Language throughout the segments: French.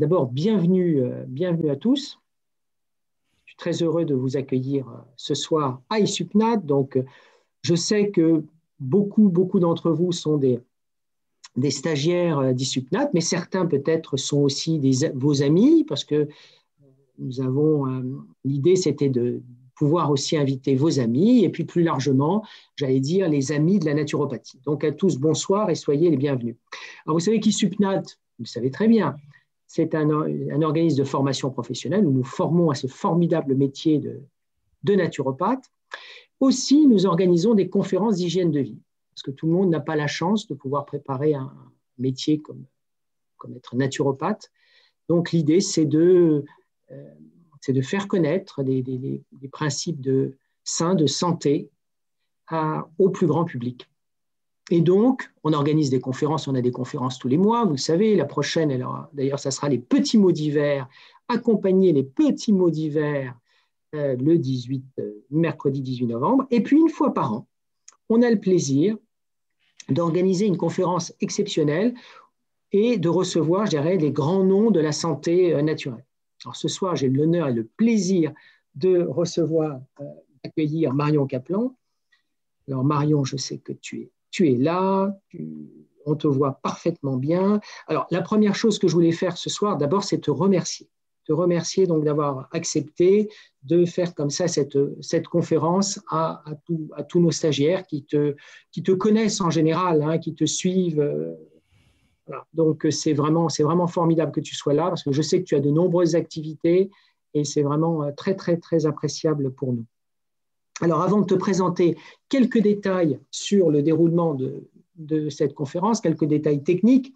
d'abord, bienvenue à tous. Je suis très heureux de vous accueillir ce soir à ISUPNAT. Donc, je sais que beaucoup d'entre vous sont des stagiaires d'ISUPNAT, mais certains peut-être sont aussi vos amis, parce que nous avons l'idée, c'était de pouvoir aussi inviter vos amis, et puis plus largement, j'allais dire, les amis de la naturopathie. Donc à tous, bonsoir et soyez les bienvenus. Alors vous savez qu'ISUPNAT, vous le savez très bien, c'est un organisme de formation professionnelle où nous formons à ce formidable métier de naturopathe. Aussi, nous organisons des conférences d'hygiène de vie, parce que tout le monde n'a pas la chance de pouvoir préparer un métier comme être naturopathe. Donc l'idée, c'est de faire connaître des principes sains, de santé au plus grand public. Et donc, on organise des conférences, on a des conférences tous les mois, vous le savez, la prochaine, d'ailleurs, ça sera les petits mots d'hiver, accompagner les petits mots d'hiver le mercredi 18 novembre. Et puis, une fois par an, on a le plaisir d'organiser une conférence exceptionnelle et de recevoir, je dirais, les grands noms de la santé naturelle. Alors, ce soir, j'ai l'honneur et le plaisir de d'accueillir Marion Kaplan. Alors, Marion, je sais que tu es là, on te voit parfaitement bien. Alors, la première chose que je voulais faire ce soir, d'abord, c'est te remercier. Te remercier donc d'avoir accepté de faire comme ça cette conférence à tous nos stagiaires qui te connaissent en général, hein, qui te suivent. Voilà. Donc, c'est vraiment formidable que tu sois là parce que je sais que tu as de nombreuses activités et c'est vraiment très appréciable pour nous. Alors, avant de te présenter quelques détails sur le déroulement de cette conférence, quelques détails techniques,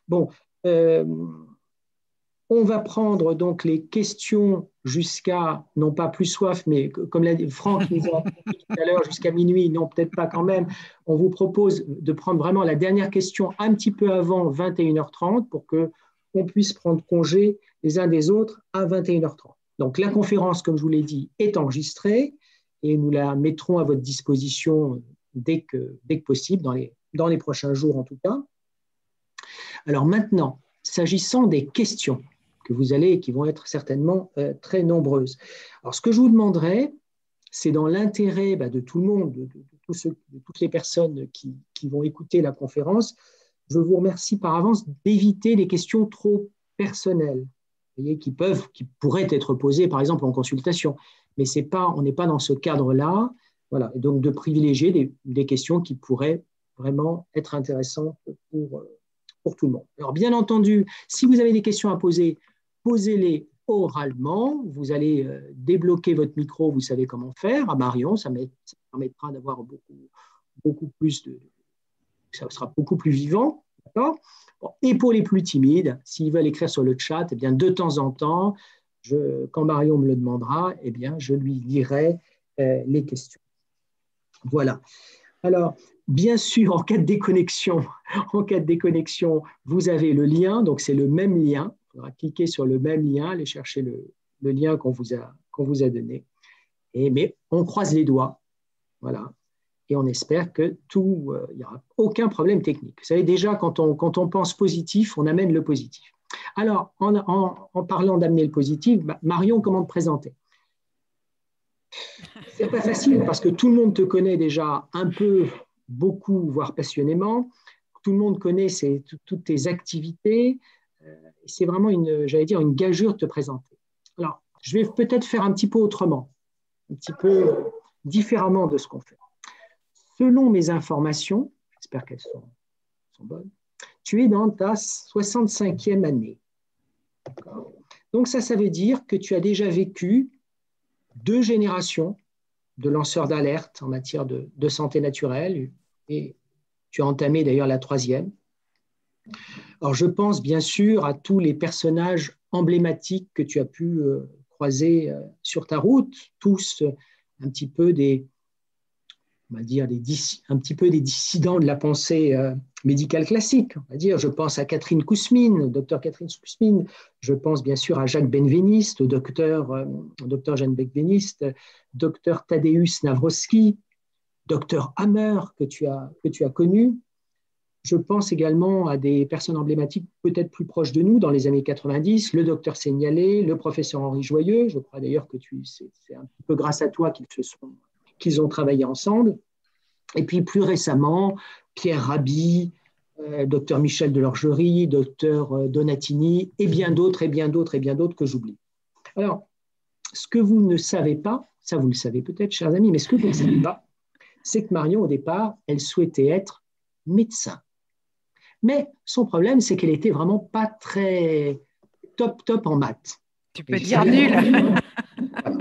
bon, on va prendre donc les questions jusqu'à, non pas plus soif, mais comme l'a dit Franck nous a dit tout à l'heure, jusqu'à minuit, non, peut-être pas quand même. On vous propose de prendre vraiment la dernière question un petit peu avant 21h30 pour qu'on puisse prendre congé les uns des autres à 21h30. Donc, la conférence, comme je vous l'ai dit, est enregistrée et nous la mettrons à votre disposition dès que possible, dans les prochains jours en tout cas. Alors maintenant, s'agissant des questions qui vont être certainement très nombreuses. Alors, ce que je vous demanderai, c'est dans l'intérêt de tout le monde, de toutes les personnes qui vont écouter la conférence, je vous remercie par avance d'éviter les questions trop personnelles, vous voyez, qui pourraient être posées, par exemple, en consultation. Mais on n'est pas dans ce cadre-là. Voilà. Et donc, de privilégier des questions qui pourraient vraiment être intéressantes pour tout le monde. Alors, bien entendu, si vous avez des questions à poser, posez-les oralement. Vous allez débloquer votre micro, vous savez comment faire. À Marion, ça permettra d'avoir beaucoup plus ça sera beaucoup plus vivant. D'accord ? Bon, et pour les plus timides, s'ils veulent écrire sur le chat, eh bien, de temps en temps, quand Marion me le demandera, eh bien, je lui lirai les questions. Voilà. Alors, bien sûr, en cas de déconnexion, vous avez le lien, donc c'est le même lien. Il faudra cliquer sur le même lien, aller chercher le lien qu'on vous a donné. Mais on croise les doigts, voilà, et on espère que il n'y aura aucun problème technique. Vous savez, déjà, quand on pense positif, on amène le positif. Alors, en parlant d'amener le positif, Marion, comment te présenter ? C'est pas facile parce que tout le monde te connaît déjà un peu, beaucoup, voire passionnément. Tout le monde connaît toutes tes activités. C'est vraiment une gageure de te présenter. Alors, je vais peut-être faire un petit peu autrement, un petit peu différemment de ce qu'on fait. Selon mes informations, j'espère qu'elles sont bonnes, tu es dans ta 65e année. Donc ça veut dire que tu as déjà vécu 2 générations de lanceurs d'alerte en matière de santé naturelle et tu as entamé d'ailleurs la 3e. Alors je pense bien sûr à tous les personnages emblématiques que tu as pu croiser sur ta route, tous un petit peu des dissidents de la pensée médicale classique. On va dire, je pense à Catherine Kousmine, docteur Catherine Kousmine, je pense bien sûr à Jacques Benveniste, au docteur Jeanne Benveniste, docteur Tadeusz Nawrocki, docteur Hammer que tu as connu, Je pense également à des personnes emblématiques peut-être plus proches de nous dans les années 90, le docteur Seignalé, le professeur Henri Joyeux. Je crois d'ailleurs que c'est un petit peu grâce à toi qu'ils ont travaillé ensemble. Et puis plus récemment, Pierre Rabhi, docteur Michel Delorgerie, docteur Donatini, et bien d'autres, et bien d'autres, et bien d'autres que j'oublie. Alors, ce que vous ne savez pas, ça vous le savez peut-être, chers amis, mais ce que vous ne savez pas, c'est que Marion, au départ, elle souhaitait être médecin. Mais son problème, c'est qu'elle était vraiment pas très top en maths. Tu peux dire nulle. Voilà.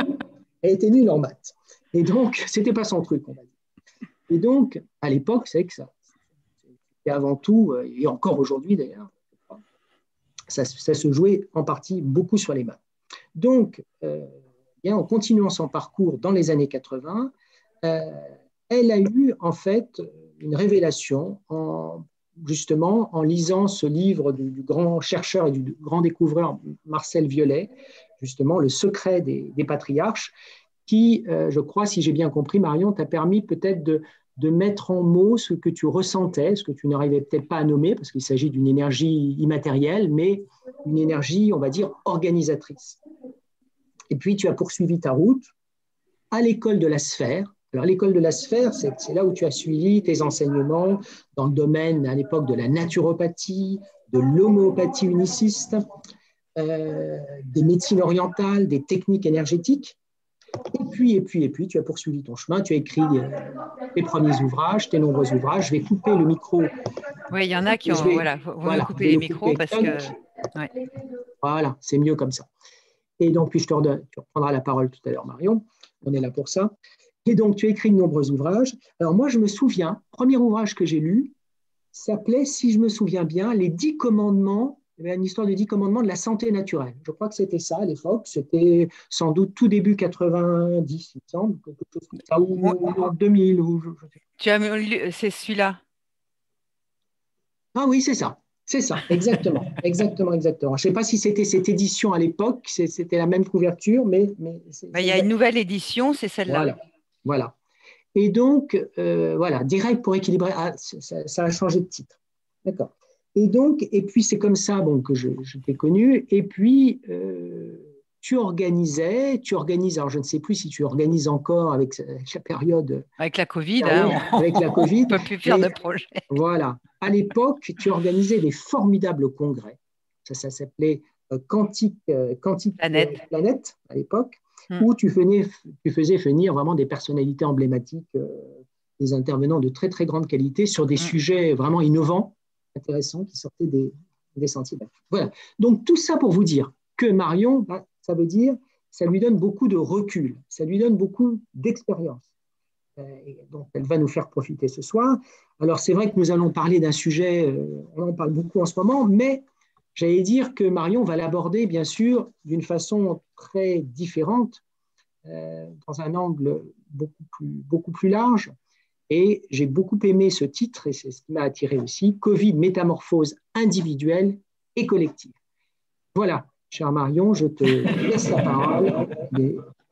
Elle était nulle en maths. Et donc, c'était pas son truc, on va dire. Et donc, à l'époque, c'est que ça, et avant tout, et encore aujourd'hui d'ailleurs, ça se jouait en partie beaucoup sur les maths. Donc, bien, en continuant son parcours dans les années 80, elle a eu en fait une révélation justement en lisant ce livre du grand chercheur et du grand découvreur Marcel Violet, justement Le secret des patriarches, qui, je crois, si j'ai bien compris, Marion, t'a permis peut-être de mettre en mots ce que tu ressentais, ce que tu n'arrivais peut-être pas à nommer, parce qu'il s'agit d'une énergie immatérielle, mais une énergie, on va dire, organisatrice. Et puis, tu as poursuivi ta route à l'école de la sphère. Alors, l'école de la sphère, c'est là où tu as suivi tes enseignements dans le domaine, à l'époque, de la naturopathie, de l'homéopathie uniciste, des médecines orientales, des techniques énergétiques. Et puis, tu as poursuivi ton chemin, tu as écrit tes premiers ouvrages, tes nombreux ouvrages. Je vais couper le micro. Oui, il y en a qui ont. Voilà, vous me coupez les micros parce que. Ouais. Voilà, c'est mieux comme ça. Et donc, puis tu reprendras la parole tout à l'heure, Marion. On est là pour ça. Et donc, tu as écrit de nombreux ouvrages. Alors, moi, je me souviens, le premier ouvrage que j'ai lu s'appelait, si je me souviens bien, Les 10 commandements. Il y avait une histoire de 10 commandements de la santé naturelle. Je crois que c'était ça à l'époque. C'était sans doute tout début 90, il me semble, quelque chose comme ça, ou 2000. Tu as lu, c'est celui-là. Ah oui, c'est ça. C'est ça, exactement. Exactement. Je ne sais pas si c'était cette édition à l'époque, c'était la même couverture, mais il y a une nouvelle édition, c'est celle-là. Voilà. Et donc, voilà, direct pour équilibrer. Ah, ça a changé de titre. D'accord. Et donc, et puis c'est comme ça bon, que je t'ai connu. Et puis, tu organises, alors je ne sais plus si tu organises encore avec la période. Avec la Covid, avec la Covid. On ne peut plus faire de projet. Voilà. À l'époque, tu organisais des formidables congrès. Ça s'appelait Quantique Planète à l'époque, où tu faisais venir vraiment des personnalités emblématiques, des intervenants de très très grande qualité sur des sujets vraiment innovants, intéressants, qui sortaient des sentiers battus. Voilà. Donc tout ça pour vous dire que Marion, ça veut dire, ça lui donne beaucoup de recul, ça lui donne beaucoup d'expérience. Donc, elle va nous faire profiter ce soir. Alors, c'est vrai que nous allons parler d'un sujet, on en parle beaucoup en ce moment, mais j'allais dire que Marion va l'aborder, bien sûr, d'une façon très différente, dans un angle beaucoup plus large. Et j'ai beaucoup aimé ce titre, et c'est ce qui m'a attiré aussi, Covid, métamorphose individuelle et collective. Voilà, chère Marion, je te laisse la parole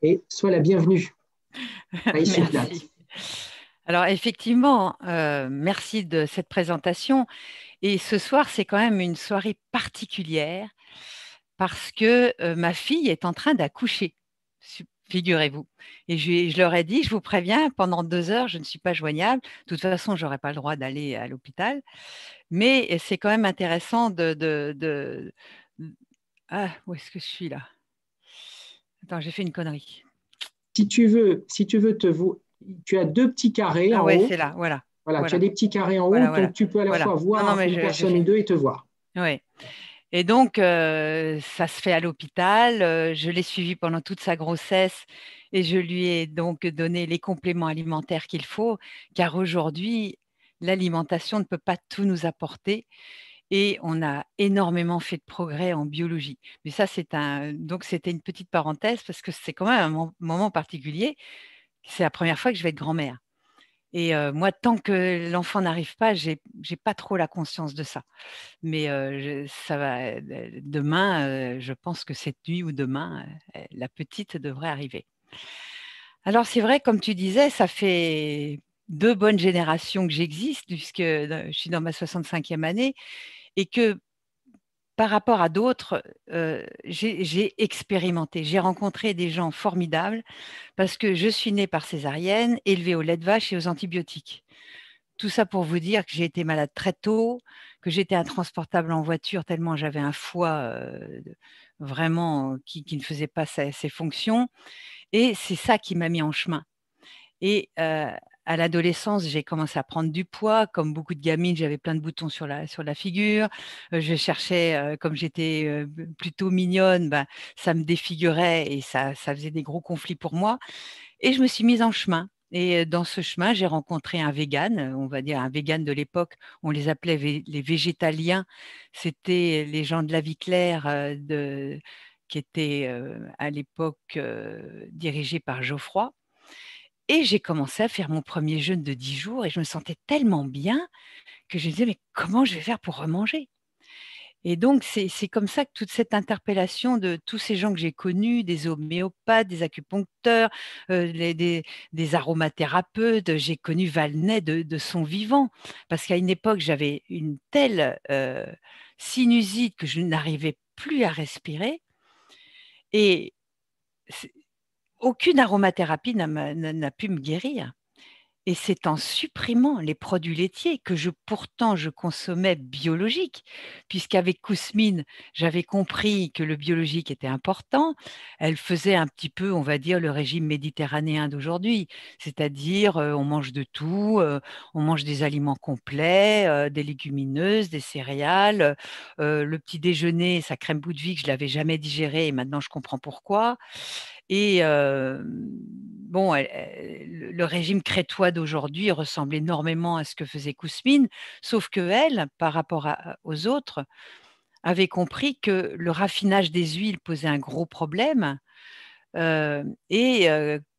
et sois la bienvenue. Merci. Alors effectivement, merci de cette présentation. Et ce soir, c'est quand même une soirée particulière parce que ma fille est en train d'accoucher, figurez-vous. Et je leur ai dit, je vous préviens, pendant 2 heures, je ne suis pas joignable. De toute façon, je n'aurai pas le droit d'aller à l'hôpital. Mais c'est quand même intéressant Ah, où est-ce que je suis là? Attends, j'ai fait une connerie. Si tu veux tu as 2 petits carrés en haut. C'est là, voilà. Tu as des petits carrés en haut, donc tu peux à la fois voir une personne ou deux et te voir. Oui. Et donc, ça se fait à l'hôpital. Je l'ai suivi pendant toute sa grossesse et je lui ai donc donné les compléments alimentaires qu'il faut, car aujourd'hui, l'alimentation ne peut pas tout nous apporter. Et on a énormément fait de progrès en biologie. Mais ça, donc c'était une petite parenthèse parce que c'est quand même un moment particulier. C'est la première fois que je vais être grand-mère. Et moi, tant que l'enfant n'arrive pas, j'ai pas trop la conscience de ça. Mais ça va. Demain, je pense que cette nuit ou demain, la petite devrait arriver. Alors c'est vrai, comme tu disais, ça fait deux bonnes générations que j'existe, puisque je suis dans ma 65e année, et que par rapport à d'autres, j'ai expérimenté, j'ai rencontré des gens formidables, parce que je suis née par césarienne, élevée au lait de vache et aux antibiotiques. Tout ça pour vous dire que j'ai été malade très tôt, que j'étais intransportable en voiture tellement j'avais un foie vraiment qui ne faisait pas ses fonctions. Et c'est ça qui m'a mis en chemin. Et à l'adolescence, j'ai commencé à prendre du poids. Comme beaucoup de gamines, j'avais plein de boutons sur la figure. Je cherchais, comme j'étais plutôt mignonne, ben, ça me défigurait et ça faisait des gros conflits pour moi. Et je me suis mise en chemin. Et dans ce chemin, j'ai rencontré un vegan, on va dire un vegan de l'époque, on les appelait les végétaliens. C'était les gens de la vie claire qui étaient à l'époque dirigés par Geoffroy. Et j'ai commencé à faire mon premier jeûne de 10 jours et je me sentais tellement bien que je me disais, mais comment je vais faire pour remanger? Et donc, c'est comme ça que toute cette interpellation de tous ces gens que j'ai connus, des homéopathes, des acupuncteurs, des aromathérapeutes, j'ai connu Valnet de son vivant. Parce qu'à une époque, j'avais une telle sinusite que je n'arrivais plus à respirer. Et c'est- aucune aromathérapie n'a pu me guérir. Et c'est en supprimant les produits laitiers que pourtant je consommais biologique, puisqu'avec Kousmine, j'avais compris que le biologique était important. Elle faisait un petit peu, on va dire, le régime méditerranéen d'aujourd'hui, c'est-à-dire on mange de tout, on mange des aliments complets, des légumineuses, des céréales, le petit déjeuner, sa crème bout de vie que je l'avais jamais digérée et maintenant je comprends pourquoi. Et bon, le régime crétois d'aujourd'hui ressemble énormément à ce que faisait Kousmine, sauf qu'elle, par rapport aux autres, avait compris que le raffinage des huiles posait un gros problème. Et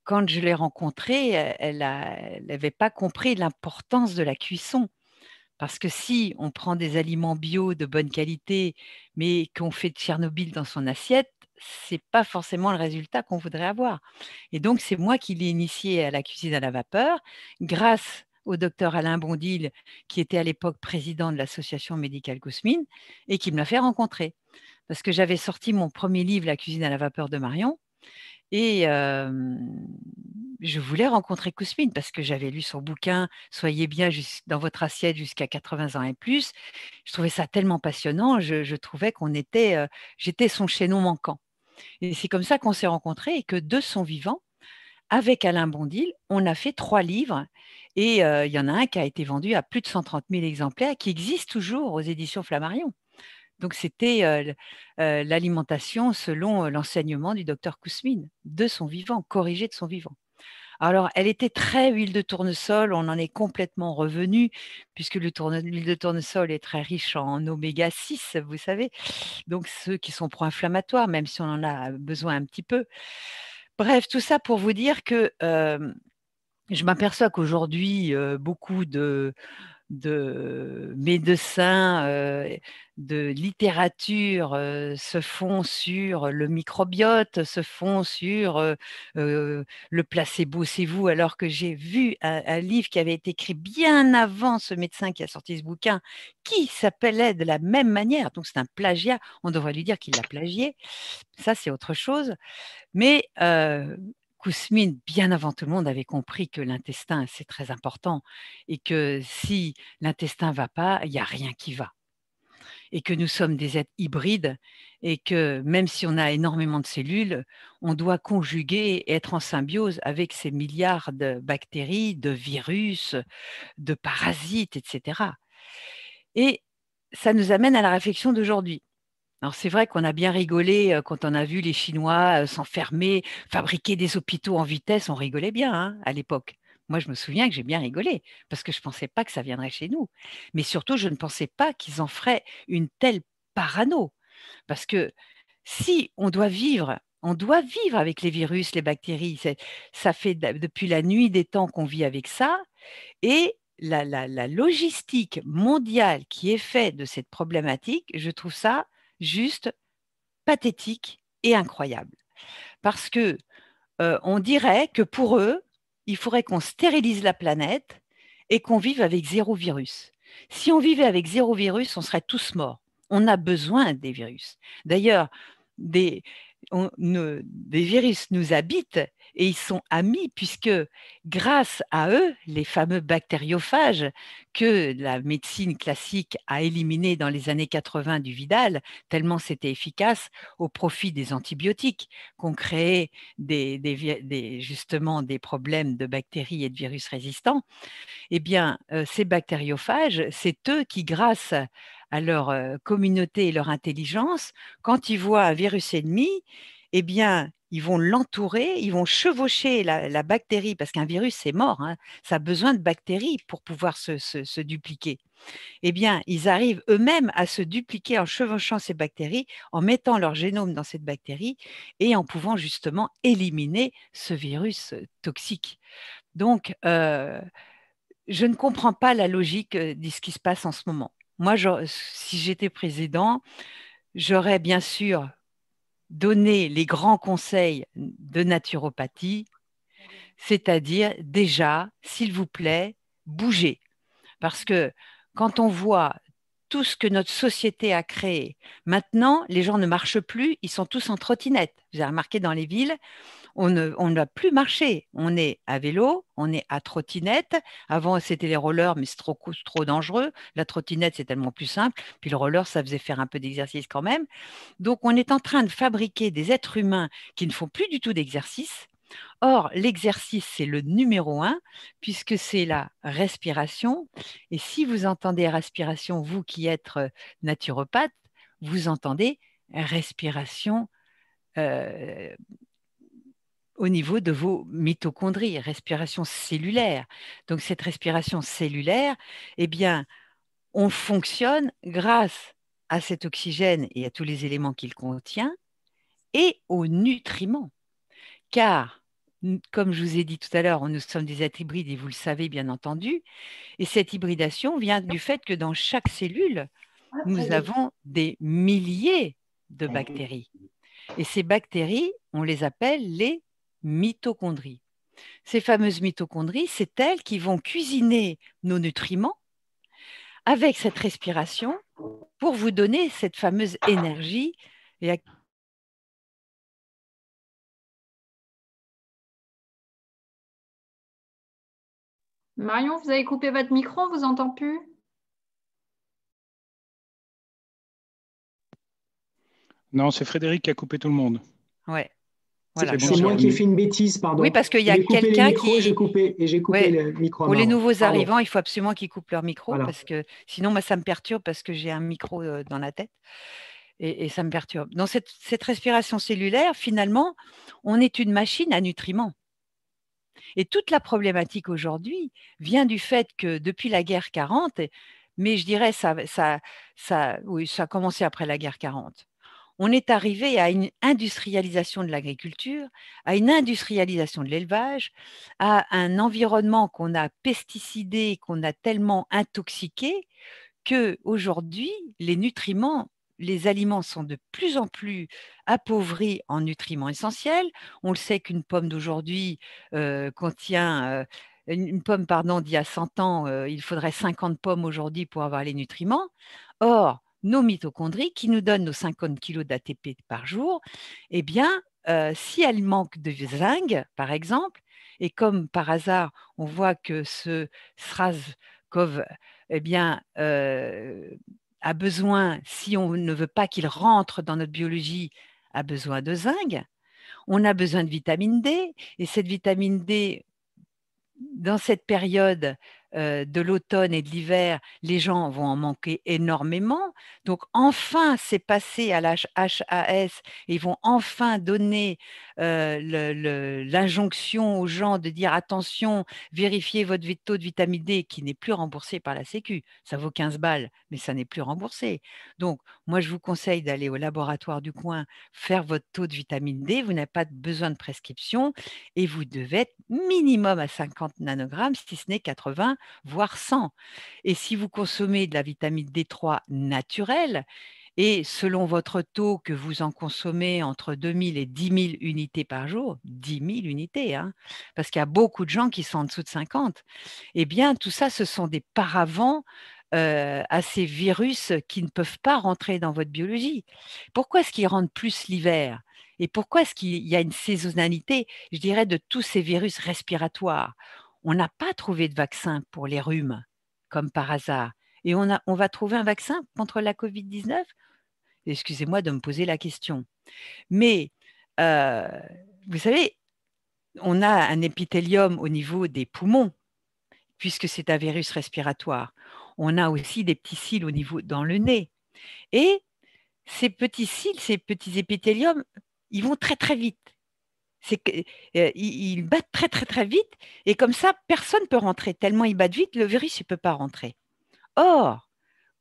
quand je l'ai rencontrée, elle n'avait pas compris l'importance de la cuisson. Parce que si on prend des aliments bio de bonne qualité, mais qu'on fait de Tchernobyl dans son assiette, c'est pas forcément le résultat qu'on voudrait avoir. Et donc, c'est moi qui l'ai initié à la cuisine à la vapeur, grâce au docteur Alain Bondil, qui était à l'époque président de l'association médicale Cosmine, et qui me l'a fait rencontrer. Parce que j'avais sorti mon premier livre, La cuisine à la vapeur de Marion, et je voulais rencontrer Kousmine parce que j'avais lu son bouquin «Soyez bien dans votre assiette jusqu'à 80 ans et plus». Je trouvais ça tellement passionnant, je trouvais j'étais son chaînon manquant et c'est comme ça qu'on s'est rencontrés et que de son vivant, avec Alain Bondil, on a fait 3 livres et il y en a un qui a été vendu à plus de 130 000 exemplaires, qui existe toujours aux éditions Flammarion. Donc c'était, l'alimentation selon, l'enseignement du docteur Kousmine, de son vivant, corrigé de son vivant. Alors elle était très huile de tournesol, on en est complètement revenu puisque l'huile de tournesol est très riche en oméga 6, vous savez? Donc ceux qui sont pro-inflammatoires, même si on en a besoin un petit peu. Bref, tout ça pour vous dire que, je m'aperçois qu'aujourd'hui, beaucoup de médecins, de littérature se font sur le microbiote, se font sur le placebo, c'est vous, alors que j'ai vu un livre qui avait été écrit bien avant ce médecin qui a sorti ce bouquin, qui s'appelait de la même manière. Donc c'est un plagiat, on devrait lui dire qu'il l'a plagié. Ça, c'est autre chose. Mais Kousmine, bien avant tout le monde, avait compris que l'intestin, c'est très important et que si l'intestin ne va pas, il y a rien qui va et que nous sommes des êtres hybrides et que même si on a énormément de cellules, on doit conjuguer et être en symbiose avec ces milliards de bactéries, de virus, de parasites, etc. Et ça nous amène à la réflexion d'aujourd'hui. Alors c'est vrai qu'on a bien rigolé, quand on a vu les Chinois, s'enfermer, fabriquer des hôpitaux en vitesse, on rigolait bien, hein, à l'époque. Moi, je me souviens que j'ai bien rigolé parce que je ne pensais pas que ça viendrait chez nous. Mais surtout, je ne pensais pas qu'ils en feraient une telle parano. Parce que si on doit vivre avec les virus, les bactéries. Ça fait depuis la nuit des temps qu'on vit avec ça et la logistique mondiale qui est faite de cette problématique, je trouve ça juste pathétique et incroyable. Parce que, on dirait que pour eux, il faudrait qu'on stérilise la planète et qu'on vive avec zéro virus. Si on vivait avec zéro virus, on serait tous morts. On a besoin des virus. D'ailleurs, des virus nous habitent et ils sont amis puisque grâce à eux, les fameux bactériophages que la médecine classique a éliminés dans les années 80 du Vidal, tellement c'était efficace au profit des antibiotiques qu'on créait justement des problèmes de bactéries et de virus résistants, eh bien, ces bactériophages, c'est eux qui, grâce à leur communauté et leur intelligence, quand ils voient un virus ennemi, eh bien, ils vont l'entourer, ils vont chevaucher la bactérie, parce qu'un virus, c'est mort, hein, ça a besoin de bactéries pour pouvoir se dupliquer. Eh bien, ils arrivent eux-mêmes à se dupliquer en chevauchant ces bactéries, en mettant leur génome dans cette bactérie et en pouvant justement éliminer ce virus toxique. Donc, je ne comprends pas la logique de ce qui se passe en ce moment. Moi, si j'étais président, j'aurais bien sûr donné les grands conseils de naturopathie, c'est-à-dire déjà, s'il vous plaît, bougez. Parce que quand on voit tout ce que notre société a créé, maintenant, les gens ne marchent plus, ils sont tous en trottinette. Vous avez remarqué dans les villes, on ne va plus marcher. On est à vélo, on est à trottinette. Avant, c'était les rollers, mais c'est trop dangereux. La trottinette, c'est tellement plus simple. Puis le roller, ça faisait faire un peu d'exercice quand même. Donc, on est en train de fabriquer des êtres humains qui ne font plus du tout d'exercice. Or, l'exercice, c'est le numéro un, puisque c'est la respiration. Et si vous entendez respiration, vous qui êtes naturopathe, vous entendez respiration euh, au niveau de vos mitochondries, respiration cellulaire. Donc, cette respiration cellulaire, eh bien, on fonctionne grâce à cet oxygène et à tous les éléments qu'il contient et aux nutriments. Car, comme je vous ai dit tout à l'heure, nous sommes des êtres hybrides et vous le savez bien entendu, et cette hybridation vient du fait que dans chaque cellule, nous avons des milliers de bactéries. Et ces bactéries, on les appelle les mitochondries. Ces fameuses mitochondries, c'est elles qui vont cuisiner nos nutriments avec cette respiration pour vous donner cette fameuse énergie. Et Marion, vous avez coupé votre micro, on vous entend plus? Non, c'est Frédéric qui a coupé tout le monde. ouais, voilà. bon, C'est c'est moi qui ai revenu. fait une bêtise, pardon. Oui, parce qu'il y a J'ai coupé les quelqu'un micros qui. et j'ai coupé Ouais, le micro à pour les Maron. nouveaux Pardon. arrivants, il faut absolument qu'ils coupent leur micro Voilà. parce que sinon, moi, ça me perturbe parce que j'ai un micro dans la tête et ça me perturbe. Dans cette respiration cellulaire, finalement, on est une machine à nutriments. Et toute la problématique aujourd'hui vient du fait que depuis la guerre 40, mais je dirais oui, ça a commencé après la guerre 40, on est arrivé à une industrialisation de l'agriculture, à une industrialisation de l'élevage, à un environnement qu'on a pesticidé, qu'on a tellement intoxiqué que aujourd'hui, les nutriments, les aliments sont de plus en plus appauvris en nutriments essentiels. On le sait qu'une pomme d'aujourd'hui contient une pomme, pardon, d'il y a 100 ans, il faudrait 50 pommes aujourd'hui pour avoir les nutriments. Or, nos mitochondries, qui nous donnent nos 50 kilos d'ATP par jour, eh bien, si elles manquent de zinc, par exemple, et comme par hasard, on voit que ce SRAS-CoV eh bien, a besoin, si on ne veut pas qu'il rentre dans notre biologie, a besoin de zinc. On a besoin de vitamine D. Et cette vitamine D, dans cette période de l'automne et de l'hiver, les gens vont en manquer énormément. Donc, enfin, c'est passé à l'HAS et ils vont enfin donner l'injonction aux gens de dire attention, vérifiez votre taux de vitamine D qui n'est plus remboursé par la Sécu. Ça vaut 15 balles, mais ça n'est plus remboursé. Donc, moi, je vous conseille d'aller au laboratoire du coin faire votre taux de vitamine D. Vous n'avez pas besoin de prescription et vous devez être minimum à 50 nanogrammes, si ce n'est 80, voire 100. Et si vous consommez de la vitamine D3 naturelle, Et selon votre taux que vous en consommez entre 2000 et 10 000 unités par jour, 10 000 unités, hein, parce qu'il y a beaucoup de gens qui sont en dessous de 50, eh bien, tout ça, ce sont des paravents à ces virus qui ne peuvent pas rentrer dans votre biologie. Pourquoi est-ce qu'ils rentrent plus l'hiver? Et pourquoi est-ce qu'il y a une saisonnalité, je dirais, de tous ces virus respiratoires? On n'a pas trouvé de vaccin pour les rhumes, comme par hasard. Et on va trouver un vaccin contre la Covid-19? Excusez-moi de me poser la question. Mais, vous savez, on a un épithélium au niveau des poumons, puisque c'est un virus respiratoire. On a aussi des petits cils au niveau dans le nez. Et ces petits cils, ces petits épithéliums, ils vont très, très vite. Ils battent très, très, très vite. Et comme ça, personne ne peut rentrer. Tellement ils battent vite, le virus ne peut pas rentrer. Or,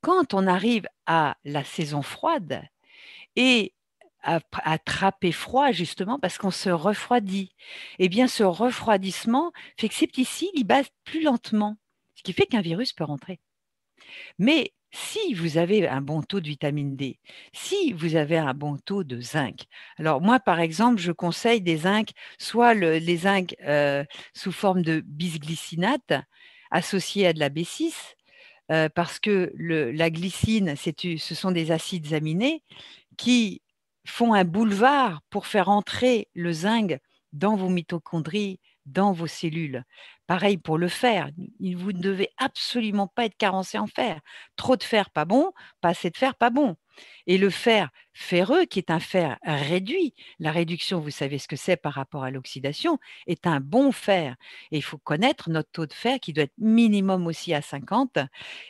quand on arrive à la saison froide, et attraper froid justement parce qu'on se refroidit. Eh bien, ce refroidissement fait que ces petits cils, ils battent plus lentement, ce qui fait qu'un virus peut rentrer. Mais si vous avez un bon taux de vitamine D, si vous avez un bon taux de zinc, alors moi, par exemple, je conseille des zincs, soit les zincs sous forme de bisglycinate associés à de la B6, parce que la glycine, ce sont des acides aminés qui font un boulevard pour faire entrer le zinc dans vos mitochondries, dans vos cellules. Pareil pour le fer. Vous ne devez absolument pas être carencé en fer. Trop de fer, pas bon. Pas assez de fer, pas bon. Et le fer ferreux, qui est un fer réduit, la réduction, vous savez ce que c'est par rapport à l'oxydation, est un bon fer. Et il faut connaître notre taux de fer qui doit être minimum aussi à 50.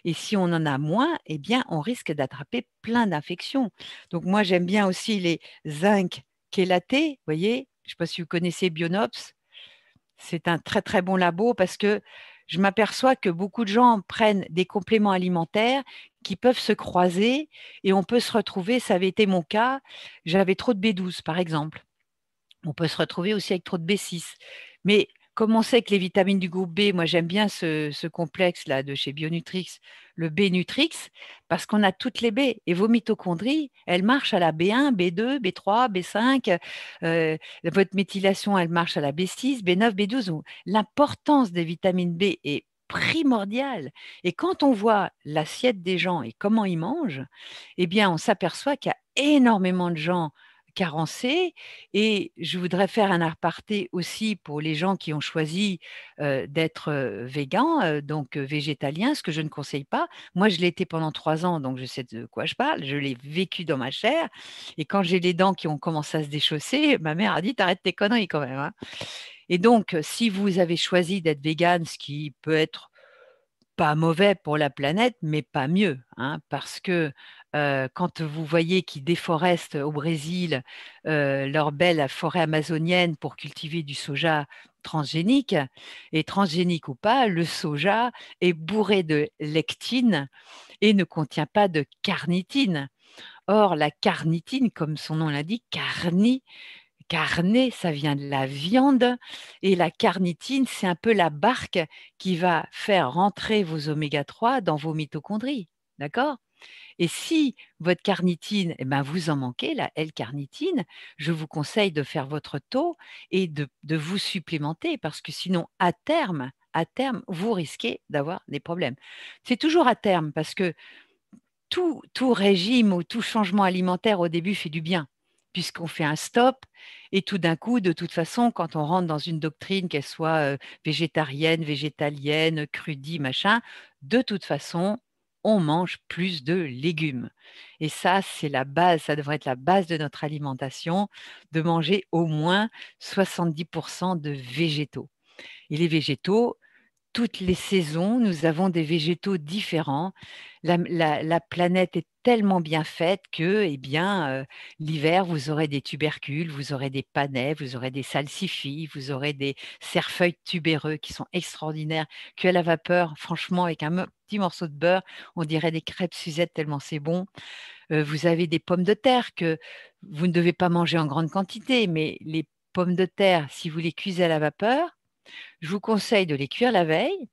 Et si on en a moins, eh bien, on risque d'attraper plein d'infections. Donc moi, j'aime bien aussi les zinc chélatés, vous voyez, je ne sais pas si vous connaissez Bionops, c'est un très très bon labo parce que je m'aperçois que beaucoup de gens prennent des compléments alimentaires qui peuvent se croiser et on peut se retrouver, ça avait été mon cas, j'avais trop de B12 par exemple. On peut se retrouver aussi avec trop de B6. Mais comme on sait que les vitamines du groupe B, moi j'aime bien ce complexe-là de chez Bionutrix, le B-Nutrix, parce qu'on a toutes les B. Et vos mitochondries, elles marchent à la B1, B2, B3, B5. Votre méthylation, elle marche à la B6, B9, B12. L'importance des vitamines B est primordiale. Et quand on voit l'assiette des gens et comment ils mangent, eh bien, on s'aperçoit qu'il y a énormément de gens carencés. Et je voudrais faire un aparté aussi pour les gens qui ont choisi d'être végans, donc végétaliens, ce que je ne conseille pas. Moi, je l'ai été pendant 3 ans, donc je sais de quoi je parle. Je l'ai vécu dans ma chair. Et quand j'ai les dents qui ont commencé à se déchausser, ma mère a dit: «T'arrêtes tes conneries quand même, hein.» Et donc, si vous avez choisi d'être végane, ce qui peut être pas mauvais pour la planète, mais pas mieux, hein, parce que quand vous voyez qu'ils déforestent au Brésil leur belle forêt amazonienne pour cultiver du soja transgénique, et transgénique ou pas, le soja est bourré de lectine et ne contient pas de carnitine. Or, la carnitine, comme son nom l'indique, carné, ça vient de la viande et la carnitine, c'est un peu la barque qui va faire rentrer vos oméga 3 dans vos mitochondries. D'accord? Et si votre carnitine, eh ben, vous en manquez, la L-carnitine, je vous conseille de faire votre taux et de vous supplémenter parce que sinon, à terme, vous risquez d'avoir des problèmes. C'est toujours à terme parce que tout régime ou tout changement alimentaire au début fait du bien, puisqu'on fait un stop et tout d'un coup, de toute façon, quand on rentre dans une doctrine, qu'elle soit végétarienne, végétalienne, crudie, machin, de toute façon, on mange plus de légumes. Et ça, c'est la base, ça devrait être la base de notre alimentation, de manger au moins 70% de végétaux. Et les végétaux, toutes les saisons, nous avons des végétaux différents. La planète est tellement bien faite que, eh bien, l'hiver, vous aurez des tubercules, vous aurez des panais, vous aurez des salsifis, vous aurez des cerfeuils tubéreux qui sont extraordinaires, cuits à la vapeur, franchement, avec un petit morceau de beurre, on dirait des crêpes Suzette tellement c'est bon. Vous avez des pommes de terre que vous ne devez pas manger en grande quantité, mais les pommes de terre, si vous les cuisez à la vapeur, je vous conseille de les cuire la veille,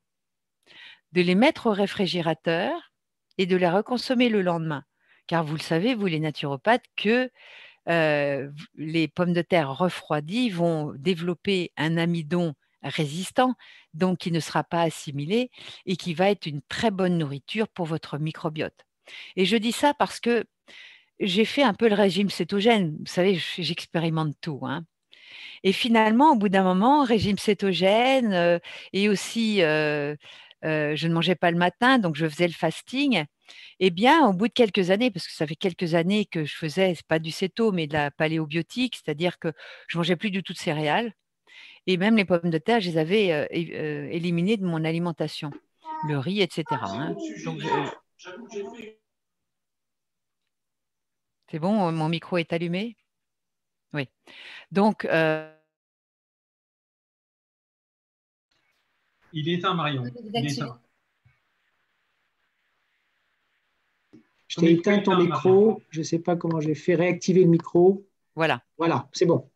de les mettre au réfrigérateur et de les reconsommer le lendemain. car vous le savez, vous les naturopathes, que les pommes de terre refroidies vont développer un amidon résistant, donc qui ne sera pas assimilé et qui va être une très bonne nourriture pour votre microbiote. Et je dis ça parce que j'ai fait un peu le régime cétogène. Vous savez, j'expérimente tout, hein. Et finalement, au bout d'un moment, régime cétogène et aussi, je ne mangeais pas le matin, donc je faisais le fasting. Eh bien, au bout de quelques années, parce que ça fait quelques années que je faisais, c'est pas du céto, mais de la paléobiotique, c'est-à-dire que je mangeais plus du tout de céréales et même les pommes de terre, je les avais éliminées de mon alimentation, le riz, etc., hein. Donc, c'est bon, mon micro est allumé? Oui. Donc, il est éteint, Marion. Il est éteint. Je t'ai éteint ton micro. Je ne sais pas comment j'ai fait réactiver le micro. voilà. Voilà, c'est bon.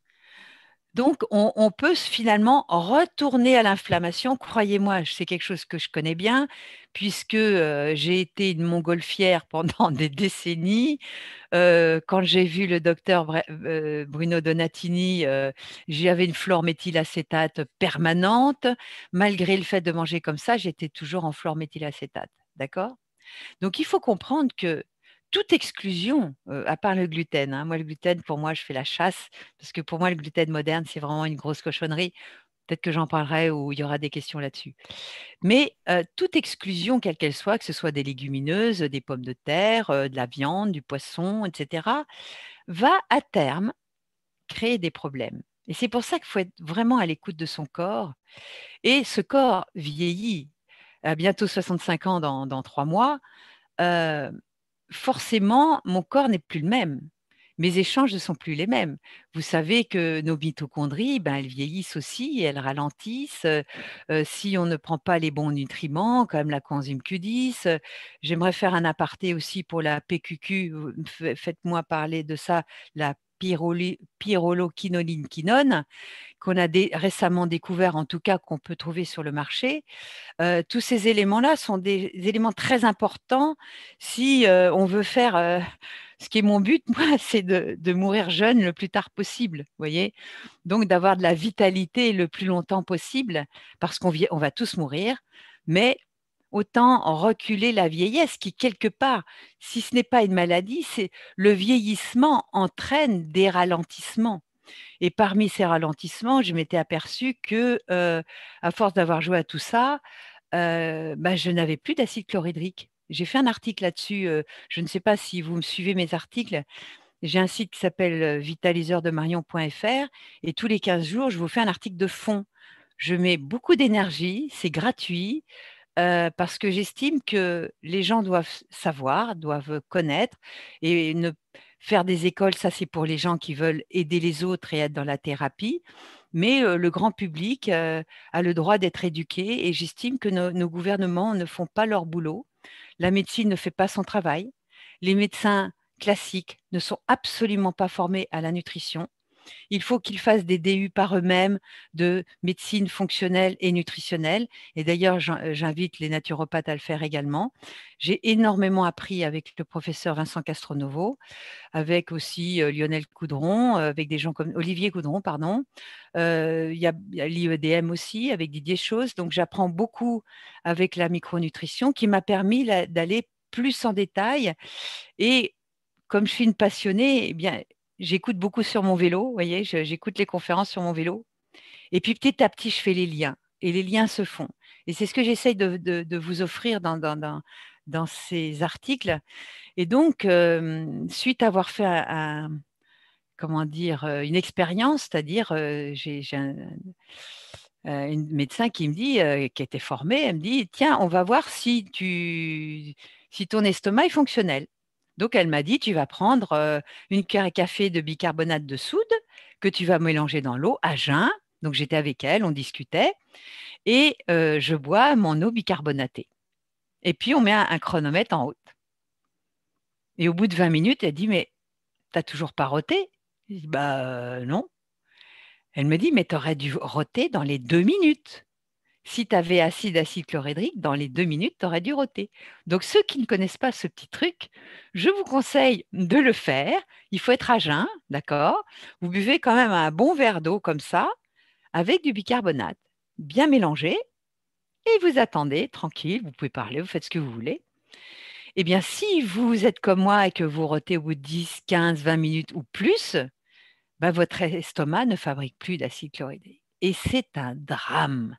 Donc, on peut finalement retourner à l'inflammation. Croyez-moi, c'est quelque chose que je connais bien, puisque j'ai été une montgolfière pendant des décennies. Quand j'ai vu le docteur Bruno Donatini, j'avais une fluorméthylacétate permanente. Malgré le fait de manger comme ça, j'étais toujours en fluorméthylacétate. D'accord? Donc, il faut comprendre que toute exclusion, à part le gluten, hein, moi, le gluten, pour moi, je fais la chasse, parce que pour moi, le gluten moderne, c'est vraiment une grosse cochonnerie. Peut-être que j'en parlerai ou il y aura des questions là-dessus. Mais toute exclusion, quelle qu'elle soit, que ce soit des légumineuses, des pommes de terre, de la viande, du poisson, etc., va à terme créer des problèmes. Et c'est pour ça qu'il faut être vraiment à l'écoute de son corps. Et ce corps vieillit, à bientôt 65 ans dans 3 mois. Forcément, mon corps n'est plus le même. Mes échanges ne sont plus les mêmes. Vous savez que nos mitochondries, ben, elles vieillissent aussi, elles ralentissent. Si on ne prend pas les bons nutriments, comme la coenzyme Q10, j'aimerais faire un aparté aussi pour la PQQ. Faites-moi parler de ça, la pyrroloquinoline-quinone, qu'on a récemment découvert, en tout cas qu'on peut trouver sur le marché. Tous ces éléments-là sont des éléments très importants si on veut faire, ce qui est mon but, moi, c'est de mourir jeune le plus tard possible, vous voyez. Donc d'avoir de la vitalité le plus longtemps possible, parce on va tous mourir, mais autant reculer la vieillesse qui, quelque part, si ce n'est pas une maladie, c'est le vieillissement entraîne des ralentissements. Et parmi ces ralentissements, je m'étais aperçue que, à force d'avoir joué à tout ça, bah, je n'avais plus d'acide chlorhydrique. J'ai fait un article là-dessus, je ne sais pas si vous me suivez mes articles. J'ai un site qui s'appelle, vitaliseurdemarion.fr et tous les 15 jours, je vous fais un article de fond. Je mets beaucoup d'énergie, c'est gratuit, parce que j'estime que les gens doivent savoir, doivent connaître et ne faire des écoles, ça c'est pour les gens qui veulent aider les autres et être dans la thérapie. Mais le grand public a le droit d'être éduqué et j'estime que nos gouvernements ne font pas leur boulot. La médecine ne fait pas son travail. Les médecins classiques ne sont absolument pas formés à la nutrition. Il faut qu'ils fassent des DU par eux-mêmes de médecine fonctionnelle et nutritionnelle. Et d'ailleurs, j'invite les naturopathes à le faire également. J'ai énormément appris avec le professeur Vincent Castronovo, avec aussi Lionel Coudron, avec des gens comme Olivier Coudron, pardon. Il y a l'IEDM aussi, avec Didier Chose. Donc, j'apprends beaucoup avec la micronutrition qui m'a permis d'aller plus en détail. Et comme je suis une passionnée, eh bien, j'écoute beaucoup sur mon vélo, vous voyez, j'écoute les conférences sur mon vélo. Et puis petit à petit, je fais les liens. Et les liens se font. Et c'est ce que j'essaye de vous offrir dans ces articles. Et donc, suite à avoir fait comment dire, une expérience, c'est-à-dire j'ai une médecin qui me dit, qui était formée, elle me dit, tiens, on va voir si ton estomac est fonctionnel. Donc, elle m'a dit, tu vas prendre une cuillère à café de bicarbonate de soude que tu vas mélanger dans l'eau à jeun. Donc, j'étais avec elle, on discutait, et je bois mon eau bicarbonatée. Et puis, on met un chronomètre en haute. Et au bout de 20 minutes, elle dit, mais tu n'as toujours pas roté? Je dis, bah non. Elle me dit, mais tu aurais dû roter dans les 2 minutes. si tu avais acide chlorhydrique, dans les 2 minutes, tu aurais dû roter. Donc, ceux qui ne connaissent pas ce petit truc, je vous conseille de le faire. Il faut être à jeun, d'accord? Vous buvez quand même un bon verre d'eau comme ça, avec du bicarbonate, bien mélangé, et vous attendez, tranquille, vous pouvez parler, vous faites ce que vous voulez. Eh bien, si vous êtes comme moi et que vous rotez au bout de 10, 15, 20 minutes ou plus, ben, votre estomac ne fabrique plus d'acide chlorhydrique. Et c'est un drame.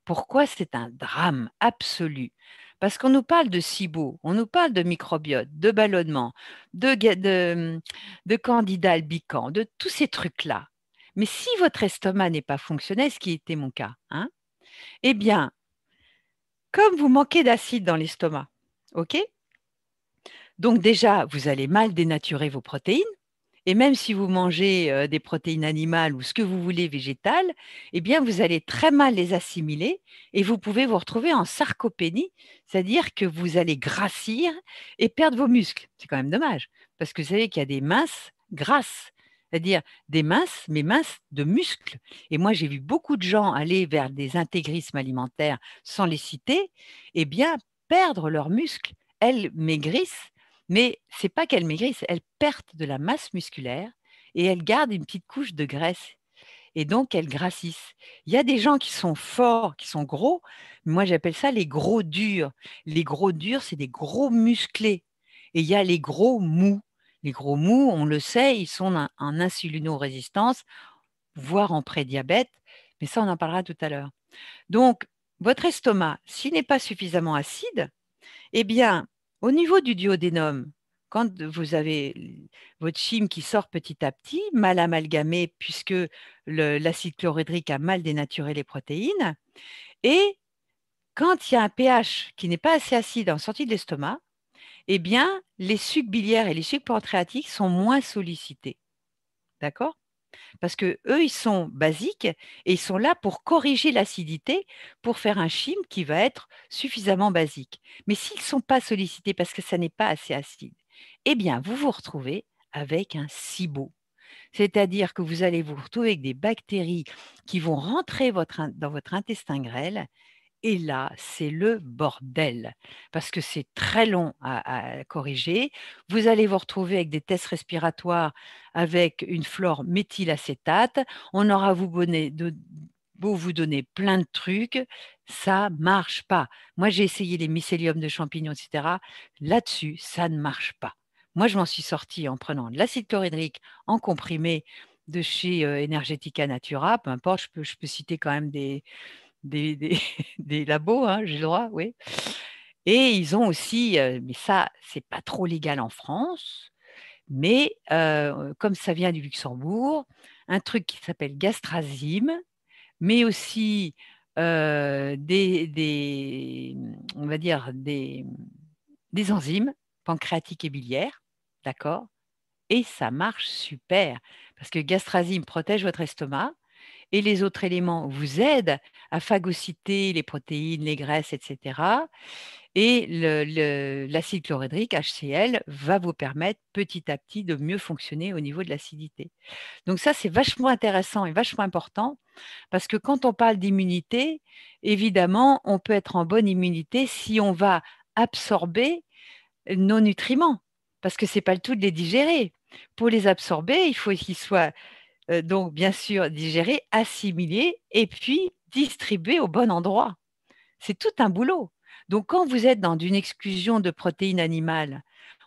Pourquoi c'est un drame absolu? Parce qu'on nous parle de SIBO, on nous parle de microbiote, de ballonnement, de candida albicans, de tous ces trucs-là. Mais si votre estomac n'est pas fonctionnel, ce qui était mon cas, hein, eh bien, comme vous manquez d'acide dans l'estomac, ok? Donc déjà, vous allez mal dénaturer vos protéines. Et même si vous mangez des protéines animales ou ce que vous voulez végétales, eh bien, vous allez très mal les assimiler et vous pouvez vous retrouver en sarcopénie, c'est-à-dire que vous allez grassir et perdre vos muscles. C'est quand même dommage, parce que vous savez qu'il y a des minces grasses, c'est-à-dire des minces, mais minces de muscles. Et moi, j'ai vu beaucoup de gens aller vers des intégrismes alimentaires, sans les citer, eh bien, perdre leurs muscles. Elles maigrissent, mais ce n'est pas qu'elles maigrissent, elles perdent de la masse musculaire et elles gardent une petite couche de graisse. Et donc, elles grassissent. Il y a des gens qui sont forts, qui sont gros. Moi, j'appelle ça les gros durs. Les gros durs, c'est des gros musclés. Et il y a les gros mous. Les gros mous, on le sait, ils sont en insulinorésistance, voire en prédiabète. Mais ça, on en parlera tout à l'heure. Donc, votre estomac, s'il n'est pas suffisamment acide, eh bien, au niveau du duodénum, quand vous avez votre chyme qui sort petit à petit, mal amalgamé puisque l'acide chlorhydrique a mal dénaturé les protéines, et quand il y a un pH qui n'est pas assez acide en sortie de l'estomac, eh bien, les sucs biliaires et les sucs pancréatiques sont moins sollicités. D'accord? Parce que eux, ils sont basiques et ils sont là pour corriger l'acidité, pour faire un chyme qui va être suffisamment basique. Mais s'ils ne sont pas sollicités parce que ça n'est pas assez acide, eh bien, vous vous retrouvez avec un SIBO. C'est-à-dire que vous allez vous retrouver avec des bactéries qui vont rentrer dans votre intestin grêle. Et là, c'est le bordel, parce que c'est très long à corriger. Vous allez vous retrouver avec des tests respiratoires avec une flore méthylacétate. On aura beau vous donner plein de trucs, ça marche pas. Moi, j'ai essayé les mycéliums de champignons, etc. Là-dessus, ça ne marche pas. Moi, je m'en suis sortie en prenant de l'acide chlorhydrique en comprimé de chez Energetica Natura, peu importe, je peux citer quand même des des labos, hein, j'ai le droit, oui. Et ils ont aussi, mais ça, c'est pas trop légal en France, mais comme ça vient du Luxembourg, un truc qui s'appelle Gastrazym, mais aussi on va dire des enzymes pancréatiques et biliaires, d'accord? Et ça marche super, parce que Gastrazym protège votre estomac et les autres éléments vous aident à phagocyter les protéines, les graisses, etc. Et l'acide chlorhydrique, HCl, va vous permettre petit à petit de mieux fonctionner au niveau de l'acidité. Donc ça, c'est vachement intéressant et vachement important parce que quand on parle d'immunité, évidemment, on peut être en bonne immunité si on va absorber nos nutriments, parce que ce n'est pas le tout de les digérer. Pour les absorber, il faut qu'ils soient donc bien sûr digérés, assimilés et puis distribués au bon endroit. C'est tout un boulot. Donc quand vous êtes dans une exclusion de protéines animales,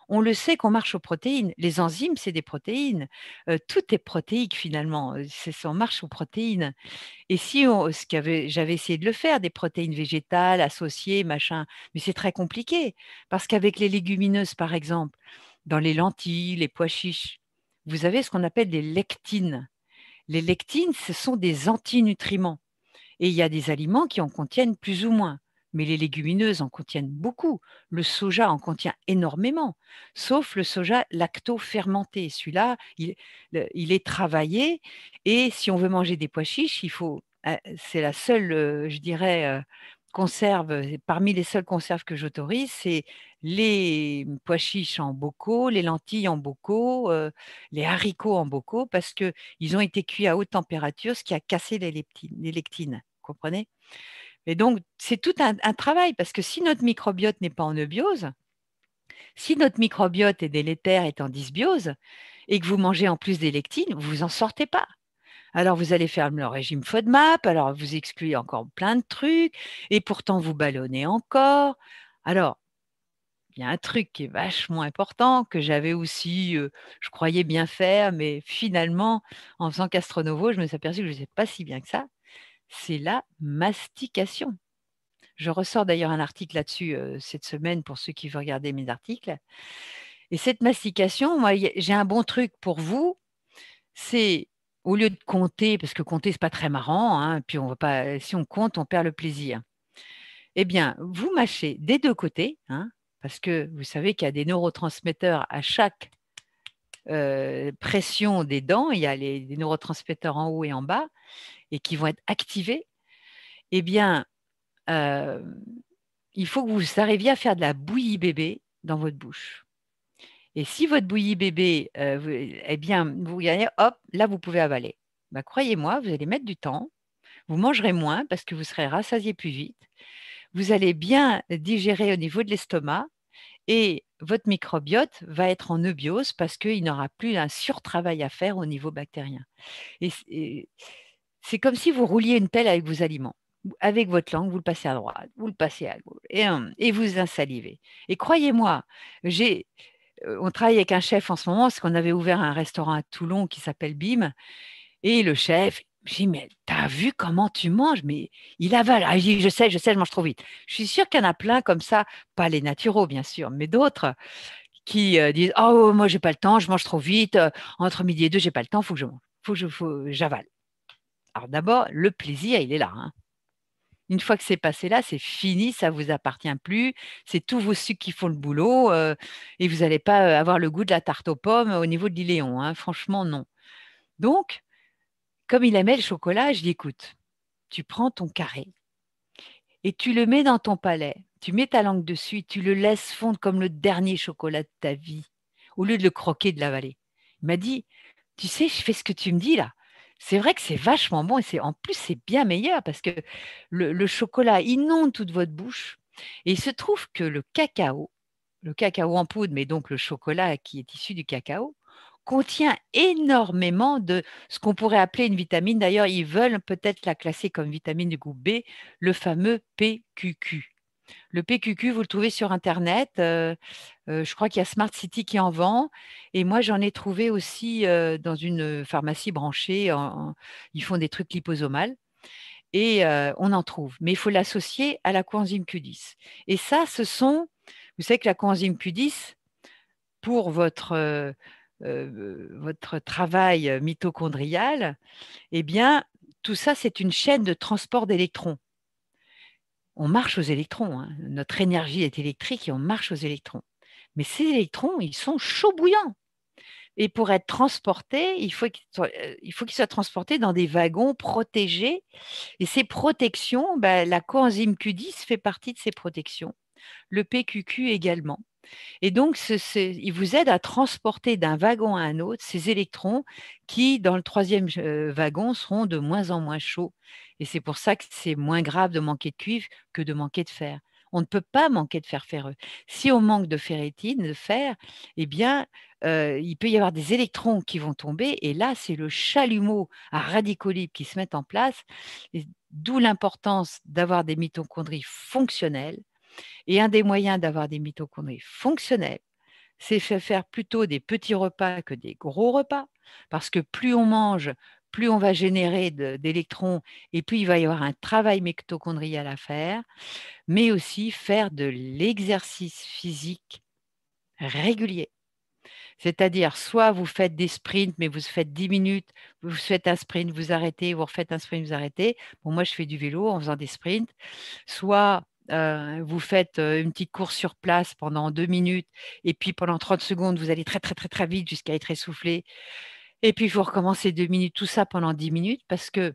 on le sait qu'on marche aux protéines. Les enzymes, c'est des protéines. Tout est protéique finalement. On marche aux protéines. Et si j'avais essayé de le faire, des protéines végétales associées, machin, mais c'est très compliqué. Parce qu'avec les légumineuses, par exemple, dans les lentilles, les pois chiches, vous avez ce qu'on appelle des lectines. Les lectines, ce sont des antinutriments. Et il y a des aliments qui en contiennent plus ou moins. Mais les légumineuses en contiennent beaucoup. Le soja en contient énormément, sauf le soja lacto-fermenté. Celui-là, il est travaillé. Et si on veut manger des pois chiches, c'est la seule, je dirais, conserve, parmi les seules conserves que j'autorise, c'est les pois chiches en bocaux, les lentilles en bocaux, les haricots en bocaux, parce qu'ils ont été cuits à haute température, ce qui a cassé les lectines. Comprenez? Et donc, c'est tout un travail, parce que si notre microbiote n'est pas en eubiose, si notre microbiote est délétère, est en dysbiose, et que vous mangez en plus des lectines, vous vous en sortez pas. Alors, vous allez faire le régime FODMAP, alors vous excluez encore plein de trucs, et pourtant vous ballonnez encore. Alors, il y a un truc qui est vachement important, que j'avais aussi, je croyais bien faire, mais finalement, en faisant Castronovo, je me suis aperçue que je ne faisais pas si bien que ça, c'est la mastication. Je ressors d'ailleurs un article là-dessus cette semaine pour ceux qui veulent regarder mes articles. Et cette mastication, moi, j'ai un bon truc pour vous, c'est au lieu de compter, parce que compter, ce n'est pas très marrant, hein, puis on va pas, si on compte, on perd le plaisir. Eh bien, vous mâchez des deux côtés, hein, parce que vous savez qu'il y a des neurotransmetteurs à chaque pression des dents, il y a des neurotransmetteurs en haut et en bas, et qui vont être activés. Eh bien, il faut que vous arriviez à faire de la bouillie bébé dans votre bouche. Et si votre bouillie bébé, eh bien, vous gagnez, hop, là, vous pouvez avaler. Bah, croyez-moi, vous allez mettre du temps, vous mangerez moins parce que vous serez rassasié plus vite, vous allez bien digérer au niveau de l'estomac et votre microbiote va être en eubiose parce qu'il n'aura plus un surtravail à faire au niveau bactérien. Et c'est comme si vous rouliez une pelle avec vos aliments. Avec votre langue, vous le passez à droite, vous le passez à gauche, et vous insalivez. Et croyez-moi, on travaille avec un chef en ce moment, parce qu'on avait ouvert un restaurant à Toulon qui s'appelle BIM, et le chef, je dis, mais t'as vu comment tu manges? Mais il avale. Ah, je dis, je sais, je mange trop vite. Je suis sûre qu'il y en a plein comme ça, pas les naturaux, bien sûr, mais d'autres qui disent, oh, moi, j'ai pas le temps, je mange trop vite, entre midi et deux, j'ai pas le temps, il faut que je mange, faut que j'avale. Alors d'abord, le plaisir, il est là, hein. Une fois que c'est passé là, c'est fini, ça ne vous appartient plus. C'est tous vos sucres qui font le boulot et vous n'allez pas avoir le goût de la tarte aux pommes au niveau de l'Iléon, hein. Franchement, non. Donc, comme il aimait le chocolat, je dis, écoute, tu prends ton carré et tu le mets dans ton palais. Tu mets ta langue dessus et tu le laisses fondre comme le dernier chocolat de ta vie, au lieu de le croquer, de l'avaler. Il m'a dit, tu sais, je fais ce que tu me dis là. C'est vrai que c'est vachement bon et en plus, c'est bien meilleur parce que le chocolat inonde toute votre bouche. Et il se trouve que le cacao en poudre, mais donc le chocolat qui est issu du cacao, contient énormément de ce qu'on pourrait appeler une vitamine. D'ailleurs, ils veulent peut-être la classer comme vitamine du groupe B, le fameux PQQ. Le PQQ, vous le trouvez sur Internet. Je crois qu'il y a Smart City qui en vend. Et moi, j'en ai trouvé aussi dans une pharmacie branchée. Ils font des trucs liposomales. Et on en trouve. Mais il faut l'associer à la coenzyme Q10. Et ça, vous savez que la coenzyme Q10, pour votre travail mitochondrial, eh bien, tout ça, c'est une chaîne de transport d'électrons. On marche aux électrons, hein. Notre énergie est électrique et on marche aux électrons. Mais ces électrons, ils sont chauds bouillants. Et pour être transportés, il faut qu'ils soient transportés dans des wagons protégés. Et ces protections, la coenzyme Q10 fait partie de ces protections. Le PQQ également. Et donc, il vous aide à transporter d'un wagon à un autre ces électrons qui, dans le troisième wagon, seront de moins en moins chauds. Et c'est pour ça que c'est moins grave de manquer de cuivre que de manquer de fer. On ne peut pas manquer de fer ferreux. Si on manque de ferritine, de fer, eh bien, il peut y avoir des électrons qui vont tomber. Et là, c'est le chalumeau à radicaux libres qui se met en place. D'où l'importance d'avoir des mitochondries fonctionnelles. Et un des moyens d'avoir des mitochondries fonctionnelles, c'est faire plutôt des petits repas que des gros repas, parce que plus on mange, plus on va générer d'électrons, et puis il va y avoir un travail mitochondrial à faire, mais aussi faire de l'exercice physique régulier. C'est-à-dire, soit vous faites des sprints, mais vous faites 10 minutes, vous faites un sprint, vous arrêtez, vous refaites un sprint, vous arrêtez. Bon, moi, je fais du vélo en faisant des sprints. Soit vous faites une petite course sur place pendant 2 minutes, et puis pendant 30 secondes, vous allez très, très, très, très vite jusqu'à être essoufflé. Et puis, vous recommencez 2 minutes, tout ça pendant 10 minutes, parce que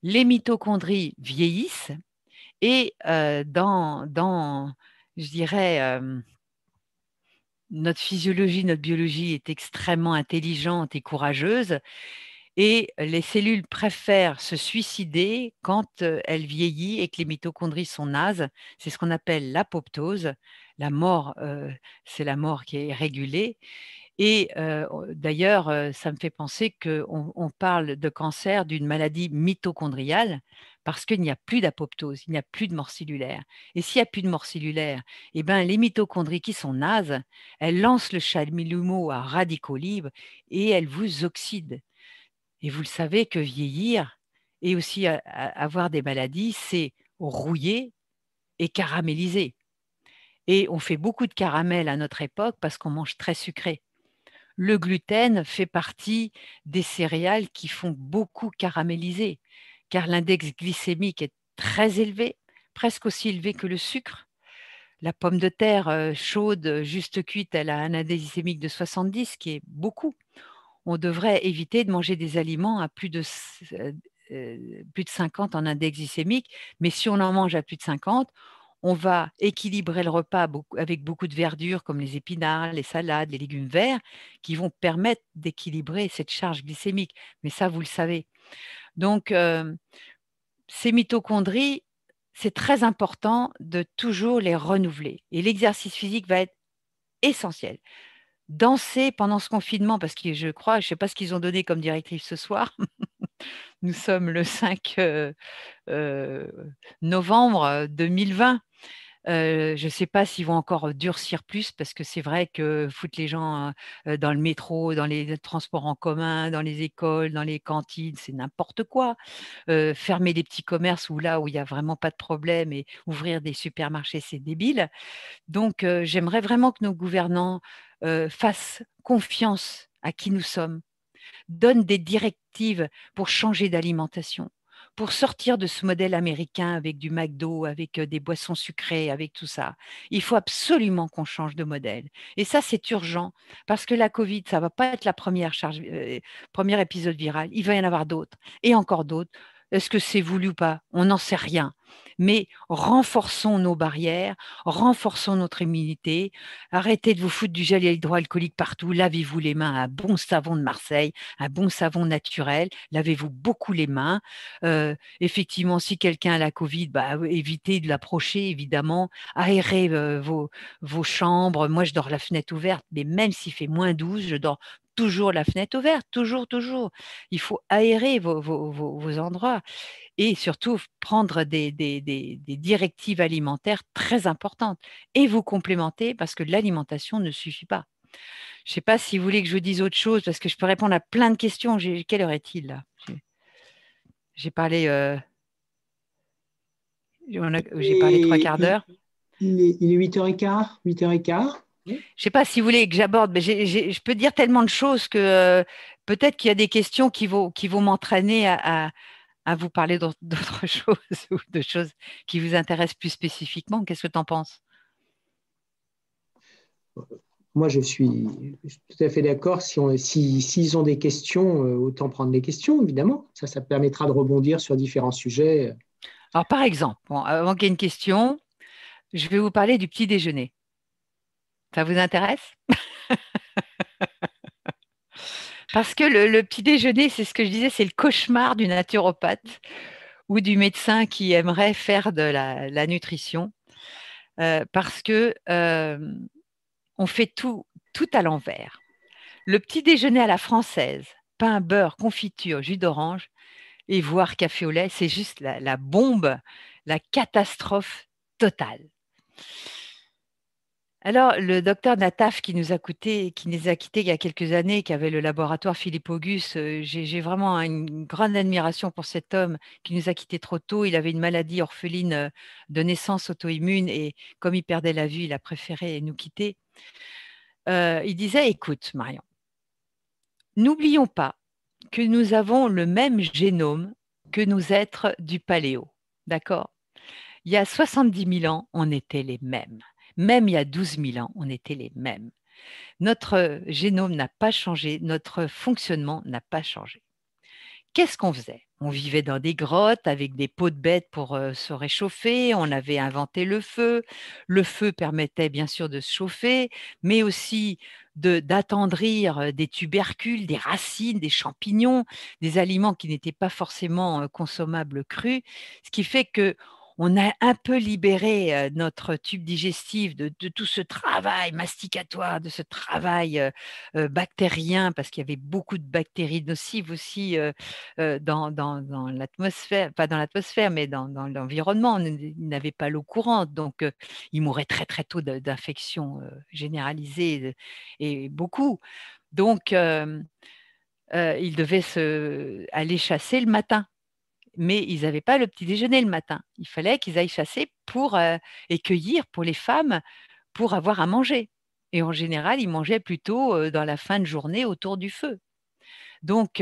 les mitochondries vieillissent et je dirais, notre physiologie, notre biologie est extrêmement intelligente et courageuse. Et les cellules préfèrent se suicider quand elles vieillissent et que les mitochondries sont nazes. C'est ce qu'on appelle l'apoptose. La mort, c'est la mort qui est régulée. Et d'ailleurs, ça me fait penser qu'on parle de cancer, d'une maladie mitochondriale, parce qu'il n'y a plus d'apoptose, il n'y a plus de mort cellulaire. Et s'il n'y a plus de mort cellulaire, eh ben, les mitochondries qui sont nazes, elles lancent le chalumeau à radicaux libres et elles vous oxydent. Et vous le savez que vieillir et aussi avoir des maladies, c'est rouiller et caraméliser. Et on fait beaucoup de caramel à notre époque parce qu'on mange très sucré. Le gluten fait partie des céréales qui font beaucoup caraméliser, car l'index glycémique est très élevé, presque aussi élevé que le sucre. La pomme de terre chaude, juste cuite, elle a un index glycémique de 70, qui est beaucoup. On devrait éviter de manger des aliments à plus de 50 en index glycémique, mais si on en mange à plus de 50, on va équilibrer le repas avec beaucoup de verdures comme les épinards, les salades, les légumes verts, qui vont permettre d'équilibrer cette charge glycémique. Mais ça, vous le savez. Donc, ces mitochondries, c'est très important de toujours les renouveler. Et l'exercice physique va être essentiel. Danser pendant ce confinement, parce que je ne sais pas ce qu'ils ont donné comme directive ce soir. Nous sommes le 5 novembre 2020. Je ne sais pas s'ils vont encore durcir plus, parce que c'est vrai que foutre les gens dans le métro, dans les transports en commun, dans les écoles, dans les cantines, c'est n'importe quoi. Fermer des petits commerces où il n'y a vraiment pas de problème et ouvrir des supermarchés, c'est débile. Donc, j'aimerais vraiment que nos gouvernants fassent confiance à qui nous sommes, donnent des directives pour changer d'alimentation, pour sortir de ce modèle américain avec du McDo, avec des boissons sucrées, avec tout ça. Il faut absolument qu'on change de modèle. Et ça, c'est urgent, parce que la Covid, ça ne va pas être la premier épisode viral. Il va y en avoir d'autres, et encore d'autres. Est-ce que c'est voulu ou pas? On n'en sait rien. Mais renforçons nos barrières, renforçons notre immunité. Arrêtez de vous foutre du gel hydroalcoolique partout. Lavez-vous les mains à un bon savon de Marseille, un bon savon naturel. Lavez-vous beaucoup les mains. Effectivement, si quelqu'un a la Covid, évitez de l'approcher, évidemment. Aérez vos chambres. Moi, je dors la fenêtre ouverte, mais même s'il fait -12, je dors toujours la fenêtre ouverte, toujours, toujours. Il faut aérer vos endroits et surtout prendre des directives alimentaires très importantes et vous complémenter, parce que l'alimentation ne suffit pas. Je ne sais pas si vous voulez que je vous dise autre chose, parce que je peux répondre à plein de questions. Quelle heure est-il là? J'ai parlé, j'ai parlé 3/4 d'heure. Il est 8h15, 8h15. Je ne sais pas si vous voulez que j'aborde, mais je peux dire tellement de choses que peut-être qu'il y a des questions qui vont m'entraîner à vous parler d'autres choses ou de choses qui vous intéressent plus spécifiquement. Qu'est-ce que tu en penses? Moi, je suis tout à fait d'accord. S'ils ont des questions, autant prendre des questions, évidemment. Ça permettra de rebondir sur différents sujets. Alors, par exemple, avant qu'il y ait une question, je vais vous parler du petit déjeuner. Ça vous intéresse? Parce que le petit déjeuner, c'est ce que je disais, c'est le cauchemar du naturopathe ou du médecin qui aimerait faire de la nutrition, parce que on fait tout à l'envers. Le petit déjeuner à la française, pain, beurre, confiture, jus d'orange et voire café au lait, c'est juste la bombe, la catastrophe totale. Alors, le docteur Nataf qui nous a quittés il y a quelques années, qui avait le laboratoire Philippe Auguste, j'ai vraiment une grande admiration pour cet homme qui nous a quittés trop tôt. Il avait une maladie orpheline de naissance auto-immune et comme il perdait la vue, il a préféré nous quitter. Il disait, écoute Marion, n'oublions pas que nous avons le même génome que nos êtres du paléo, d'accord? Il y a 70 000 ans, on était les mêmes. Même il y a 12 000 ans, on était les mêmes. Notre génome n'a pas changé, notre fonctionnement n'a pas changé. Qu'est-ce qu'on faisait? On vivait dans des grottes avec des peaux de bêtes pour se réchauffer, on avait inventé le feu. Le feu permettait bien sûr de se chauffer, mais aussi d'attendrir des tubercules, des racines, des champignons, des aliments qui n'étaient pas forcément consommables crus, ce qui fait que on a un peu libéré notre tube digestif de tout ce travail masticatoire, de ce travail bactérien, parce qu'il y avait beaucoup de bactéries nocives aussi dans l'atmosphère, pas dans l'atmosphère, mais dans l'environnement. Ils n'avaient pas l'eau courante, donc ils mouraient très très tôt d'infections généralisées et beaucoup. Donc, ils devaient aller chasser le matin. Mais ils n'avaient pas le petit déjeuner le matin. Il fallait qu'ils aillent chasser et cueillir pour les femmes pour avoir à manger. Et en général, ils mangeaient plutôt dans la fin de journée autour du feu. Donc,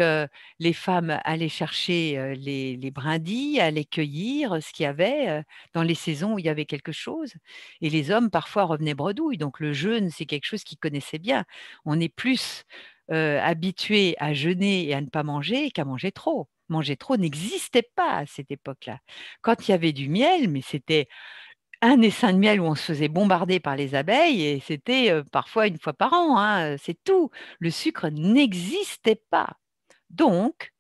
les femmes allaient chercher les brindilles, allaient cueillir ce qu'il y avait dans les saisons où il y avait quelque chose. Et les hommes, parfois, revenaient bredouilles. Donc, le jeûne, c'est quelque chose qu'ils connaissaient bien. On est plus habitué à jeûner et à ne pas manger qu'à manger trop. Manger trop n'existait pas à cette époque-là. Quand il y avait du miel, mais c'était un essaim de miel où on se faisait bombarder par les abeilles et c'était parfois une fois par an, hein, c'est tout. Le sucre n'existait pas. Donc,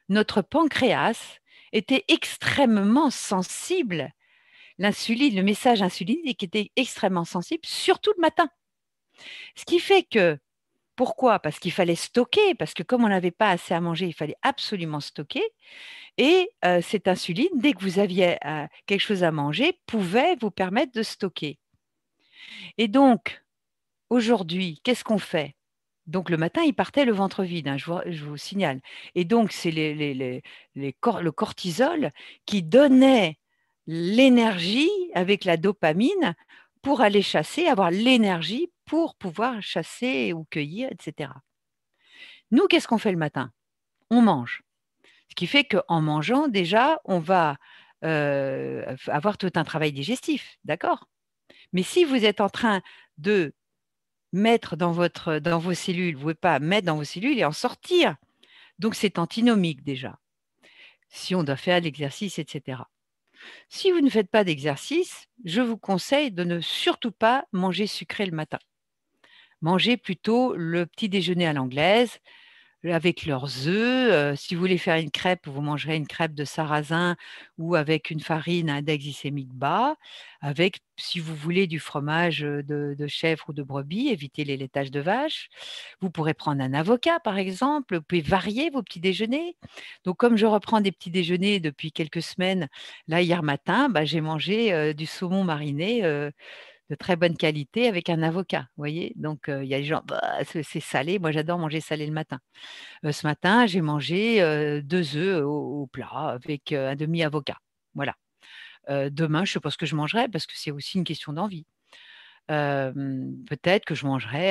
notre pancréas était extrêmement sensible. L'insuline, le message insulinique était extrêmement sensible, surtout le matin. Ce qui fait que, pourquoi? Parce qu'il fallait stocker, parce que comme on n'avait pas assez à manger, il fallait absolument stocker. Et cette insuline, dès que vous aviez quelque chose à manger, pouvait vous permettre de stocker. Et donc, aujourd'hui, qu'est-ce qu'on fait? Donc, le matin, il partait le ventre vide, hein, je vous signale. Et donc, c'est le cortisol qui donnait l'énergie avec la dopamine pour aller chasser, avoir l'énergie pour pouvoir chasser ou cueillir, etc. Nous, qu'est-ce qu'on fait le matin? On mange. Ce qui fait qu'en mangeant, déjà, on va avoir tout un travail digestif, d'accord? Mais si vous êtes en train de mettre dans vos cellules, vous ne pouvez pas mettre dans vos cellules et en sortir. Donc, c'est antinomique déjà, si on doit faire de l'exercice, etc. Si vous ne faites pas d'exercice, je vous conseille de ne surtout pas manger sucré le matin. Mangez plutôt le petit déjeuner à l'anglaise, avec leurs œufs. Si vous voulez faire une crêpe, vous mangerez une crêpe de sarrasin ou avec une farine à index glycémique bas. Avec, si vous voulez, du fromage de chèvre ou de brebis, évitez les laitages de vache. Vous pourrez prendre un avocat, par exemple. Vous pouvez varier vos petits déjeuners. Donc, comme je reprends des petits déjeuners depuis quelques semaines, là, hier matin, j'ai mangé du saumon mariné de très bonne qualité avec un avocat, vous voyez. Donc, il y a des gens, c'est salé. Moi, j'adore manger salé le matin. Ce matin, j'ai mangé 2 œufs au plat avec un demi-avocat. Voilà. Demain, je ne sais pas ce que je mangerai parce que c'est aussi une question d'envie. Peut-être que je mangerai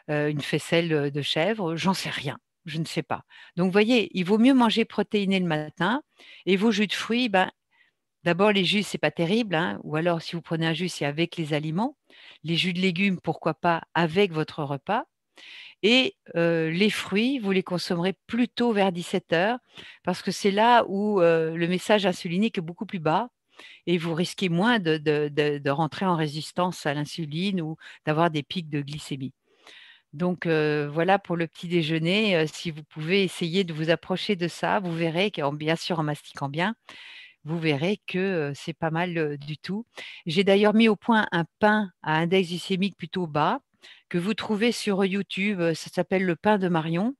une faisselle de chèvre, j'en sais rien, je ne sais pas. Donc, vous voyez, il vaut mieux manger protéiné le matin et vos jus de fruits, d'abord, les jus, ce n'est pas terrible, hein, ou alors si vous prenez un jus, c'est avec les aliments. Les jus de légumes, pourquoi pas avec votre repas. Et les fruits, vous les consommerez plutôt vers 17 heures parce que c'est là où le message insulinique est beaucoup plus bas et vous risquez moins de rentrer en résistance à l'insuline ou d'avoir des pics de glycémie. Donc, voilà pour le petit déjeuner. Si vous pouvez essayer de vous approcher de ça, vous verrez, bien sûr en mastiquant bien, vous verrez que c'est pas mal du tout. J'ai d'ailleurs mis au point un pain à index glycémique plutôt bas que vous trouvez sur YouTube. Ça s'appelle le pain de Marion.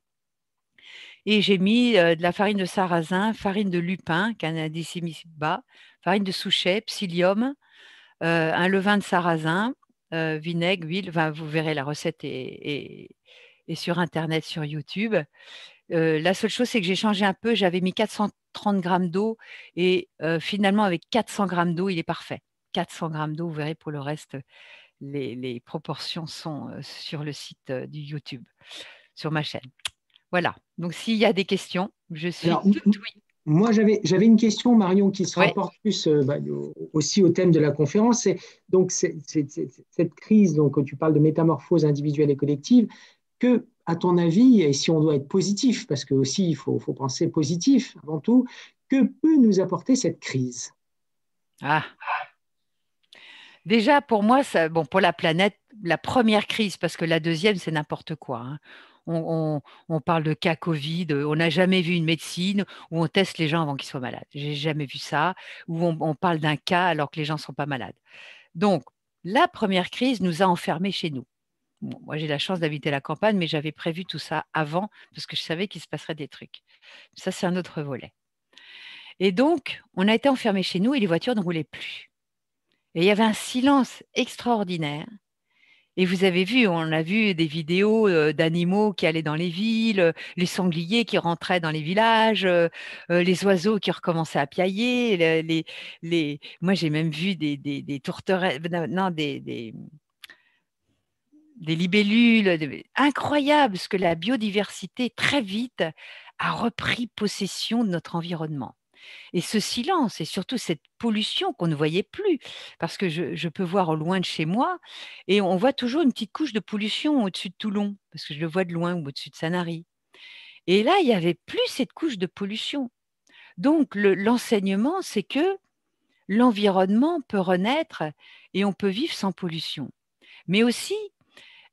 Et j'ai mis de la farine de sarrasin, farine de lupin, qui a un indice glycémique bas, farine de souchet, psyllium, un levain de sarrasin, vinaigre, huile. Enfin, vous verrez, la recette est sur Internet, sur YouTube. La seule chose, c'est que j'ai changé un peu. J'avais mis 430 grammes d'eau et finalement, avec 400 grammes d'eau, il est parfait. 400 grammes d'eau, vous verrez, pour le reste, les proportions sont sur le site du YouTube, sur ma chaîne. Voilà. Donc, s'il y a des questions, je suis toute oui. Moi, j'avais une question, Marion, qui se Oui. rapporte plus aussi au thème de la conférence. Donc, cette crise, donc, tu parles de métamorphose individuelle et collective, que, à ton avis, et si on doit être positif, parce que aussi il faut penser positif avant tout, que peut nous apporter cette crise? Déjà, pour moi, ça, bon, pour la planète, la première crise, parce que la deuxième, c'est n'importe quoi, hein. On parle de cas Covid, on n'a jamais vu une médecine où on teste les gens avant qu'ils soient malades. J'ai jamais vu ça, où on parle d'un cas alors que les gens ne sont pas malades. Donc, la première crise nous a enfermés chez nous. Bon, moi, j'ai la chance d'habiter la campagne, mais j'avais prévu tout ça avant parce que je savais qu'il se passerait des trucs. Ça, c'est un autre volet. Et donc, on a été enfermés chez nous et les voitures ne roulaient plus. Et il y avait un silence extraordinaire. Et vous avez vu, on a vu des vidéos d'animaux qui allaient dans les villes, les sangliers qui rentraient dans les villages, les oiseaux qui recommençaient à piailler. Moi, j'ai même vu des tourterelles, non, des libellules. Incroyable ce que la biodiversité, très vite, a repris possession de notre environnement. Et ce silence et surtout cette pollution qu'on ne voyait plus, parce que je peux voir au loin de chez moi et on voit toujours une petite couche de pollution au-dessus de Toulon, parce que je le vois de loin ou au-dessus de Sanary. Et là, il n'y avait plus cette couche de pollution. Donc, l'enseignement, c'est que l'environnement peut renaître et on peut vivre sans pollution. Mais aussi,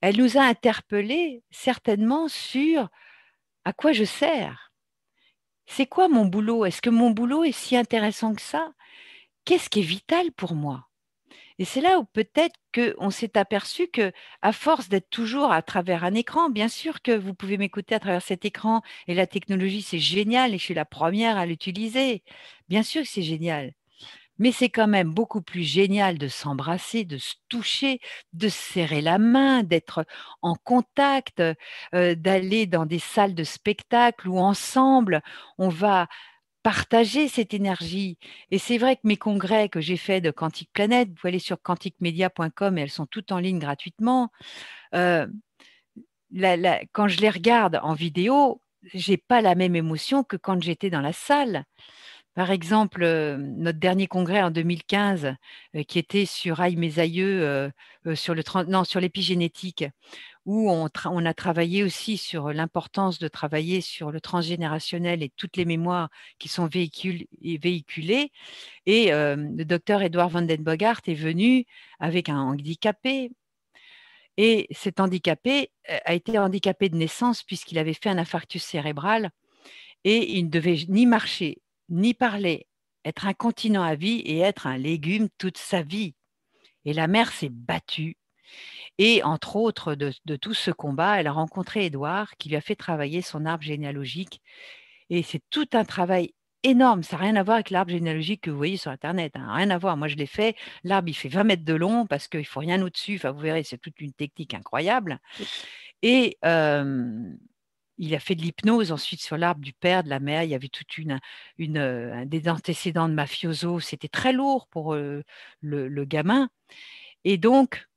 elle nous a interpellés certainement sur à quoi je sers. C'est quoi mon boulot? Est-ce que mon boulot est si intéressant que ça? Qu'est-ce qui est vital pour moi? Et c'est là où peut-être qu'on s'est aperçu que, à force d'être toujours à travers un écran, bien sûr que vous pouvez m'écouter à travers cet écran et la technologie, c'est génial et je suis la première à l'utiliser. Bien sûr que c'est génial. Mais c'est quand même beaucoup plus génial de s'embrasser, de se toucher, de se serrer la main, d'être en contact, d'aller dans des salles de spectacle où ensemble, on va partager cette énergie. Et c'est vrai que mes congrès que j'ai faits de Quantique Planète, vous pouvez aller sur quantiquemedia.com et elles sont toutes en ligne gratuitement. Euh, quand je les regarde en vidéo, j'ai pas la même émotion que quand j'étais dans la salle. Par exemple, notre dernier congrès en 2015, qui était sur Aïe mes aïeux, sur l'épigénétique, où on a travaillé aussi sur l'importance de travailler sur le transgénérationnel et toutes les mémoires qui sont véhiculées. Et le docteur Edouard van den Bogart est venu avec un handicapé. Et cet handicapé a été handicapé de naissance puisqu'il avait fait un infarctus cérébral et il ne devait ni marcher, ni parler, être incontinent à vie et être un légume toute sa vie. Et la mère s'est battue. Et entre autres de tout ce combat, elle a rencontré Édouard qui lui a fait travailler son arbre généalogique. Et c'est tout un travail énorme. Ça n'a rien à voir avec l'arbre généalogique que vous voyez sur Internet, hein. Rien à voir. Moi, je l'ai fait. L'arbre, il fait 20 mètres de long parce qu'il ne faut rien au-dessus. Enfin, vous verrez, c'est toute une technique incroyable. Et il a fait de l'hypnose ensuite sur l'arbre du père, de la mère. Il y avait toute des antécédents de mafioso. C'était très lourd pour le gamin. Et donc,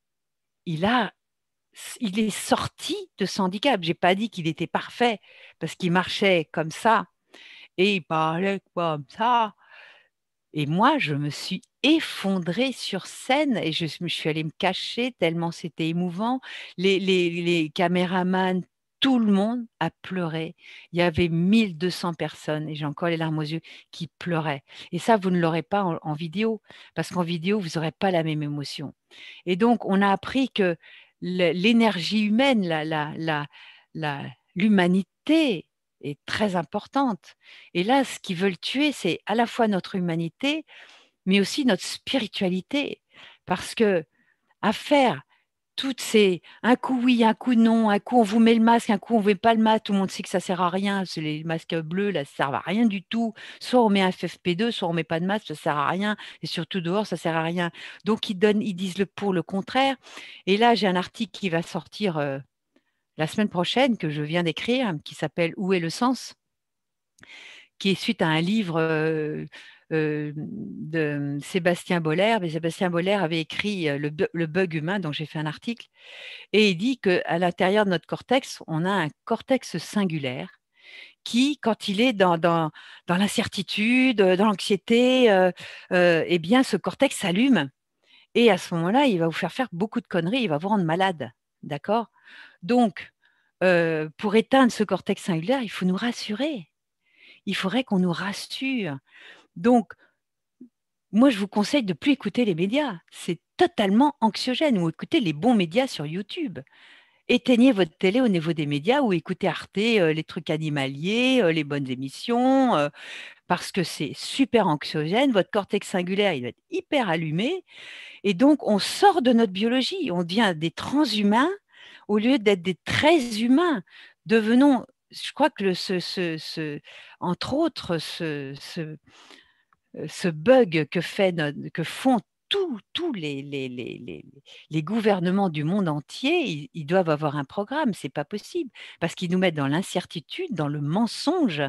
il est sorti de son handicap. Je n'ai pas dit qu'il était parfait parce qu'il marchait comme ça et il parlait comme ça. Et moi, je me suis effondrée sur scène et je me suis allée me cacher tellement c'était émouvant. Les caméramans, tout le monde a pleuré. Il y avait 1200 personnes, et j'ai encore les larmes aux yeux, qui pleuraient. Et ça, vous ne l'aurez pas en vidéo, parce qu'en vidéo, vous n'aurez pas la même émotion. Et donc, on a appris que l'énergie humaine, l'humanité est très importante. Et là, ce qu'ils veulent tuer, c'est à la fois notre humanité, mais aussi notre spiritualité. Parce que à faire toutes ces un coup oui, un coup non, un coup on vous met le masque, un coup on ne met pas le masque, tout le monde sait que ça ne sert à rien, c'est les masques bleus, là, ça ne sert à rien du tout. Soit on met un FFP2, soit on ne met pas de masque, ça ne sert à rien. Et surtout dehors, ça ne sert à rien. Donc ils disent le pour, le contraire. Et là, j'ai un article qui va sortir la semaine prochaine, que je viens d'écrire, qui s'appelle Où est le sens? Qui est suite à un livre de Sébastien Boller. Mais Sébastien Boller avait écrit le bug humain, donc j'ai fait un article, et il dit qu'à l'intérieur de notre cortex, on a un cortex singulaire qui, quand il est dans l'incertitude, dans l'anxiété, eh bien, ce cortex s'allume. Et à ce moment-là, il va vous faire beaucoup de conneries, il va vous rendre malade. D'accord? Donc, pour éteindre ce cortex singulaire, il faut nous rassurer. Il faudrait qu'on nous rassure. Donc, moi, je vous conseille de ne plus écouter les médias. C'est totalement anxiogène. Ou écoutez les bons médias sur YouTube. Éteignez votre télé au niveau des médias ou écoutez Arte, les trucs animaliers, les bonnes émissions, parce que c'est super anxiogène. Votre cortex singulaire, il va être hyper allumé. Et donc, on sort de notre biologie. On devient des transhumains au lieu d'être des très humains. Devenons, je crois que entre autres, ce bug que font tous les gouvernements du monde entier, ils doivent avoir un programme, c'est pas possible, parce qu'ils nous mettent dans l'incertitude, dans le mensonge,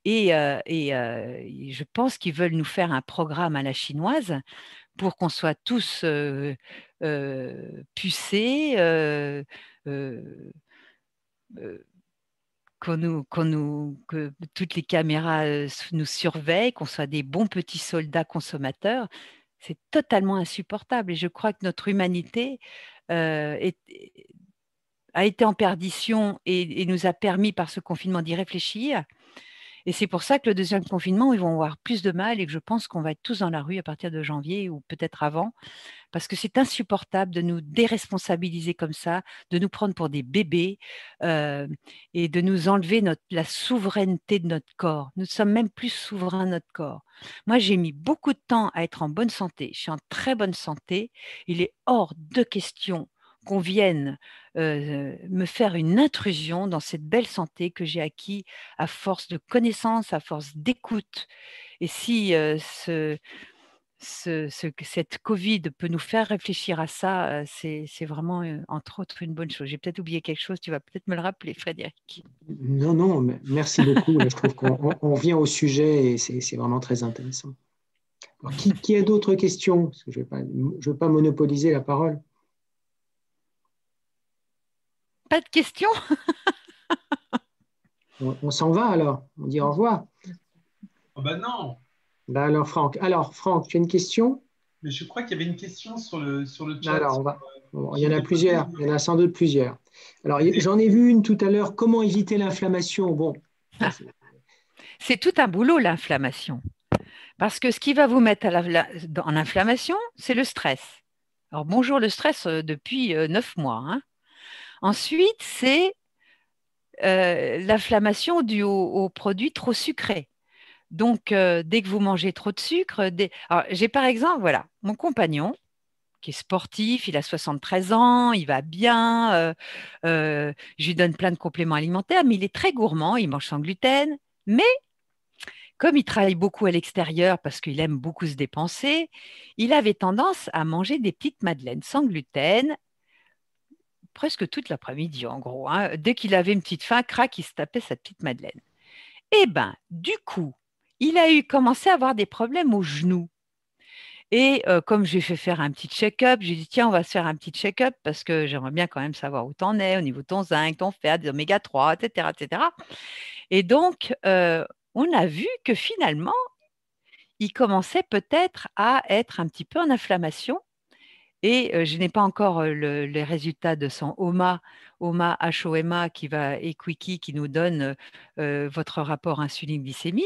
et je pense qu'ils veulent nous faire un programme à la chinoise pour qu'on soit tous pucés, euh, que toutes les caméras nous surveillent, qu'on soit des bons petits soldats consommateurs. C'est totalement insupportable. Et je crois que notre humanité a été en perdition et nous a permis par ce confinement d'y réfléchir. Et c'est pour ça que le deuxième confinement, ils vont avoir plus de mal et que je pense qu'on va être tous dans la rue à partir de janvier ou peut-être avant, parce que c'est insupportable de nous déresponsabiliser comme ça, de nous prendre pour des bébés et de nous enlever la souveraineté de notre corps. Nous ne sommes même plus souverains de notre corps. Moi, j'ai mis beaucoup de temps à être en bonne santé. Je suis en très bonne santé. Il est hors de question qu'on vienne me faire une intrusion dans cette belle santé que j'ai acquis à force de connaissances, à force d'écoute. Et si cette Covid peut nous faire réfléchir à ça, c'est vraiment, entre autres, une bonne chose. J'ai peut-être oublié quelque chose, tu vas peut-être me le rappeler, Frédéric. Non, non, mais merci beaucoup. Là, je trouve qu'on vient au sujet et c'est vraiment très intéressant. Alors, qui a d'autres questions? Parce que je ne veux pas monopoliser la parole. Pas de questions? On s'en va alors, on dit au revoir. Oh ben non, Bah alors, Franck, tu as une question? mais je crois qu'il y avait une question sur le chat. Alors, il y en a plusieurs, il y en a sans doute plusieurs. Alors, j'en ai vu une tout à l'heure, comment éviter l'inflammation? Bon, c'est tout un boulot, l'inflammation. Parce que ce qui va vous mettre en inflammation, c'est le stress. Alors, bonjour le stress depuis 9 mois. Hein. Ensuite, c'est l'inflammation due aux produits trop sucrés. Donc, dès que vous mangez trop de sucre, alors, j'ai par exemple, voilà, mon compagnon qui est sportif, il a 73 ans, il va bien, je lui donne plein de compléments alimentaires, mais il est très gourmand, il mange sans gluten, mais comme il travaille beaucoup à l'extérieur parce qu'il aime beaucoup se dépenser, il avait tendance à manger des petites madeleines sans gluten presque toute l'après-midi, en gros. Hein. Dès qu'il avait une petite faim, crac, il se tapait sa petite madeleine. Eh bien, du coup, il a commencé à avoir des problèmes aux genoux. Et comme j'ai fait faire un petit check-up, j'ai dit, tiens, on va se faire un petit check-up parce que j'aimerais bien quand même savoir où tu en es au niveau de ton zinc, ton fer, des oméga 3, etc., etc. Et donc, on a vu que finalement, il commençait peut-être à être un petit peu en inflammation. Et je n'ai pas encore les résultats de son HOMA, HOMA et Quickie qui nous donne votre rapport insuline-glycémie.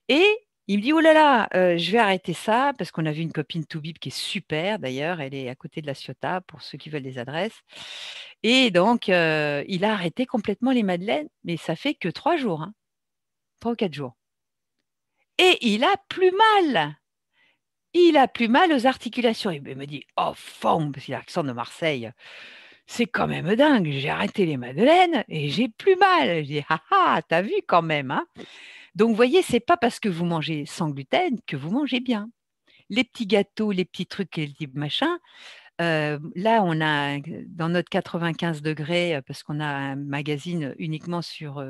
Et il me dit, oh là là, je vais arrêter ça parce qu'on a vu une copine Toubib qui est super d'ailleurs, elle est à côté de la Ciotat pour ceux qui veulent des adresses. Et donc, il a arrêté complètement les madeleines, mais ça fait que 3 jours, hein, 3 ou 4 jours. Et il a plus mal. Il a plus mal aux articulations. Il me dit, oh, fond, parce qu'il a l'accent de Marseille. C'est quand même dingue, j'ai arrêté les madeleines et j'ai plus mal. Je dis, ah ah, t'as vu quand même. Hein. Donc, vous voyez, c'est pas parce que vous mangez sans gluten que vous mangez bien. Les petits gâteaux, les petits trucs, les petits machins, là, on a dans notre 95 degrés, parce qu'on a un magazine uniquement sur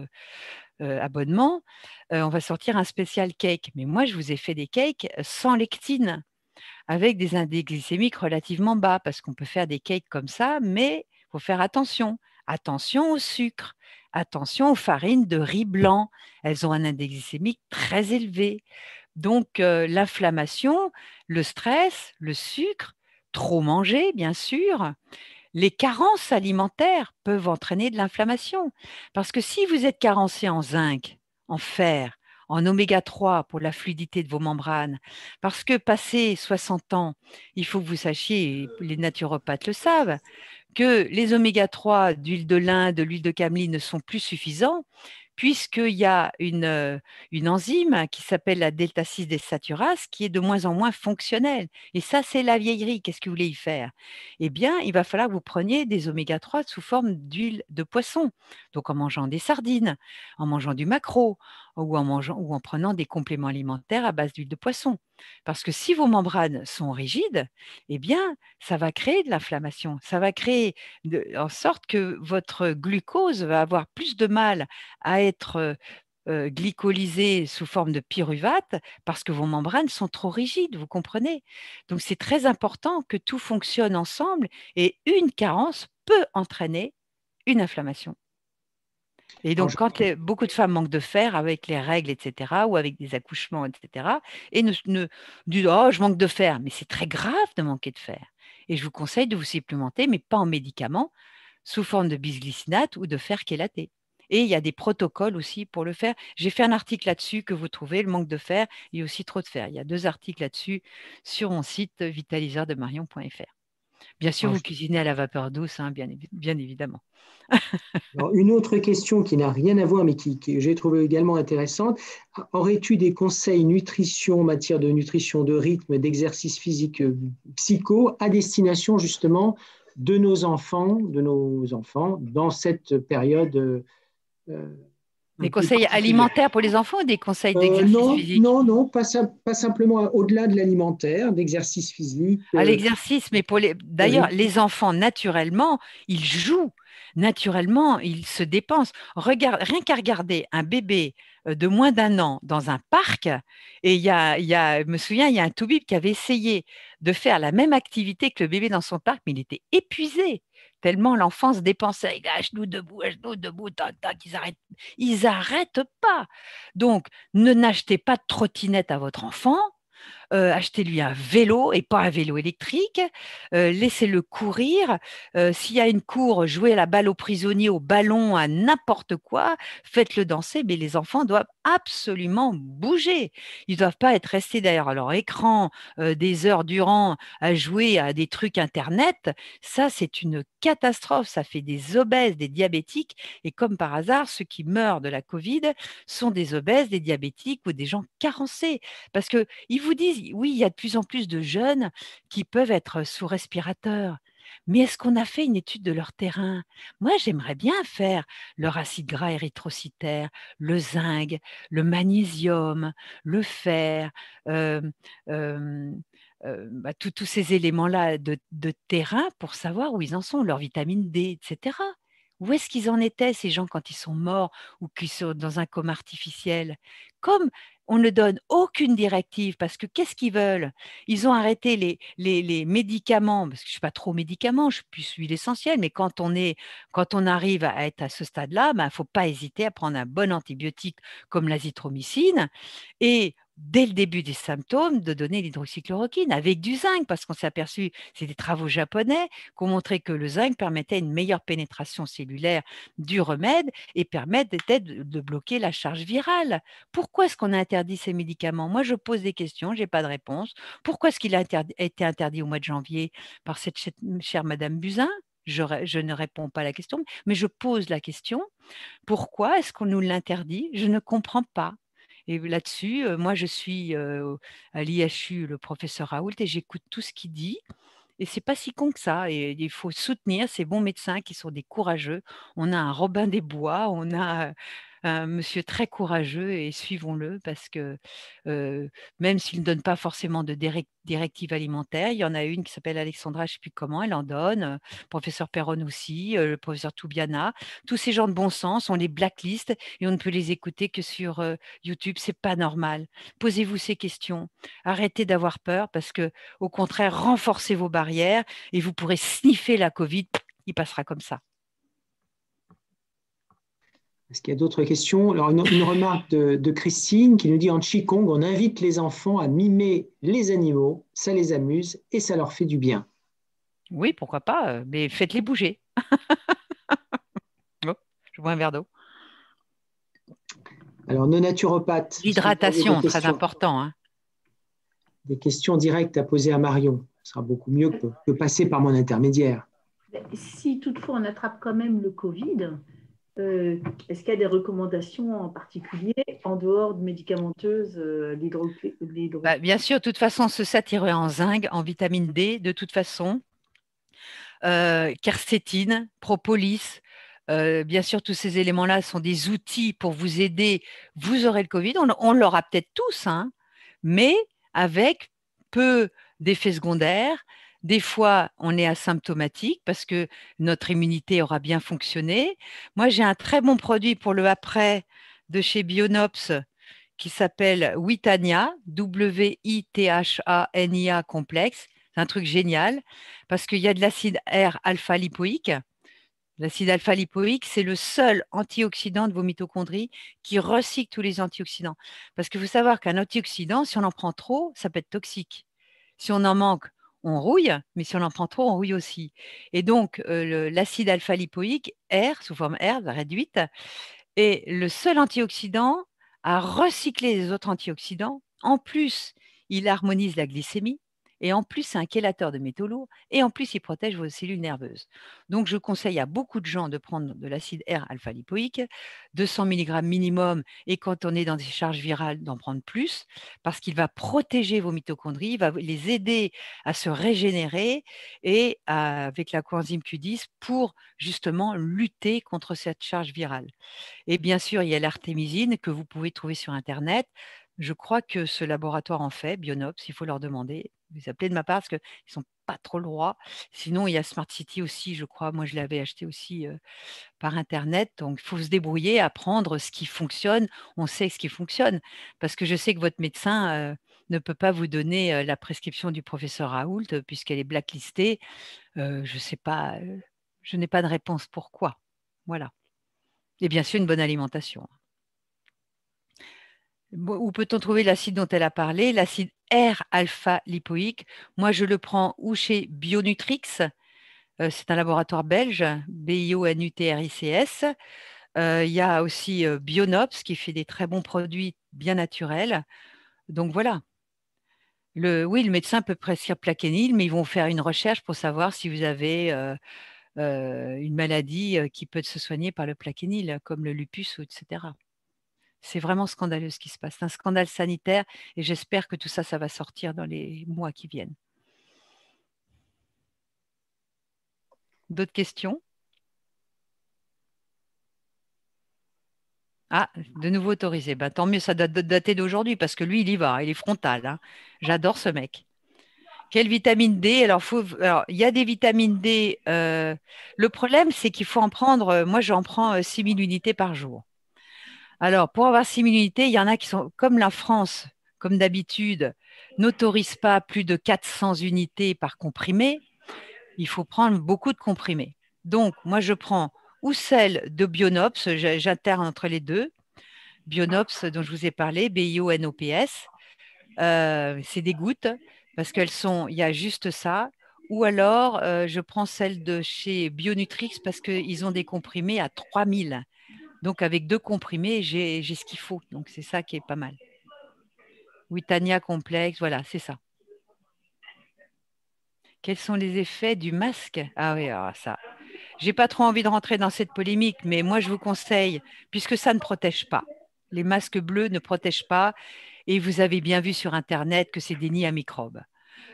abonnement, on va sortir un spécial cake. Mais moi, je vous ai fait des cakes sans lectine, avec des index glycémiques relativement bas, parce qu'on peut faire des cakes comme ça, mais il faut faire attention. Attention au sucre, attention aux farines de riz blanc. Elles ont un index glycémique très élevé. Donc, l'inflammation, le stress, le sucre, trop manger, bien sûr, les carences alimentaires peuvent entraîner de l'inflammation. Parce que si vous êtes carencé en zinc, en fer, en oméga 3 pour la fluidité de vos membranes. Parce que passé 60 ans, il faut que vous sachiez, et les naturopathes le savent, que les oméga 3 d'huile de lin, de l'huile de cameline ne sont plus suffisants, puisqu'il y a une enzyme qui s'appelle la delta-6 désaturase qui est de moins en moins fonctionnelle. Et ça, c'est la vieillerie. Qu'est-ce que vous voulez y faire? Eh bien, il va falloir que vous preniez des oméga 3 sous forme d'huile de poisson. Donc, en mangeant des sardines, en mangeant du maquereau ou en prenant des compléments alimentaires à base d'huile de poisson. Parce que si vos membranes sont rigides, eh bien, ça va créer de l'inflammation. Ça va créer en sorte que votre glucose va avoir plus de mal à être glycolysé sous forme de pyruvate parce que vos membranes sont trop rigides, vous comprenez? Donc, c'est très important que tout fonctionne ensemble et une carence peut entraîner une inflammation. Et Alors, donc, quand beaucoup de femmes manquent de fer avec les règles, etc., ou avec des accouchements, etc., et disent «Oh, je manque de fer», mais c'est très grave de manquer de fer. Et je vous conseille de vous supplémenter, mais pas en médicaments, sous forme de bisglycinate ou de fer chélaté. Et il y a des protocoles aussi pour le faire. J'ai fait un article là-dessus que vous trouvez, le manque de fer et aussi trop de fer. Il y a 2 articles là-dessus sur mon site vitaliseurdemarion.fr. Bien sûr, alors, vous cuisinez à la vapeur douce, hein, bien évidemment. alors, une autre question qui n'a rien à voir, mais que j'ai trouvé également intéressante. Aurais-tu des conseils nutrition en matière de nutrition, de rythme, d'exercice physique, psycho, à destination justement de nos enfants dans cette période un Des peu conseils particulière? alimentaires pour les enfants ou des conseils d'exercice Non, physique? non, non, pas simplement au-delà de l'alimentaire, d'exercice physique, À l'exercice, mais de d'ailleurs, rythme. les enfants, naturellement, ils jouent, naturellement, ils se dépensent. Rien qu'à regarder un bébé de moins d'1 an dans un parc, et je me souviens, il y a un toubib qui avait essayé de faire la même activité que le bébé dans son parc, mais il était épuisé, tellement l'enfant se dépensait. Il est à genoux debout, tac, tac, ils arrêtent pas. Donc, n'achetez pas de trottinette à votre enfant, achetez-lui un vélo et pas un vélo électrique, laissez-le courir. S'il y a une cour, jouez à la balle aux prisonniers, au ballon, à n'importe quoi, faites-le danser, mais les enfants doivent absolument bouger. Ils ne doivent pas être restés derrière leur écran des heures durant à jouer à des trucs Internet. Ça, c'est une catastrophe. Ça fait des obèses, des diabétiques. Et comme par hasard, ceux qui meurent de la Covid sont des obèses, des diabétiques ou des gens carencés. Parce qu'ils vous disent, oui, il y a de plus en plus de jeunes qui peuvent être sous respirateur. Mais est-ce qu'on a fait une étude de leur terrain? Moi, j'aimerais bien faire leur acide gras érythrocytaire, le zinc, le magnésium, le fer, euh, euh, tous ces éléments-là de terrain pour savoir où ils en sont, leur vitamine D, etc. Où est-ce qu'ils en étaient, ces gens, quand ils sont morts ou qui sont dans un coma artificiel? Comme on ne donne aucune directive, parce que qu'est-ce qu'ils veulent? Ils ont arrêté les médicaments, parce que je ne suis pas trop médicaments, je suis l'essentiel, mais quand on arrive à être à ce stade-là, il ne faut pas hésiter à prendre un bon antibiotique comme l'azithromycine et dès le début des symptômes, de donner l'hydroxychloroquine avec du zinc, parce qu'on s'est aperçu, c'est des travaux japonais qui ont montré que le zinc permettait une meilleure pénétration cellulaire du remède et permettait de bloquer la charge virale. Pourquoi est-ce qu'on a interdit ces médicaments? Moi, je pose des questions, je n'ai pas de réponse. Pourquoi est-ce qu'il a été interdit au mois de janvier par cette chère Madame Buzyn? Je ne réponds pas à la question, mais je pose la question. Pourquoi est-ce qu'on nous l'interdit? Je ne comprends pas. Et là-dessus, moi, je suis à l'IHU, le professeur Raoult, et j'écoute tout ce qu'il dit. Et c'est pas si con que ça. Et il faut soutenir ces bons médecins qui sont des courageux. On a un Robin des Bois, on a un monsieur très courageux et suivons-le parce que même s'il ne donne pas forcément de directives alimentaires, il y en a une qui s'appelle Alexandra, je ne sais plus comment, elle en donne, professeur Perron aussi, le professeur Toubiana. Tous ces gens de bon sens, on les blacklist et on ne peut les écouter que sur YouTube. C'est pas normal. Posez-vous ces questions. Arrêtez d'avoir peur parce que au contraire, renforcez vos barrières et vous pourrez sniffer la Covid. Il passera comme ça. Est-ce qu'il y a d'autres questions? Alors, une remarque de Christine qui nous dit en Qigong, on invite les enfants à mimer les animaux, ça les amuse et ça leur fait du bien. Oui, pourquoi pas, mais faites-les bouger. Oh, je bois un verre d'eau. Alors, nos naturopathes. L'hydratation, très important. Hein. Des questions directes à poser à Marion. Ce sera beaucoup mieux que passer par mon intermédiaire. Si toutefois on attrape quand même le Covid, est-ce qu'il y a des recommandations en particulier en dehors de médicamenteuses, Bien sûr, de toute façon, se saturer en zinc, en vitamine D, de toute façon, quercétine, propolis. Bien sûr, tous ces éléments-là sont des outils pour vous aider. Vous aurez le Covid, on l'aura peut-être tous, hein, mais avec peu d'effets secondaires. Des fois, on est asymptomatique parce que notre immunité aura bien fonctionné. Moi, j'ai un très bon produit pour le après de chez Bionops qui s'appelle Withania, Withania complexe. C'est un truc génial parce qu'il y a de l'acide R-alpha-lipoïque. L'acide alpha-lipoïque, c'est le seul antioxydant de vos mitochondries qui recycle tous les antioxydants. Parce qu'il faut savoir qu'un antioxydant, si on en prend trop, ça peut être toxique. Si on en manque, on rouille, mais si on en prend trop, on rouille aussi. Et donc, l'acide alpha-lipoïque, R, sous forme R, réduite, est le seul antioxydant à recycler les autres antioxydants. En plus, il harmonise la glycémie. Et en plus, c'est un chélateur de métaux lourds. Et en plus, il protège vos cellules nerveuses. Donc, je conseille à beaucoup de gens de prendre de l'acide R-alpha-lipoïque, 200 mg minimum. Et quand on est dans des charges virales, d'en prendre plus, parce qu'il va protéger vos mitochondries, il va les aider à se régénérer et avec la coenzyme Q10 pour justement lutter contre cette charge virale. Et bien sûr, il y a l'artémisine que vous pouvez trouver sur Internet. Je crois que ce laboratoire en fait, Bionops, il faut leur demander. Vous appelez de ma part parce qu'ils ne sont pas trop le roi. Sinon, il y a Smart City aussi, je crois. Moi, je l'avais acheté aussi par Internet. Donc, il faut se débrouiller, apprendre ce qui fonctionne. On sait ce qui fonctionne. Parce que je sais que votre médecin ne peut pas vous donner la prescription du professeur Raoult puisqu'elle est blacklistée. Je ne sais pas, je n'ai pas de réponse pourquoi. Voilà. Et bien sûr, une bonne alimentation. Où peut-on trouver l'acide dont elle a parlé? L'acide R-alpha-lipoïque. Moi, je le prends ou chez Bionutrix. C'est un laboratoire belge, BIONUTRICS. Il y a aussi Bionops qui fait des très bons produits bien naturels. Donc voilà. Oui, le médecin peut prescrire Plaquenil, mais ils vont faire une recherche pour savoir si vous avez une maladie qui peut se soigner par le Plaquenil, comme le lupus, etc. C'est vraiment scandaleux ce qui se passe. C'est un scandale sanitaire et j'espère que tout ça, ça va sortir dans les mois qui viennent. D'autres questions? Ah, de nouveau autorisé. Ben, tant mieux, ça doit dater d'aujourd'hui parce que lui, il y va, il est frontal. Hein. J'adore ce mec. Quelle vitamine D? Alors, il y a des vitamines D. Le problème, c'est qu'il faut en prendre. Moi, j'en prends 6000 unités par jour. Alors, pour avoir 6000 unités, il y en a qui sont, comme la France, comme d'habitude, n'autorise pas plus de 400 unités par comprimé. Il faut prendre beaucoup de comprimés. Donc, moi, je prends ou celle de Bionops, j'alterne entre les deux. Bionops, dont je vous ai parlé, BIONOPS. C'est des gouttes parce il y a juste ça. Ou alors, je prends celle de chez Bionutrix parce qu'ils ont des comprimés à 3000. Donc, avec 2 comprimés, j'ai ce qu'il faut. Donc, c'est ça qui est pas mal. Withania complexe, voilà, c'est ça. Quels sont les effets du masque? Ah oui, alors ça. J'ai pas trop envie de rentrer dans cette polémique, mais moi, je vous conseille, puisque ça ne protège pas. Les masques bleus ne protègent pas. Et vous avez bien vu sur Internet que c'est des nids à microbes.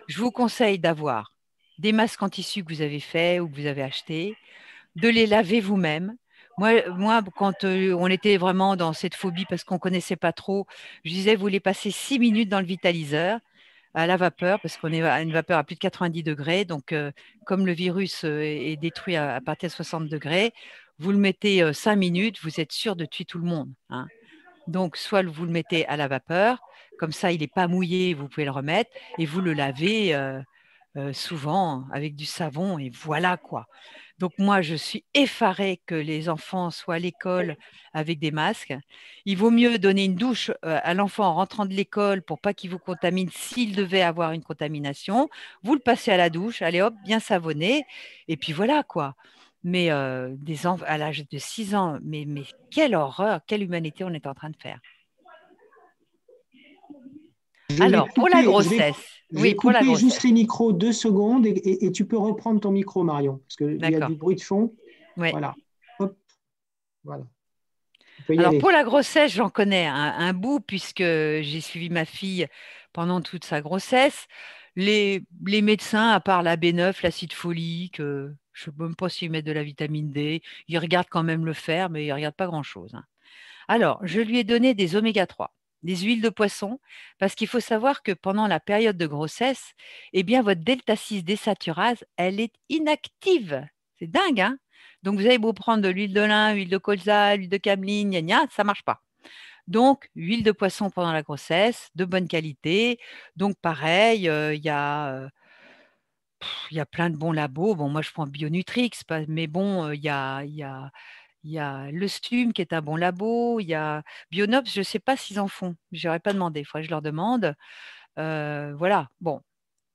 Je vous conseille d'avoir des masques en tissu que vous avez faits ou que vous avez achetés, de les laver vous-même. Moi, quand on était vraiment dans cette phobie parce qu'on ne connaissait pas trop, je disais, vous les passez 6 minutes dans le vitaliseur à la vapeur, parce qu'on est à une vapeur à plus de 90 degrés. Donc, comme le virus est détruit à partir de 60 degrés, vous le mettez 5 minutes, vous êtes sûr de tuer tout le monde. Hein. Donc, soit vous le mettez à la vapeur, comme ça, il n'est pas mouillé, vous pouvez le remettre, et vous le lavez souvent avec du savon, et voilà quoi. Donc, moi, je suis effarée que les enfants soient à l'école avec des masques. Il vaut mieux donner une douche à l'enfant en rentrant de l'école pour pas qu'il vous contamine s'il devait avoir une contamination. Vous le passez à la douche, allez hop, bien savonné, et puis voilà quoi. Mais à l'âge de 6 ans, mais quelle horreur, quelle humanité on est en train de faire. Alors, pour la grossesse. Je vais Oui, pour la couper juste grossesse. les micros 2 secondes et tu peux reprendre ton micro, Marion, parce qu'il y a D'accord. du bruit de fond. Ouais. Voilà. Hop. Voilà. Tu peux y Alors, aller. pour la grossesse, j'en connais un bout puisque j'ai suivi ma fille pendant toute sa grossesse. Les médecins, à part la B9, l'acide folique, je ne sais même pas s'ils mettent de la vitamine D, ils regardent quand même le fer, mais ils ne regardent pas grand-chose, hein. Alors, je lui ai donné des oméga 3, des huiles de poisson, parce qu'il faut savoir que pendant la période de grossesse, eh bien, votre delta-6 désaturase, elle est inactive. C'est dingue, hein? Donc, vous avez beau prendre de l'huile de lin, huile de colza, huile de cameline, gna gna, ça ne marche pas. Donc, huile de poisson pendant la grossesse, de bonne qualité. Donc, pareil, il y a plein de bons labos. Bon, moi, je prends Bionutrix, mais bon, il y a le STUM qui est un bon labo. Il y a Bionops, je ne sais pas s'ils en font. Je n'aurais pas demandé. Il faudrait que je leur demande. Voilà. Bon,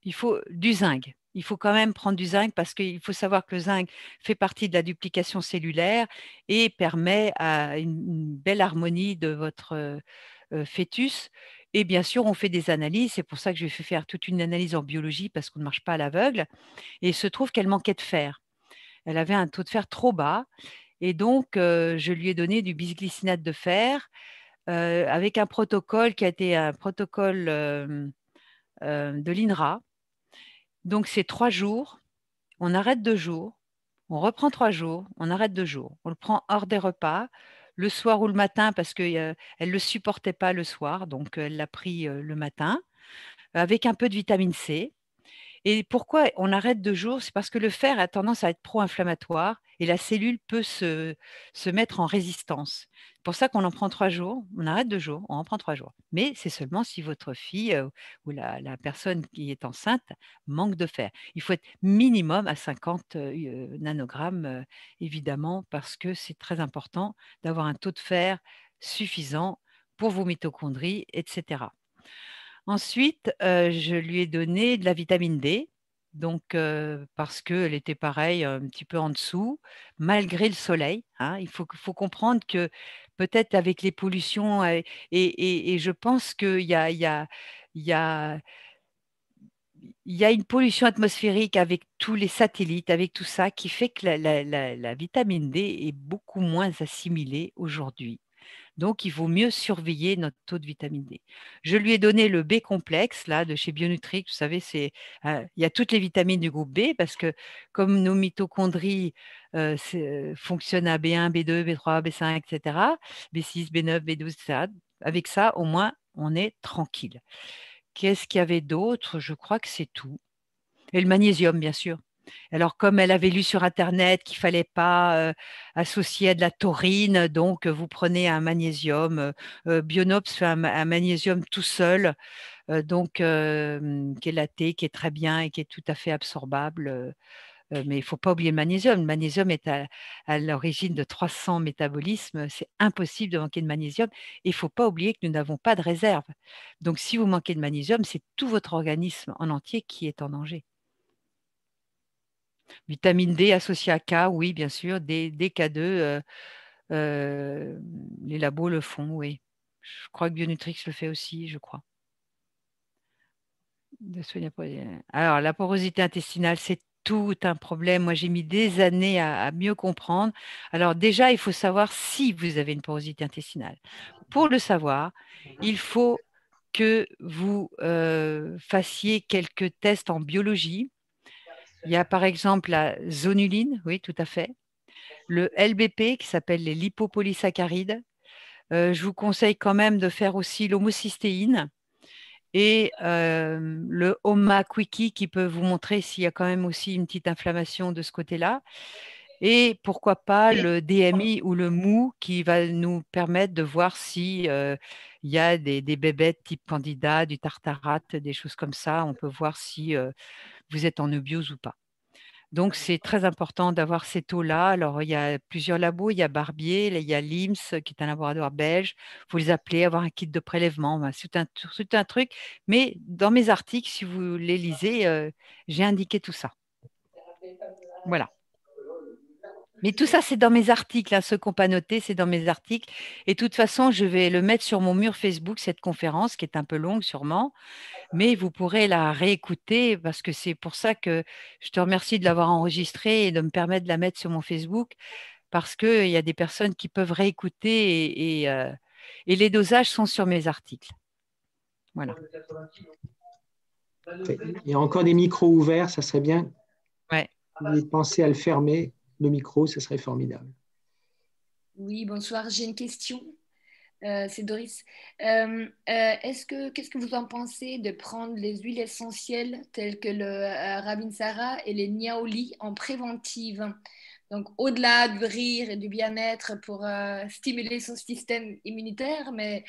il faut du zinc. Il faut quand même prendre du zinc parce qu'il faut savoir que le zinc fait partie de la duplication cellulaire et permet à une belle harmonie de votre fœtus. Et bien sûr, on fait des analyses. C'est pour ça que je vais faire toute une analyse en biologie parce qu'on ne marche pas à l'aveugle. Et il se trouve qu'elle manquait de fer. Elle avait un taux de fer trop bas. Et donc, je lui ai donné du bisglycinate de fer avec un protocole qui a été un protocole de l'INRA. Donc, c'est 3 jours, on arrête 2 jours, on reprend 3 jours, on arrête 2 jours. On le prend hors des repas, le soir ou le matin, parce qu'elle ne le supportait pas le soir, donc elle l'a pris le matin, avec un peu de vitamine C. Et pourquoi on arrête 2 jours? C'est parce que le fer a tendance à être pro-inflammatoire et la cellule peut se mettre en résistance. C'est pour ça qu'on en prend 3 jours, on arrête 2 jours, on en prend 3 jours. Mais c'est seulement si votre fille ou la personne qui est enceinte manque de fer. Il faut être minimum à 50 nanogrammes, évidemment, parce que c'est très important d'avoir un taux de fer suffisant pour vos mitochondries, etc. Ensuite, je lui ai donné de la vitamine D, donc parce qu'elle était pareil, un petit peu en dessous, malgré le soleil, hein. Il faut comprendre que peut-être avec les pollutions, et je pense qu'il y a une pollution atmosphérique avec tous les satellites, avec tout ça, qui fait que la vitamine D est beaucoup moins assimilée aujourd'hui. Donc, il vaut mieux surveiller notre taux de vitamine D. Je lui ai donné le B complexe, là, de chez Bionutrix. Vous savez, il y a toutes les vitamines du groupe B parce que comme nos mitochondries fonctionnent à B1, B2, B3, B5, etc., B6, B9, B12, etc., avec ça, au moins, on est tranquille. Qu'est-ce qu'il y avait d'autre? Je crois que c'est tout. Et le magnésium, bien sûr. Alors, comme elle avait lu sur Internet qu'il ne fallait pas associer à de la taurine, donc vous prenez un magnésium. Bionops fait un magnésium tout seul, qui est laté, qui est très bien et qui est tout à fait absorbable. Mais il ne faut pas oublier le magnésium. Le magnésium est à l'origine de 300 métabolismes. C'est impossible de manquer de magnésium. Et il ne faut pas oublier que nous n'avons pas de réserve. Donc, si vous manquez de magnésium, c'est tout votre organisme en entier qui est en danger. Vitamine D associée à K, oui, bien sûr. DK2, les labos le font, oui. Je crois que Bionutrix le fait aussi, je crois. Alors, la porosité intestinale, c'est tout un problème. Moi, j'ai mis des années à mieux comprendre. Alors, déjà, il faut savoir si vous avez une porosité intestinale. Pour le savoir, il faut que vous fassiez quelques tests en biologie. Il y a par exemple la zonuline, oui, tout à fait. Le LBP qui s'appelle les lipopolysaccharides. Je vous conseille quand même de faire aussi l'homocystéine et le HOMA Quickie qui peut vous montrer s'il y a quand même aussi une petite inflammation de ce côté-là. Et pourquoi pas le DMI ou le MOU qui va nous permettre de voir si il y a des bébêtes type candida, du tartarate, des choses comme ça. On peut voir si vous êtes en eubiose ou pas. Donc, c'est très important d'avoir ces taux-là. Alors, il y a plusieurs labos. Il y a Barbier, il y a LIMS, qui est un laboratoire belge. Il faut les appeler, avoir un kit de prélèvement. Ben, c'est un truc. Mais dans mes articles, si vous les lisez, j'ai indiqué tout ça. Voilà. Mais tout ça, c'est dans mes articles. Hein. Ceux qu'on pas noté, c'est dans mes articles. Et de toute façon, je vais le mettre sur mon mur Facebook, cette conférence, qui est un peu longue sûrement. Mais vous pourrez la réécouter parce que c'est pour ça que je te remercie de l'avoir enregistrée et de me permettre de la mettre sur mon Facebook parce qu'il y a des personnes qui peuvent réécouter et les dosages sont sur mes articles. Voilà. Il y a encore des micros ouverts, ça serait bien. Ouais. Vous pensez à le fermer, le micro, ce serait formidable. Oui, bonsoir, j'ai une question. C'est Doris. Qu'est-ce que vous en pensez de prendre les huiles essentielles telles que le Ravinsara et les Niaouli en préventive? Donc, au-delà du rire et du bien-être pour stimuler son système immunitaire, mais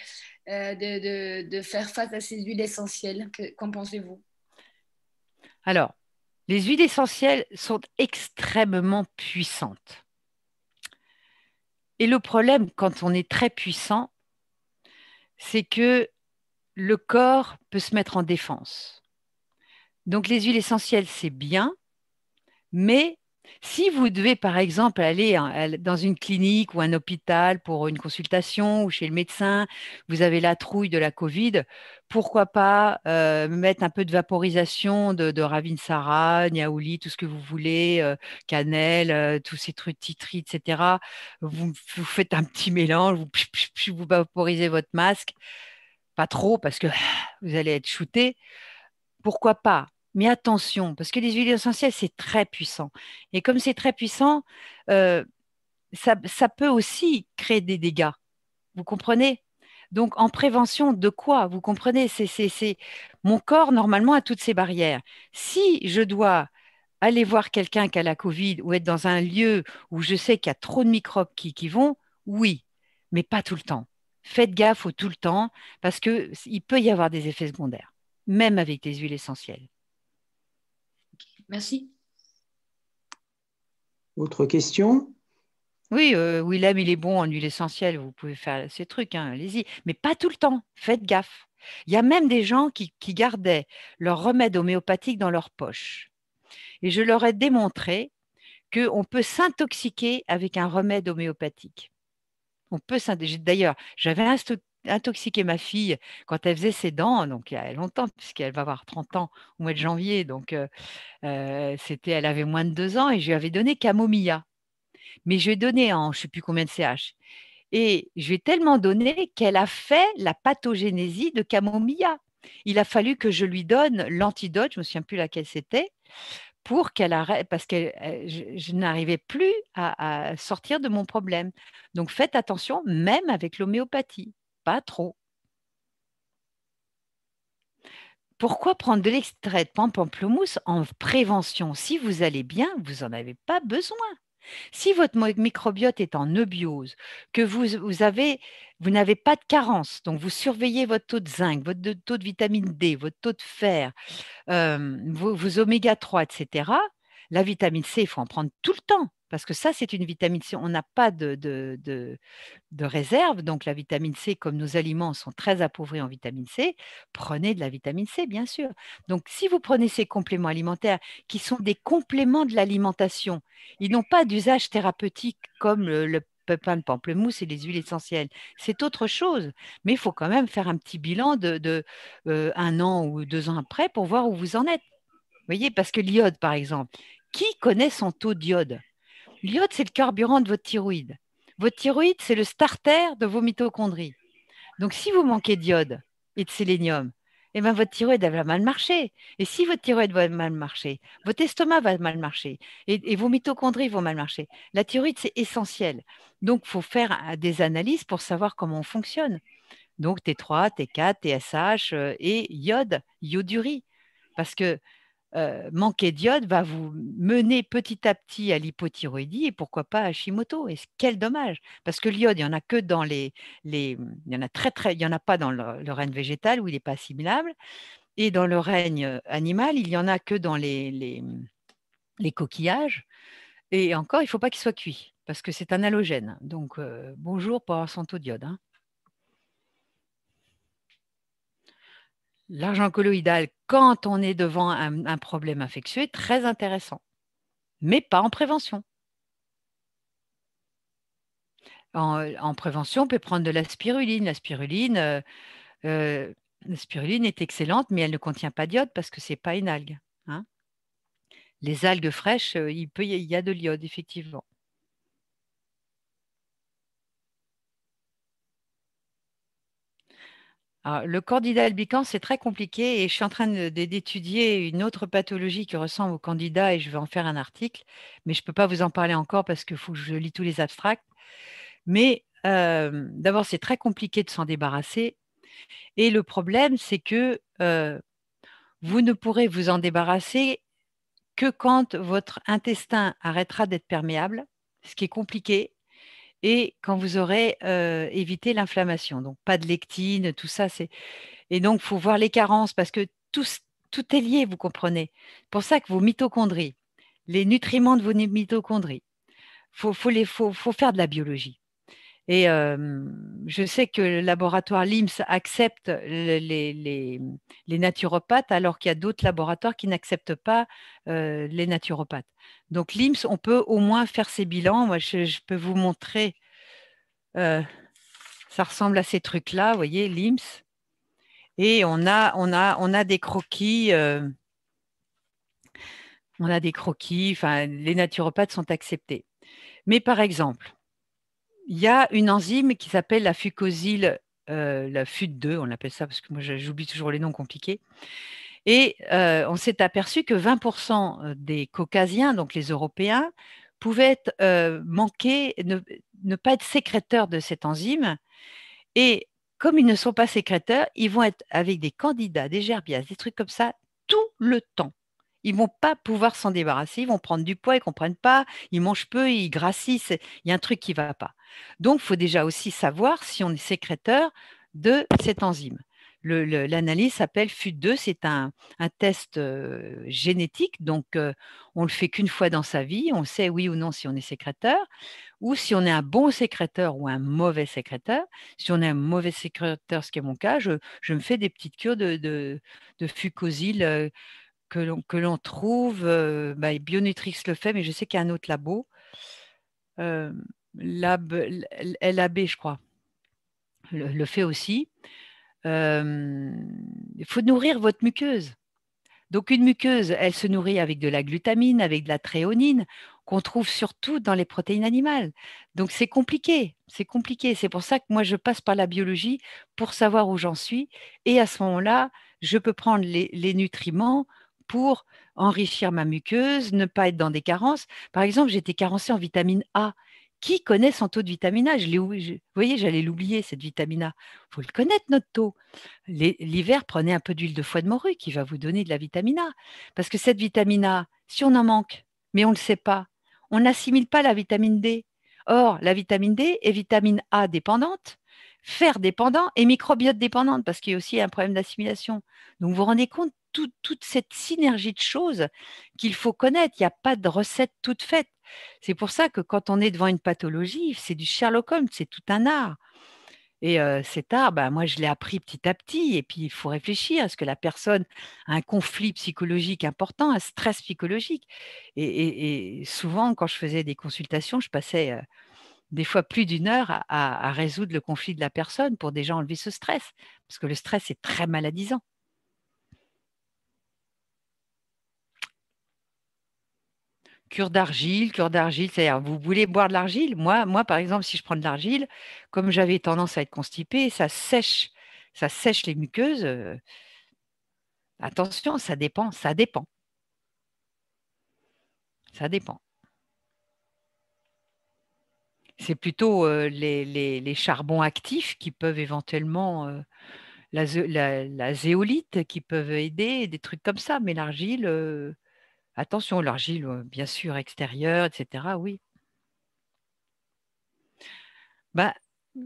de faire face à ces huiles essentielles. Qu'en pensez-vous? Alors, les huiles essentielles sont extrêmement puissantes. Et le problème, quand on est très puissant, c'est que le corps peut se mettre en défense. Donc, les huiles essentielles, c'est bien, mais si vous devez, par exemple, aller dans une clinique ou un hôpital pour une consultation ou chez le médecin, vous avez la trouille de la Covid, pourquoi pas mettre un peu de vaporisation de Ravinsara, Niaouli, tout ce que vous voulez, cannelle, tous ces trucs, titri, etc. Vous faites un petit mélange, vous vaporisez votre masque, pas trop parce que vous allez être shooté. Pourquoi pas? Mais attention, parce que les huiles essentielles, c'est très puissant. Et comme c'est très puissant, euh, ça peut aussi créer des dégâts. Vous comprenez? Donc, en prévention de quoi? Vous comprenez? Mon corps, normalement, a toutes ces barrières. Si je dois aller voir quelqu'un qui a la Covid ou être dans un lieu où je sais qu'il y a trop de microbes qui vont, oui, mais pas tout le temps. Faites gaffe au tout le temps parce qu'il peut y avoir des effets secondaires, même avec des huiles essentielles. Merci. Autre question? Oui, Willem, il est bon en huile essentielle. Vous pouvez faire ces trucs, hein, allez-y. Mais pas tout le temps. Faites gaffe. Il y a même des gens qui gardaient leur remède homéopathique dans leur poche. Et je leur ai démontré qu'on peut s'intoxiquer avec un remède homéopathique. D'ailleurs, j'avais intoxiqué ma fille quand elle faisait ses dents, donc il y a longtemps, puisqu'elle va avoir 30 ans au mois de janvier. Donc, elle avait moins de 2 ans et je lui avais donné camomilla. Mais je lui ai donné en je ne sais plus combien de CH. Et je lui ai tellement donné qu'elle a fait la pathogénésie de camomilla. Il a fallu que je lui donne l'antidote, je ne me souviens plus laquelle c'était, pour qu'elle arrête, parce que je n'arrivais plus à sortir de mon problème. Donc faites attention, même avec l'homéopathie, pas trop. Pourquoi prendre de l'extrait de pamplemousse en prévention? Si vous allez bien, vous n'en avez pas besoin. Si votre microbiote est en eubiose, que vous n'avez pas de carence, donc vous surveillez votre taux de zinc, votre taux de vitamine D, votre taux de fer, vos oméga 3, etc., la vitamine C, il faut en prendre tout le temps, parce que ça, c'est une vitamine C. On n'a pas de réserve, donc la vitamine C, comme nos aliments sont très appauvris en vitamine C, prenez de la vitamine C, bien sûr. Donc, si vous prenez ces compléments alimentaires, qui sont des compléments de l'alimentation, ils n'ont pas d'usage thérapeutique comme le pépin de pamplemousse et les huiles essentielles. C'est autre chose, mais il faut quand même faire un petit bilan de 1 an ou 2 ans après pour voir où vous en êtes. Vous voyez, parce que l'iode, par exemple, qui connaît son taux d'iode? L'iode, c'est le carburant de votre thyroïde. Votre thyroïde, c'est le starter de vos mitochondries. Donc, si vous manquez d'iode et de sélénium, eh ben, votre thyroïde elle va mal marcher. Et si votre thyroïde va mal marcher, votre estomac va mal marcher et vos mitochondries vont mal marcher. La thyroïde, c'est essentiel. Donc, il faut faire des analyses pour savoir comment on fonctionne. Donc, T3, T4, TSH et iodurie. Parce que manquer d'iode va vous mener petit à petit à l'hypothyroïdie et pourquoi pas à Hashimoto. Et quel dommage, parce que l'iode, il n'y en a que dans il y en a il y en a pas dans le règne végétal où il n'est pas assimilable, et dans le règne animal, il n'y en a que dans les coquillages. Et encore, il ne faut pas qu'il soit cuit, parce que c'est un halogène. Donc, bonjour pour avoir son taux d'iode. Hein. L'argent colloïdal, quand on est devant un problème infectieux, est très intéressant, mais pas en prévention. En prévention, on peut prendre de la spiruline. La spiruline est excellente, mais elle ne contient pas d'iode parce que ce n'est pas une algue, hein. Les algues fraîches, il y a de l'iode, effectivement. Alors, le candida albicans, c'est très compliqué et je suis en train d'étudier une autre pathologie qui ressemble au candida et je vais en faire un article, mais je ne peux pas vous en parler encore parce qu'il faut que je lis tous les abstracts. Mais d'abord, c'est très compliqué de s'en débarrasser et le problème, c'est que vous ne pourrez vous en débarrasser que quand votre intestin arrêtera d'être perméable, ce qui est compliqué, et quand vous aurez évité l'inflammation. Donc, pas de lectine, tout ça. Et donc, il faut voir les carences parce que tout est lié, vous comprenez. C'est pour ça que vos mitochondries, les nutriments de vos mitochondries, faut faire de la biologie. Et je sais que le laboratoire LIMS accepte les naturopathes, alors qu'il y a d'autres laboratoires qui n'acceptent pas les naturopathes. Donc LIMS, on peut au moins faire ces bilans. Moi, je peux vous montrer. Ça ressemble à ces trucs-là, vous voyez, LIMS. Et on a des croquis. On a des croquis. Enfin, les naturopathes sont acceptés. Mais par exemple, il y a une enzyme qui s'appelle la fucosyl, la FUT2, on appelle ça parce que moi j'oublie toujours les noms compliqués. Et on s'est aperçu que 20% des Caucasiens, donc les Européens, pouvaient manquer, ne pas être sécréteurs de cette enzyme. Et comme ils ne sont pas sécréteurs, ils vont être avec des candidats, des gerbiaces, des trucs comme ça, tout le temps. Ils ne vont pas pouvoir s'en débarrasser, ils vont prendre du poids, ils ne comprennent pas, ils mangent peu, ils grassissent, il y a un truc qui ne va pas. Donc, il faut déjà aussi savoir si on est sécréteur de cette enzyme. L'analyse s'appelle FUT2, c'est un test génétique, donc on ne le fait qu'une fois dans sa vie, on sait oui ou non si on est sécréteur, ou si on est un bon sécréteur ou un mauvais sécréteur. Si on est un mauvais sécréteur, ce qui est mon cas, je me fais des petites cures de fucosyl que l'on trouve, Bionutrix le fait, mais je sais qu'il y a un autre labo, LAB, je crois, le fait aussi. Il faut nourrir votre muqueuse. Donc une muqueuse, elle se nourrit avec de la glutamine, avec de la tréonine, qu'on trouve surtout dans les protéines animales. Donc c'est compliqué, c'est compliqué. C'est pour ça que moi, je passe par la biologie pour savoir où j'en suis. Et à ce moment-là, je peux prendre les nutriments pour enrichir ma muqueuse, ne pas être dans des carences. Par exemple, j'étais carencée en vitamine A. Qui connaît son taux de vitamine A? Vous voyez, j'allais l'oublier, cette vitamine A. Il faut le connaître, notre taux. L'hiver, prenez un peu d'huile de foie de morue qui va vous donner de la vitamine A. Parce que cette vitamine A, si on en manque, mais on ne le sait pas, on n'assimile pas la vitamine D. Or, la vitamine D est vitamine A dépendante, fer dépendant et microbiote dépendante, parce qu'il y a aussi un problème d'assimilation. Donc, vous vous rendez compte, toute cette synergie de choses qu'il faut connaître. Il n'y a pas de recette toute faite. C'est pour ça que quand on est devant une pathologie, c'est du Sherlock Holmes, c'est tout un art. Et cet art, moi, je l'ai appris petit à petit. Et puis, il faut réfléchir. Est-ce que la personne a un conflit psychologique important, un stress psychologique? Et souvent, quand je faisais des consultations, je passais des fois plus d'une heure à résoudre le conflit de la personne pour déjà enlever ce stress. Parce que le stress est très maladisant. Cure d'argile, c'est-à-dire vous voulez boire de l'argile. Moi, par exemple, si je prends de l'argile, comme j'avais tendance à être constipée, ça sèche les muqueuses. Attention, ça dépend. Ça dépend. C'est plutôt les charbons actifs qui peuvent éventuellement, la zéolite qui peuvent aider, des trucs comme ça. Mais l'argile, attention, l'argile, bien sûr, extérieure, etc. Oui.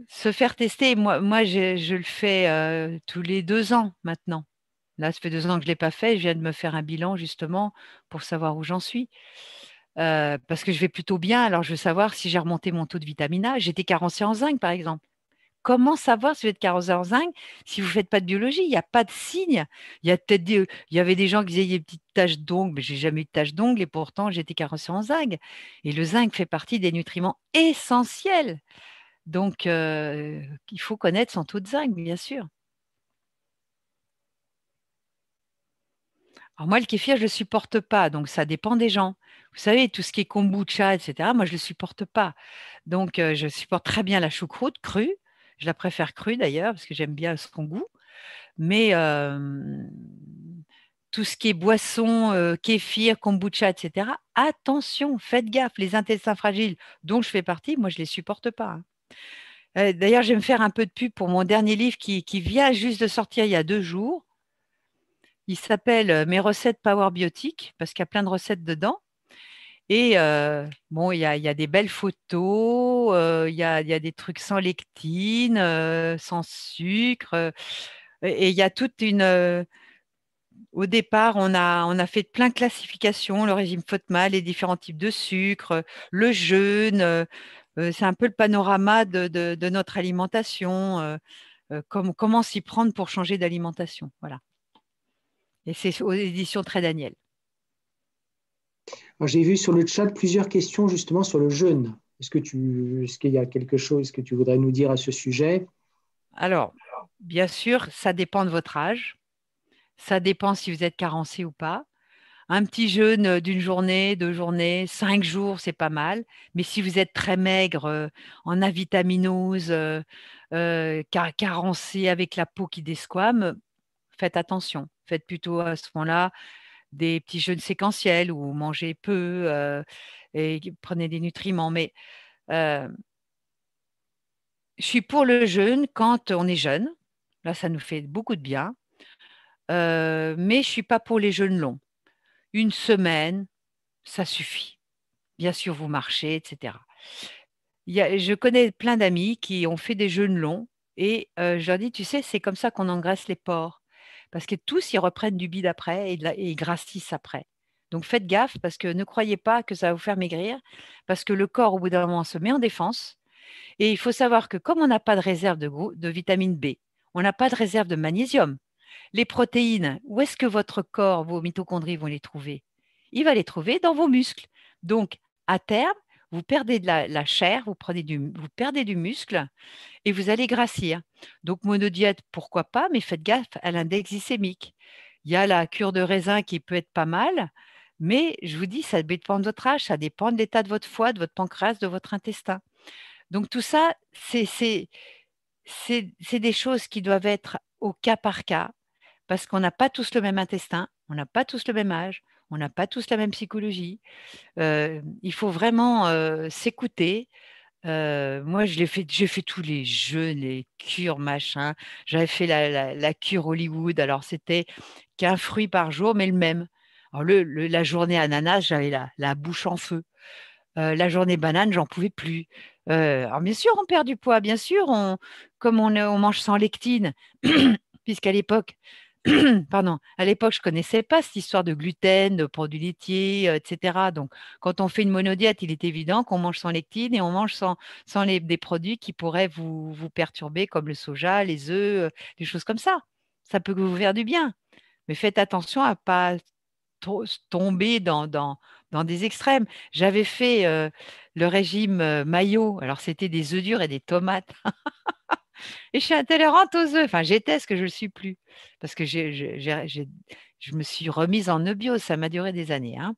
Se faire tester, moi je le fais tous les 2 ans maintenant. Là, ça fait 2 ans que je ne l'ai pas fait. Je viens de me faire un bilan justement pour savoir où j'en suis. Parce que je vais plutôt bien. Alors, je veux savoir si j'ai remonté mon taux de vitamine A. J'étais carencée en zinc, par exemple. Comment savoir si vous êtes carencée en zinc si vous ne faites pas de biologie? Il n'y a pas de signe. Il y avait des gens qui disaient il y a des petites taches d'ongles, mais je n'ai jamais eu de taches d'ongles et pourtant j'étais carencée en zinc. Et le zinc fait partie des nutriments essentiels Donc, il faut connaître son taux de zinc, bien sûr. Alors moi, le kéfir, je ne le supporte pas, donc ça dépend des gens. Vous savez, tout ce qui est kombucha, etc., moi, je ne le supporte pas. Donc, je supporte très bien la choucroute crue. Je la préfère crue d'ailleurs, parce que j'aime bien son goût. Mais tout ce qui est boisson, kéfir, kombucha, etc., attention, faites gaffe. Les intestins fragiles, dont je fais partie, moi, je ne les supporte pas. D'ailleurs, je vais me faire un peu de pub pour mon dernier livre qui vient juste de sortir il y a 2 jours. Il s'appelle Mes recettes Power Biotique parce qu'il y a plein de recettes dedans. Et bon, il y a des belles photos, il y a des trucs sans lectine, sans sucre. Et il y a toute une. Au départ, on a fait plein de classifications, le régime FODMAP, les différents types de sucre, le jeûne. C'est un peu le panorama de notre alimentation, comment s'y prendre pour changer d'alimentation. Voilà. Et c'est aux éditions Très Daniel. J'ai vu sur le chat plusieurs questions justement sur le jeûne. Est-ce qu'il y a quelque chose que tu voudrais nous dire à ce sujet? Alors, bien sûr, ça dépend de votre âge. Ça dépend si vous êtes carencé ou pas. Un petit jeûne d'une journée, 2 journées, 5 jours, c'est pas mal. Mais si vous êtes très maigre, en avitaminose, carencé avec la peau qui desquame, faites attention. Faites plutôt à ce moment-là des petits jeûnes séquentiels ou mangez peu et prenez des nutriments. Mais je suis pour le jeûne quand on est jeune. Là, ça nous fait beaucoup de bien. Mais je ne suis pas pour les jeûnes longs. 1 semaine, ça suffit. Bien sûr, vous marchez, etc. Je connais plein d'amis qui ont fait des jeûnes longs et je leur dis, tu sais, c'est comme ça qu'on engraisse les porcs. Parce que tous, ils reprennent du bide après et ils grassissent après. Donc faites gaffe parce que ne croyez pas que ça va vous faire maigrir parce que le corps, au bout d'un moment, se met en défense. Et il faut savoir que comme on n'a pas de réserve de vitamine B, on n'a pas de réserve de magnésium, les protéines, où est-ce que votre corps, vos mitochondries vont les trouver? Il va les trouver dans vos muscles. Donc, à terme, vous perdez de la chair, vous perdez du muscle et vous allez grassir. Donc, monodiète, pourquoi pas, mais faites gaffe à l'index glycémique. Il y a la cure de raisin qui peut être pas mal, mais je vous dis, ça dépend de votre âge, ça dépend de l'état de votre foie, de votre pancréas, de votre intestin. Donc, tout ça, c'est des choses qui doivent être au cas par cas parce qu'on n'a pas tous le même intestin, on n'a pas tous le même âge, on n'a pas tous la même psychologie. Il faut vraiment s'écouter. Moi, j'ai fait tous les jeûnes, les cures, machin. J'avais fait la cure Hollywood. Alors, c'était qu'un fruit par jour, mais le même. Alors, la journée ananas, j'avais la bouche en feu. La journée banane, j'en pouvais plus. Alors, bien sûr, on perd du poids. Bien sûr, comme on mange sans lectine, puisqu'à l'époque, pardon, à l'époque, je ne connaissais pas cette histoire de gluten, de produits laitiers, etc. Donc, quand on fait une monodiète, il est évident qu'on mange sans lectine et on mange sans des produits qui pourraient vous perturber, comme le soja, les œufs, des choses comme ça. Ça peut vous faire du bien. Mais faites attention à ne pas tomber dans des extrêmes. J'avais fait le régime mayo. Alors, c'était des œufs durs et des tomates. Et je suis intolérante aux œufs. Enfin, j'étais ce que je ne le suis plus. Parce que je me suis remise en œufs bio. Ça m'a duré des années. Hein.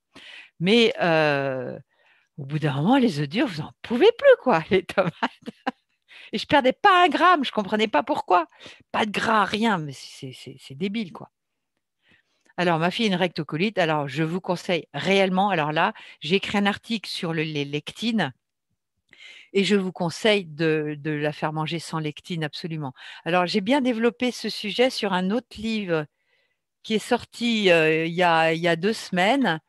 Mais au bout d'un moment, les œufs durs, vous n'en pouvez plus, quoi, les tomates. Et je ne perdais pas 1 gramme. Je ne comprenais pas pourquoi. Pas de gras, rien. Mais c'est débile, quoi. Alors, ma fille a une rectocolite. Alors, je vous conseille réellement. Alors là, j'ai écrit un article sur les lectines. Et je vous conseille de la faire manger sans lectine, absolument. Alors, j'ai bien développé ce sujet sur un autre livre qui est sorti il y a 2 semaines.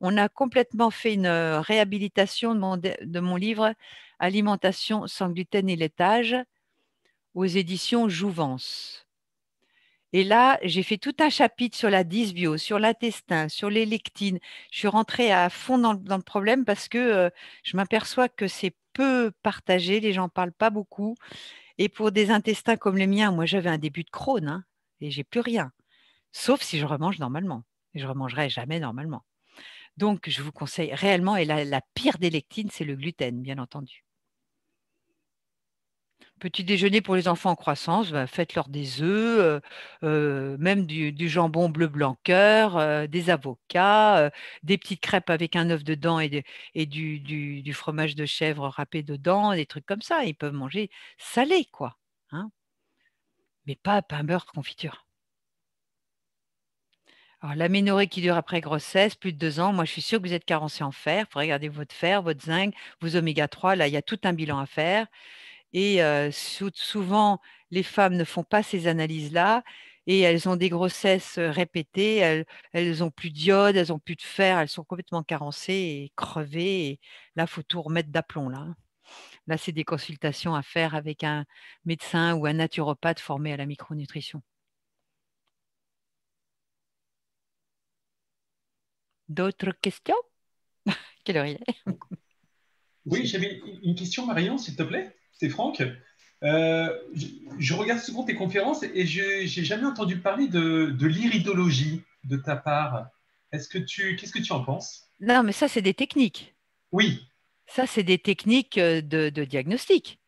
On a complètement fait une réhabilitation de mon livre Alimentation sans gluten et laitage aux éditions Jouvence. Et là, j'ai fait tout un chapitre sur la dysbio, sur l'intestin, sur les lectines. Je suis rentrée à fond dans le problème parce que je m'aperçois que c'est peu partagé, les gens ne parlent pas beaucoup. Et pour des intestins comme les miens, moi j'avais un début de Crohn hein, et j'ai plus rien, sauf si je remange normalement. Et je ne remangerai jamais normalement. Donc, je vous conseille réellement, et la pire des lectines, c'est le gluten, bien entendu. Petit déjeuner pour les enfants en croissance, bah, faites-leur des œufs, même du jambon bleu blanc cœur, des avocats, des petites crêpes avec un œuf dedans et du fromage de chèvre râpé dedans, des trucs comme ça. Ils peuvent manger salé, quoi. Hein, mais pas pain beurre confiture. Alors, l'aménorrhée qui dure après grossesse, plus de 2 ans, moi je suis sûre que vous êtes carencé en fer. Il faut regarder votre fer, votre zinc, vos oméga 3. Là, il y a tout un bilan à faire. Et souvent, les femmes ne font pas ces analyses-là et elles ont des grossesses répétées. Elles ont plus d'iode, elles ont plus de fer, elles sont complètement carencées et crevées. Et là, il faut tout remettre d'aplomb. Là, hein. Là, c'est des consultations à faire avec un médecin ou un naturopathe formé à la micronutrition. D'autres questions? Quelle heure il est? Oui, j'avais une question, Marion, s'il te plaît. C'est Franck. Je regarde souvent tes conférences et je n'ai jamais entendu parler de l'iridologie de ta part. Qu'est-ce que tu en penses? Non, mais ça, c'est des techniques. Oui. Ça, c'est des techniques de diagnostic.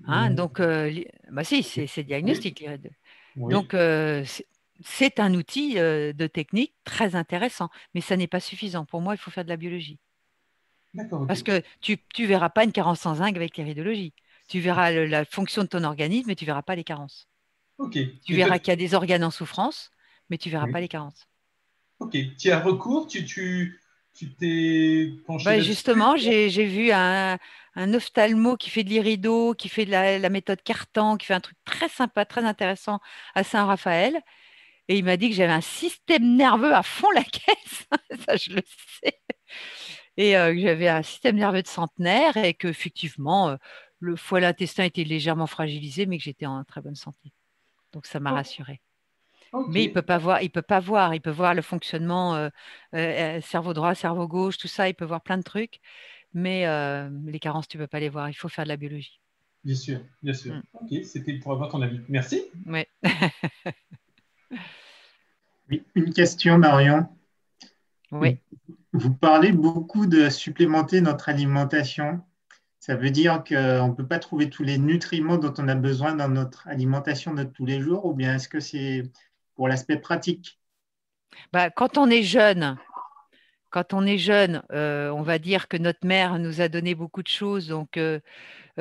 Hein, donc, bah si, c'est diagnostic. Oui. Donc, c'est un outil de technique très intéressant, mais ça n'est pas suffisant. Pour moi, il faut faire de la biologie. D'accord, ok. Parce que tu ne verras pas une carence en zinc avec l'iridologie. Tu verras la fonction de ton organisme, mais tu ne verras pas les carences. Ok. Tu Mais verras toi, qu'il y a des organes en souffrance, mais tu ne verras oui. pas les carences. Ok. Tu as recours, tu t'es penché Bah, là-dessus? justement, j'ai vu un ophtalmo qui fait de l'irido, qui fait de la méthode Cartan, qui fait un truc très sympa, très intéressant à Saint-Raphaël. Et il m'a dit que j'avais un système nerveux à fond la caisse. Ça, je le sais. Et que j'avais un système nerveux de centenaire et qu'effectivement, le foie et l'intestin étaient légèrement fragilisés, mais que j'étais en très bonne santé. Donc, ça m'a Oh, rassurée. ok. Mais il peut pas voir, il peut pas voir, il peut voir le fonctionnement cerveau droit, cerveau gauche, tout ça, il peut voir plein de trucs, mais les carences, tu peux pas les voir. Il faut faire de la biologie. Bien sûr, bien sûr. Mm. Ok, c'était pour avoir ton avis. Merci. Ouais. Oui, une question, Marion. Oui. Vous parlez beaucoup de supplémenter notre alimentation. Ça veut dire qu'on ne peut pas trouver tous les nutriments dont on a besoin dans notre alimentation de tous les jours, ou bien est-ce que c'est pour l'aspect pratique? Bah, quand on est jeune, on va dire que notre mère nous a donné beaucoup de choses. Donc,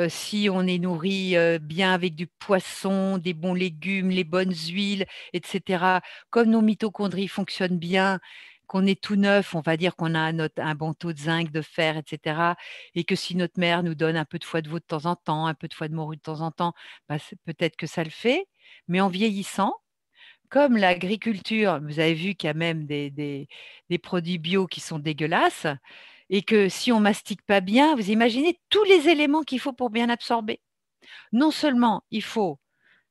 si on est nourri bien avec du poisson, des bons légumes, les bonnes huiles, etc., comme nos mitochondries fonctionnent bien, qu'on est tout neuf, on va dire qu'on a un bon taux de zinc, de fer, etc., et que si notre mère nous donne un peu de foie de veau de temps en temps, un peu de foie de morue de temps en temps, bah, peut-être que ça le fait. Mais en vieillissant, comme l'agriculture, vous avez vu qu'il y a même des produits bio qui sont dégueulasses, et que si on mastique pas bien, vous imaginez tous les éléments qu'il faut pour bien absorber. Non seulement il faut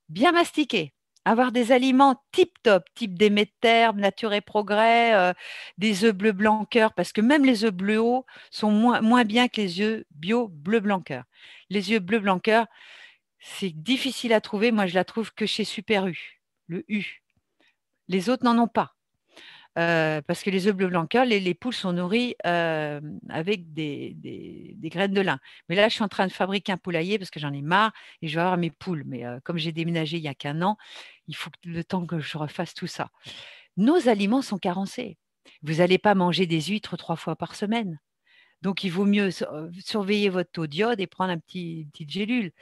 bien mastiquer, avoir des aliments tip-top, type des mets de terre, Nature et Progrès, des œufs bleu blanc cœur, parce que même les œufs bleu haut sont moins bien que les œufs bio bleu blanc cœur. Les œufs bleu blanc cœur, c'est difficile à trouver. Moi, je la trouve que chez Super U, le U. Les autres n'en ont pas. Parce que les œufs bleu blanc cœur, les poules sont nourries avec des graines de lin. Mais là, je suis en train de fabriquer un poulailler parce que j'en ai marre et je vais avoir mes poules. Mais comme j'ai déménagé il y a qu'un an, il faut le temps que je refasse tout ça. Nos aliments sont carencés. Vous n'allez pas manger des huîtres 3 fois par semaine. Donc, il vaut mieux surveiller votre taux d'iode et prendre une petite gélule.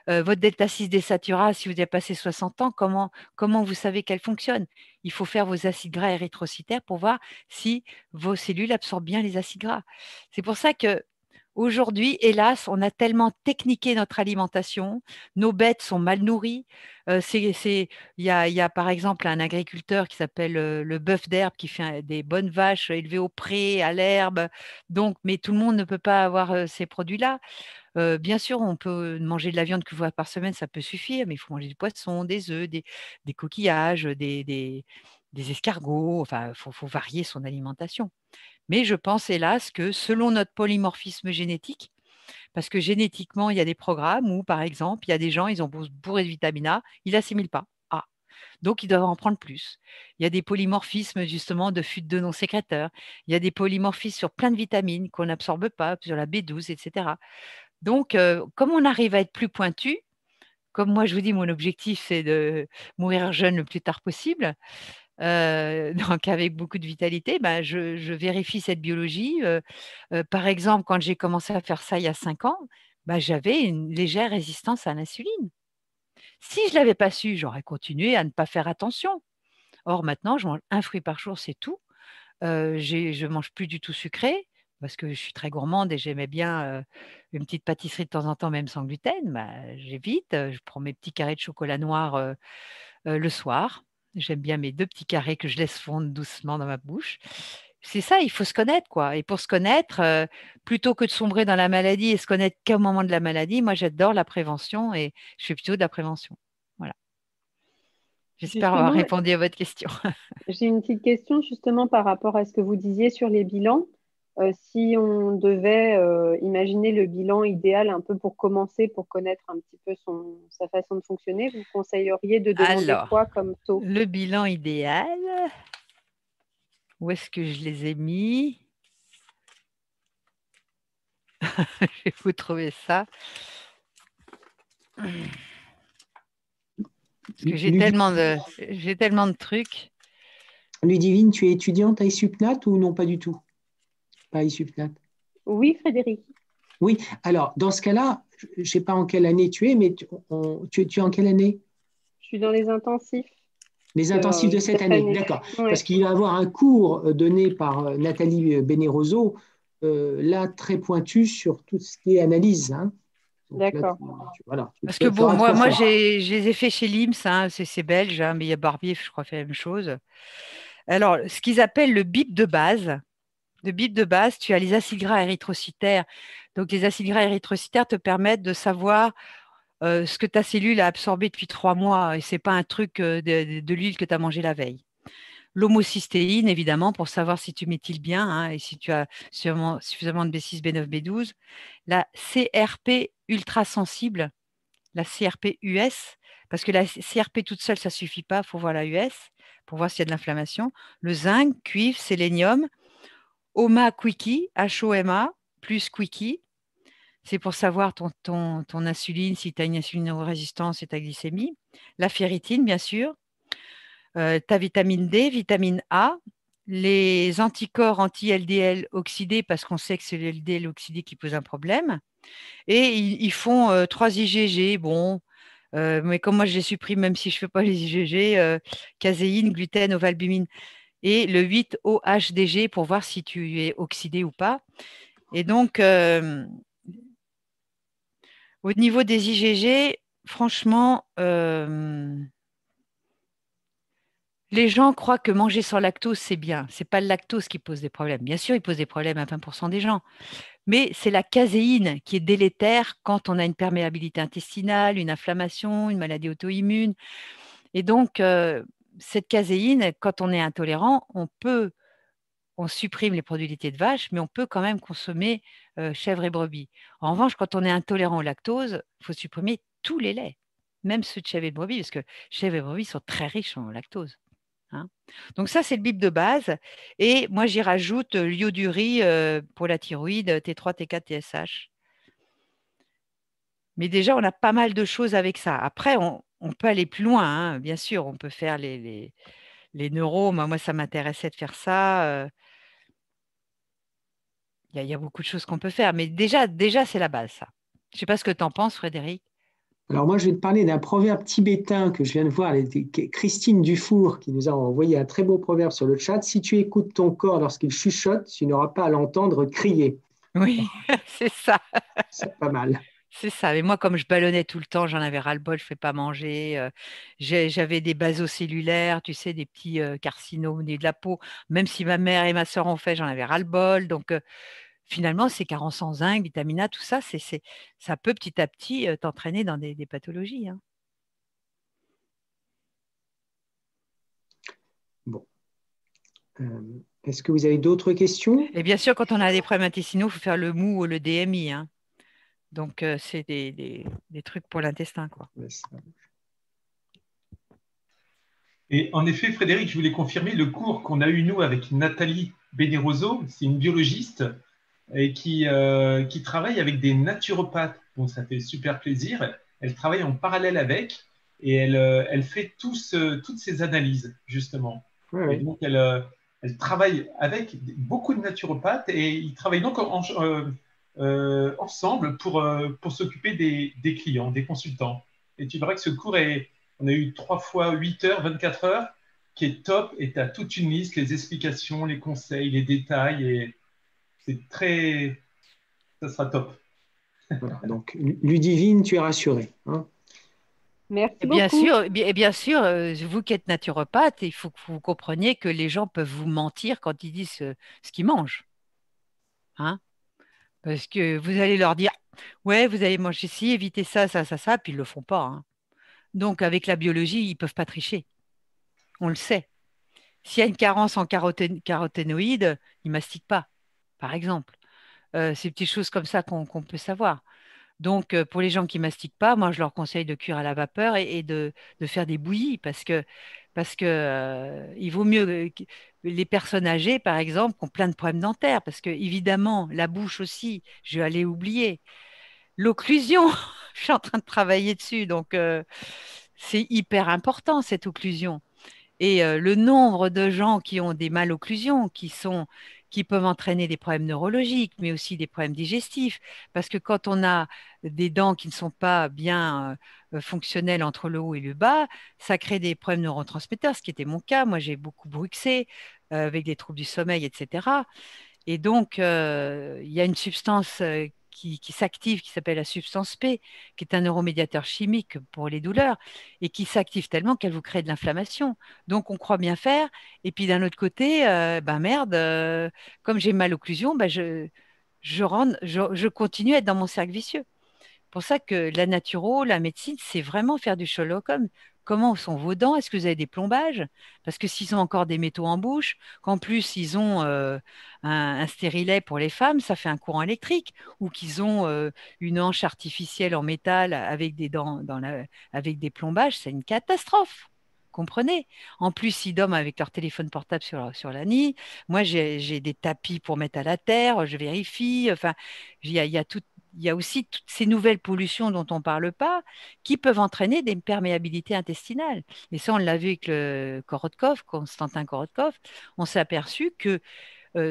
Votre delta 6 désaturase, si vous avez passé 60 ans, comment vous savez qu'elle fonctionne? Il faut faire vos acides gras érythrocytaires pour voir si vos cellules absorbent bien les acides gras. C'est pour ça que aujourd'hui, hélas, on a tellement techniqué notre alimentation, nos bêtes sont mal nourries. Il y a par exemple un agriculteur qui s'appelle le bœuf d'herbe qui fait des bonnes vaches élevées au pré, à l'herbe. Donc, mais tout le monde ne peut pas avoir ces produits-là. Bien sûr, on peut manger de la viande qu'une fois par semaine, ça peut suffire, mais il faut manger du poisson, des œufs, des coquillages, des escargots. Enfin, il faut varier son alimentation. Mais je pense, hélas, que selon notre polymorphisme génétique, parce que génétiquement, il y a des programmes où, par exemple, il y a des gens, ils ont bourré de vitamine A, ils l'assimilent pas. Ah, donc ils doivent en prendre plus. Il y a des polymorphismes justement de fuite de non-sécréteurs. Il y a des polymorphismes sur plein de vitamines qu'on n'absorbe pas, sur la B12, etc. Donc, comme on arrive à être plus pointu, comme moi, je vous dis, mon objectif, c'est de mourir jeune le plus tard possible. Donc avec beaucoup de vitalité, bah, je vérifie cette biologie. Par exemple, quand j'ai commencé à faire ça il y a 5 ans, bah, j'avais une légère résistance à l'insuline. Si je ne l'avais pas su, j'aurais continué à ne pas faire attention. Or, maintenant, je mange un fruit par jour, c'est tout. Je ne mange plus du tout sucré parce que je suis très gourmande et j'aimais bien une petite pâtisserie de temps en temps, même sans gluten. Bah, j'évite. Je prends mes petits carrés de chocolat noir le soir. J'aime bien mes 2 petits carrés que je laisse fondre doucement dans ma bouche. C'est ça, il faut se connaître, quoi. Et pour se connaître, plutôt que de sombrer dans la maladie et se connaître qu'au moment de la maladie, moi, j'adore la prévention et je fais plutôt de la prévention. Voilà. J'espère avoir Justement, répondu à votre question. j'ai une petite question justement par rapport à ce que vous disiez sur les bilans. Si on devait imaginer le bilan idéal un peu pour commencer, pour connaître un petit peu sa façon de fonctionner, vous conseilleriez de demander Alors, quoi comme taux? le bilan idéal, où est-ce que je les ai mis? Je vais vous trouver ça. Parce que j'ai tellement de trucs. Ludivine, tu es étudiante à ISUPNAT ou non, pas du tout? Pas à ISUPNAT. Oui, Frédéric. Oui, alors dans ce cas-là, je ne sais pas en quelle année tu es, mais tu es en quelle année? Je suis dans les intensifs. Les intensifs de cette année, d'accord. Ouais. Parce qu'il va y avoir un cours donné par Nathalie Bénéroso, là très pointu sur tout ce qui est analyse. Hein. D'accord. Voilà, parce que bon, moi je les ai fait chez l'IMS, hein, c'est belge, hein, mais il y a Barbier, je crois, fait la même chose. Alors, ce qu'ils appellent le BIP de base. Le BIP de base, tu as les acides gras érythrocytaires. Donc, les acides gras érythrocytaires te permettent de savoir ce que ta cellule a absorbé depuis 3 mois. Et ce n'est pas un truc de l'huile que tu as mangé la veille. L'homocystéine, évidemment, pour savoir si tu méthyles bien hein, et si tu as suffisamment de B6, B9, B12. La CRP ultra-sensible, la CRP US, parce que la CRP toute seule, ça ne suffit pas, il faut voir la US pour voir s'il y a de l'inflammation. Le zinc, cuivre, sélénium. HOMA Quickie, HOMA, plus Quickie. C'est pour savoir ton insuline, si tu as une insulinorésistance et ta glycémie. La ferritine, bien sûr. Ta vitamine D, vitamine A. Les anticorps anti-LDL oxydés, parce qu'on sait que c'est le LDL oxydé qui pose un problème. Et ils font 3 IgG. Bon, mais comme moi, je les supprime, même si je ne fais pas les IgG, caséine, gluten, ovalbumine. Et le 8-OHDG pour voir si tu es oxydé ou pas. Et donc, au niveau des IgG, franchement, les gens croient que manger sans lactose, c'est bien. Ce n'est pas le lactose qui pose des problèmes. Bien sûr, il pose des problèmes à 20% des gens. Mais c'est la caséine qui est délétère quand on a une perméabilité intestinale, une inflammation, une maladie auto-immune. Et donc, cette caséine, quand on est intolérant, on supprime les produits laitiers de vache, mais on peut quand même consommer chèvre et brebis. En revanche, quand on est intolérant au lactose, il faut supprimer tous les laits, même ceux de chèvre et de brebis, parce que chèvre et brebis sont très riches en lactose. Hein. Donc ça, c'est le BIP de base. Et moi, j'y rajoute l'iodurée pour la thyroïde, T3, T4, TSH. Mais déjà, on a pas mal de choses avec ça. Après, on peut aller plus loin, hein. Bien sûr. On peut faire les neuros. Moi, ça m'intéressait de faire ça. Il y a beaucoup de choses qu'on peut faire. Mais déjà c'est la base, ça. Je ne sais pas ce que tu en penses, Frédéric. Alors moi, je vais te parler d'un proverbe tibétain que je viens de voir, Christine Dufour, qui nous a envoyé un très beau proverbe sur le chat. Si tu écoutes ton corps lorsqu'il chuchote, tu n'auras pas à l'entendre crier. Oui, c'est ça. C'est pas mal. C'est ça. Mais moi, comme je ballonnais tout le temps, j'en avais ras-le-bol, je ne fais pas manger. J'avais des basocellulaires, tu sais, des petits carcinomes de la peau. Même si ma mère et ma soeur ont fait, j'en avais ras-le-bol. Donc, finalement, ces carences en zinc, vitamine A, tout ça, ça peut petit à petit t'entraîner dans des pathologies. Hein. Bon. Est-ce que vous avez d'autres questions? Et bien sûr, quand on a des problèmes intestinaux, il faut faire le mou ou le DMI. Hein. Donc, c'est des trucs pour l'intestin, quoi. Et en effet, Frédéric, je voulais confirmer le cours qu'on a eu, nous, avec Nathalie Bénéroso. C'est une biologiste et qui travaille avec des naturopathes. Donc, ça fait super plaisir. elle travaille en parallèle avec et elle fait toutes ces analyses, justement. Ouais, Et donc, elle travaille avec beaucoup de naturopathes et ils travaillent donc ensemble pour s'occuper des clients, des consultants. Et tu verras que ce cours on a eu 3 fois 8 heures, 24 heures, qui est top et tu as toute une liste, les explications, les conseils, les détails et ça sera top. voilà. Donc, Ludivine, tu es rassurée. Hein. Merci Et bien beaucoup. sûr, bien sûr, vous qui êtes naturopathe, il faut que vous compreniez que les gens peuvent vous mentir quand ils disent ce qu'ils mangent. Hein? Parce que vous allez leur dire, ouais, vous allez manger ci, évitez ça, ça, ça, puis ils ne le font pas. Hein. Donc, avec la biologie, ils ne peuvent pas tricher. On le sait. S'il y a une carence en caroténoïdes, ils ne mastiquent pas, par exemple. C'est des petites choses comme ça qu'on peut savoir. Donc, pour les gens qui mastiquent pas, moi, je leur conseille de cuire à la vapeur et de faire des bouillies parce que il vaut mieux les personnes âgées, par exemple, qui ont plein de problèmes dentaires, parce que évidemment, la bouche aussi, je vais aller oublier. L'occlusion, je suis en train de travailler dessus, donc c'est hyper important cette occlusion. Et le nombre de gens qui ont des malocclusions, qui peuvent entraîner des problèmes neurologiques, mais aussi des problèmes digestifs. Parce que quand on a des dents qui ne sont pas bien fonctionnelles entre le haut et le bas, ça crée des problèmes neurotransmetteurs, ce qui était mon cas. Moi, j'ai beaucoup bruxé avec des troubles du sommeil, etc. Et donc, il y a une substance qui s'active, qui s'appelle la substance P, qui est un neuromédiateur chimique pour les douleurs, et qui s'active tellement qu'elle vous crée de l'inflammation. Donc, on croit bien faire. Et puis, d'un autre côté, ben merde, comme j'ai mal occlusion, ben je continue à être dans mon cercle vicieux. Pour ça que la naturo, la médecine, c'est vraiment faire du Sherlock Holmes. Comment sont vos dents? Est-ce que vous avez des plombages? Parce que s'ils ont encore des métaux en bouche, qu'en plus ils ont un stérilet pour les femmes, ça fait un courant électrique, ou qu'ils ont une hanche artificielle en métal avec des dents avec des plombages, c'est une catastrophe. Comprenez? En plus, ils dorment avec leur téléphone portable sur la nid. Moi, j'ai des tapis pour mettre à la terre, je vérifie. Enfin, il y a aussi toutes ces nouvelles pollutions dont on ne parle pas qui peuvent entraîner des perméabilités intestinales. Et ça, on l'a vu avec le Korotkov, Constantin Korotkov. On s'est aperçu que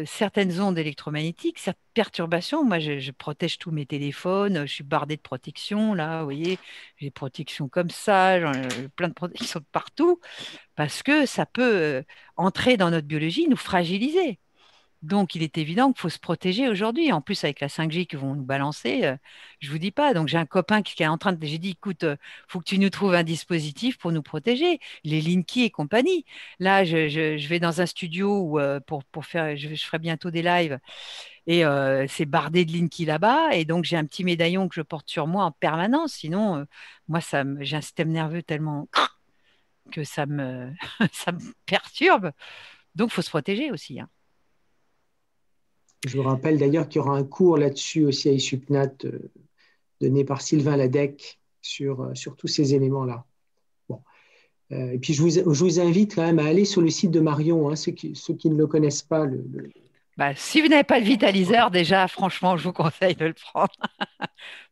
certaines ondes électromagnétiques, certaines perturbations, moi je protège tous mes téléphones, je suis bardée de protection, là, vous voyez, j'ai des protections comme ça, plein de protections de partout, parce que ça peut entrer dans notre biologie, nous fragiliser. Donc, il est évident qu'il faut se protéger aujourd'hui. En plus, avec la 5G qu'ils vont nous balancer, je ne vous dis pas. Donc, j'ai un copain qui est en train de. J'ai dit, écoute, faut que tu nous trouves un dispositif pour nous protéger, les Linky et compagnie. Là, je vais dans un studio où, pour faire. Je ferai bientôt des lives et c'est bardé de Linky là-bas. Et donc, j'ai un petit médaillon que je porte sur moi en permanence. Sinon, moi, j'ai un système nerveux tellement que ça me perturbe. Donc, il faut se protéger aussi. Hein. Je vous rappelle d'ailleurs qu'il y aura un cours là-dessus aussi à ISUPNAT donné par Sylvain Ladec sur tous ces éléments-là. Bon. Et puis, je vous invite quand même à aller sur le site de Marion, hein, ceux qui ne le connaissent pas. Bah, si vous n'avez pas le vitaliseur, déjà, franchement, je vous conseille de le prendre.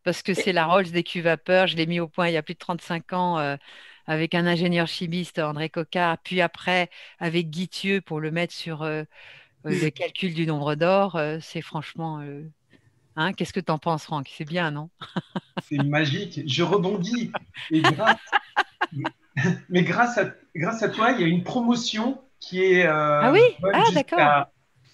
Parce que c'est la Rolls des cuves vapeur. Je l'ai mis au point il y a plus de 35 ans avec un ingénieur chimiste, André Coquart. Puis après, avec Guy Thieux pour le mettre sur le calcul du nombre d'or. C'est franchement... Hein, qu'est-ce que tu en penses, Franck? C'est bien, non? C'est magique. Je rebondis. Mais grâce à toi, il y a une promotion qui est Ah oui? Ah, d'accord.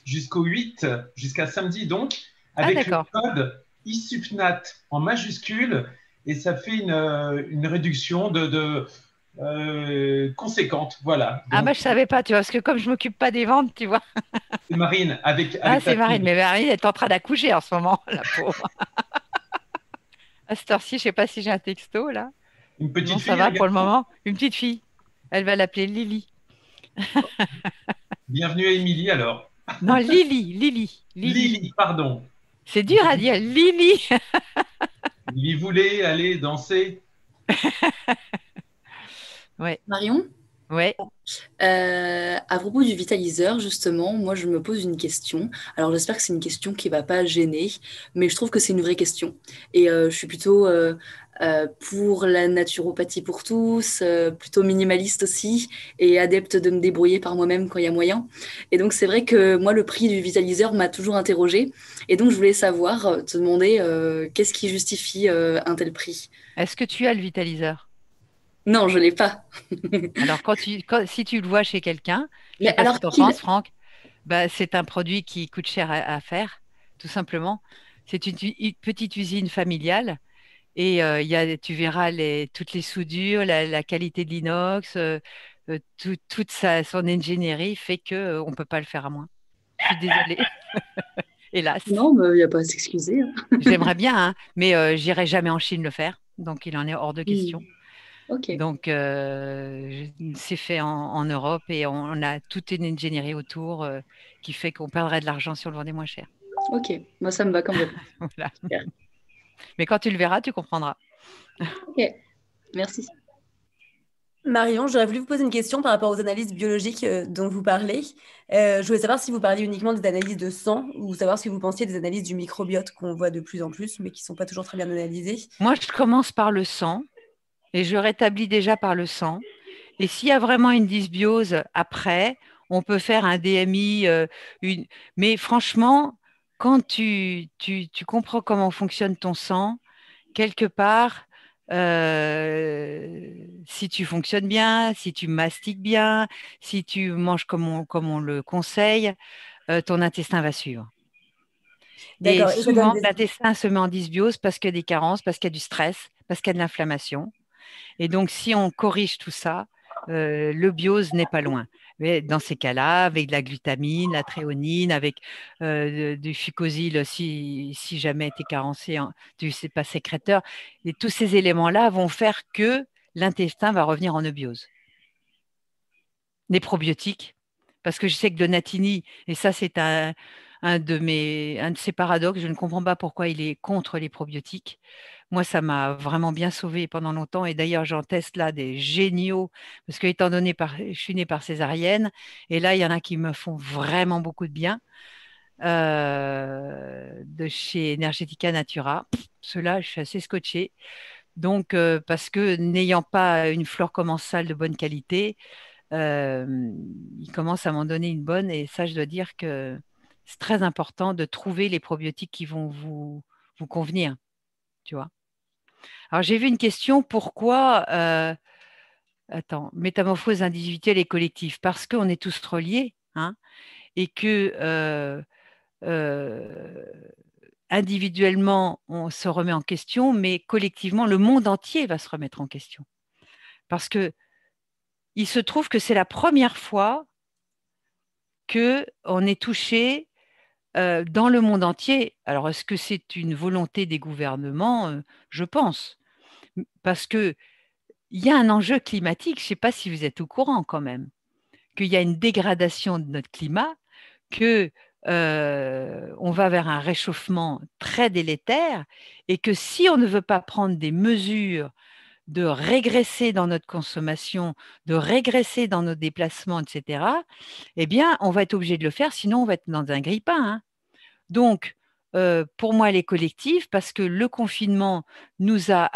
jusqu'au 8, jusqu'à samedi donc, Ah, avec le d'accord. code ISUPNAT en majuscule, et ça fait une réduction conséquente. Voilà. Ah, Donc, moi, je ne savais pas, tu vois, parce que comme je ne m'occupe pas des ventes, tu vois. c'est Marine avec Ah, ta c'est Marine. fille. Mais Marine est en train d'accoucher en ce moment, la pauvre. À cette heure-ci, je ne sais pas si j'ai un texto, là. Une petite Non, ça fille, un va pour le garçon. moment. Une petite fille. Elle va l'appeler Lily. Bienvenue à Émilie alors. Non, Lily. Lily, pardon. C'est dur à dire, Lily. Lily voulait aller danser. Ouais. Marion, Ouais. À propos du vitaliseur, justement, moi je me pose une question. Alors j'espère que c'est une question qui va pas gêner, mais je trouve que c'est une vraie question. Et je suis plutôt pour la naturopathie pour tous, plutôt minimaliste aussi, et adepte de me débrouiller par moi-même quand il y a moyen. Et donc c'est vrai que moi le prix du vitaliseur m'a toujours interrogée. Et donc je voulais savoir, te demander qu'est-ce qui justifie un tel prix? Est-ce que tu as le vitaliseur? Non, je l'ai pas. Alors, si tu le vois chez quelqu'un, je ne Mais sais pas ce alors que tu en qu'il... penses, Franck, bah, c'est un produit qui coûte cher à faire, tout simplement. C'est une petite usine familiale et tu verras toutes les soudures, la qualité de l'inox, toute son ingénierie fait qu'on ne peut pas le faire à moins. Je suis désolée, hélas. Non, mais il n'y a pas à s'excuser, hein. J'aimerais bien, hein, mais j'irai jamais en Chine le faire, donc il en est hors de question. Ok, Donc, c'est fait en Europe et on a toute une ingénierie autour qui fait qu'on perdrait de l'argent si on le vendait moins cher. ok, moi ça me va complètement. Voilà. Super. Mais quand tu le verras, tu comprendras. Ok, merci. Marion, j'aurais voulu vous poser une question par rapport aux analyses biologiques dont vous parlez. Je voulais savoir si vous parliez uniquement des analyses de sang ou savoir si vous pensiez des analyses du microbiote qu'on voit de plus en plus, mais qui ne sont pas toujours très bien analysées. Moi, je commence par le sang et je rétablis déjà par le sang. Et s'il y a vraiment une dysbiose après, on peut faire un DMI. Mais franchement, quand tu comprends comment fonctionne ton sang, quelque part, si tu fonctionnes bien, si tu mastiques bien, si tu manges comme on le conseille, ton intestin va suivre. Et D'accord. Et ça donne souvent, des... l'intestin se met en dysbiose parce qu'il y a des carences, parce qu'il y a du stress, parce qu'il y a de l'inflammation. Et donc, si on corrige tout ça, le biose n'est pas loin. Mais dans ces cas-là, avec de la glutamine, la tréonine, avec du fucosyl, si jamais tu es carencé, tu ne sais pas sécréteur, et tous ces éléments-là vont faire que l'intestin va revenir en eubiose. Les probiotiques, parce que je sais que Donatini, et ça c'est un de ses paradoxes, je ne comprends pas pourquoi il est contre les probiotiques. Moi, ça m'a vraiment bien sauvée pendant longtemps. Et d'ailleurs, j'en teste là des géniaux, parce que étant donné je suis née par césarienne, et là, il y en a qui me font vraiment beaucoup de bien. De chez Energetica Natura. Ceux-là, je suis assez scotchée. Donc, parce que n'ayant pas une flore commensale de bonne qualité, ils commencent à m'en donner une bonne. Et ça, je dois dire que c'est très important de trouver les probiotiques qui vont vous convenir. Tu vois. Alors, j'ai vu une question, pourquoi métamorphose individuelle et collective? Parce qu'on est tous reliés, hein, et que individuellement, on se remet en question, mais collectivement, le monde entier va se remettre en question. Parce que il se trouve que c'est la première fois qu'on est touché dans le monde entier. Alors, est-ce que c'est une volonté des gouvernements? Je pense. Parce qu'il y a un enjeu climatique, je ne sais pas si vous êtes au courant quand même, qu'il y a une dégradation de notre climat, que on va vers un réchauffement très délétère et que si on ne veut pas prendre des mesures de régresser dans notre consommation, de régresser dans nos déplacements, etc., eh bien, on va être obligé de le faire, sinon on va être dans un grille-pain, hein. Donc, pour moi, elle est collective parce que le confinement nous a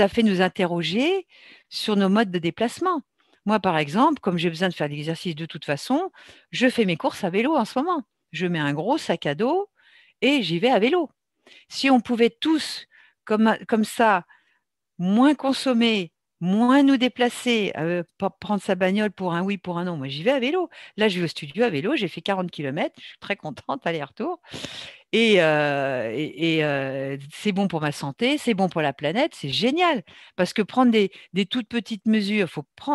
fait nous interroger sur nos modes de déplacement. Moi, par exemple, comme j'ai besoin de faire de l'exercice de toute façon, je fais mes courses à vélo en ce moment. Je mets un gros sac à dos et j'y vais à vélo. Si on pouvait tous, comme ça, moins consommer, moins nous déplacer, pas prendre sa bagnole pour un oui, pour un non, moi j'y vais à vélo. Là, je vais au studio à vélo, j'ai fait 40 km, je suis très contente, aller-retour. Et c'est bon pour ma santé, c'est bon pour la planète, c'est génial. Parce que prendre des toutes petites mesures,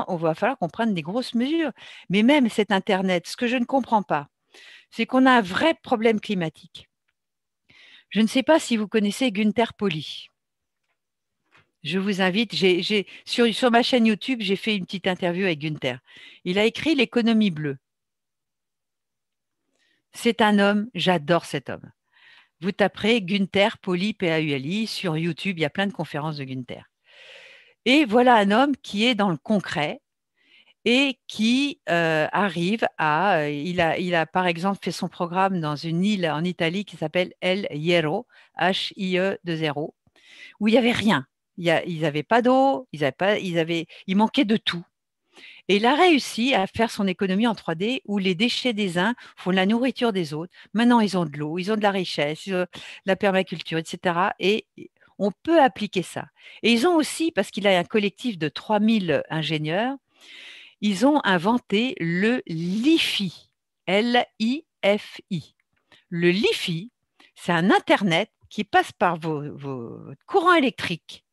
on va falloir qu'on prenne des grosses mesures. Mais même cet Internet, ce que je ne comprends pas, c'est qu'on a un vrai problème climatique. Je ne sais pas si vous connaissez Gunther Pauli. Je vous invite, sur ma chaîne YouTube, j'ai fait une petite interview avec Gunther. Il a écrit L'économie bleue. C'est un homme, j'adore cet homme. Vous taperez Gunther Pauli, Pauli, sur YouTube, il y a plein de conférences de Gunther. Et voilà un homme qui est dans le concret et qui arrive il a par exemple fait son programme dans une île en Italie qui s'appelle El Hierro, H-I-E-2-0, où il n'y avait rien. Ils n'avaient pas d'eau, il manquait de tout. Et il a réussi à faire son économie en 3D où les déchets des uns font la nourriture des autres. Maintenant, ils ont de l'eau, ils ont de la richesse, ils ont de la permaculture, etc. Et on peut appliquer ça. Et ils ont aussi, parce qu'il a un collectif de 3000 ingénieurs, ils ont inventé le LiFi, L-I-F-I. Le LiFi, c'est un Internet qui passe par vos courants électriques,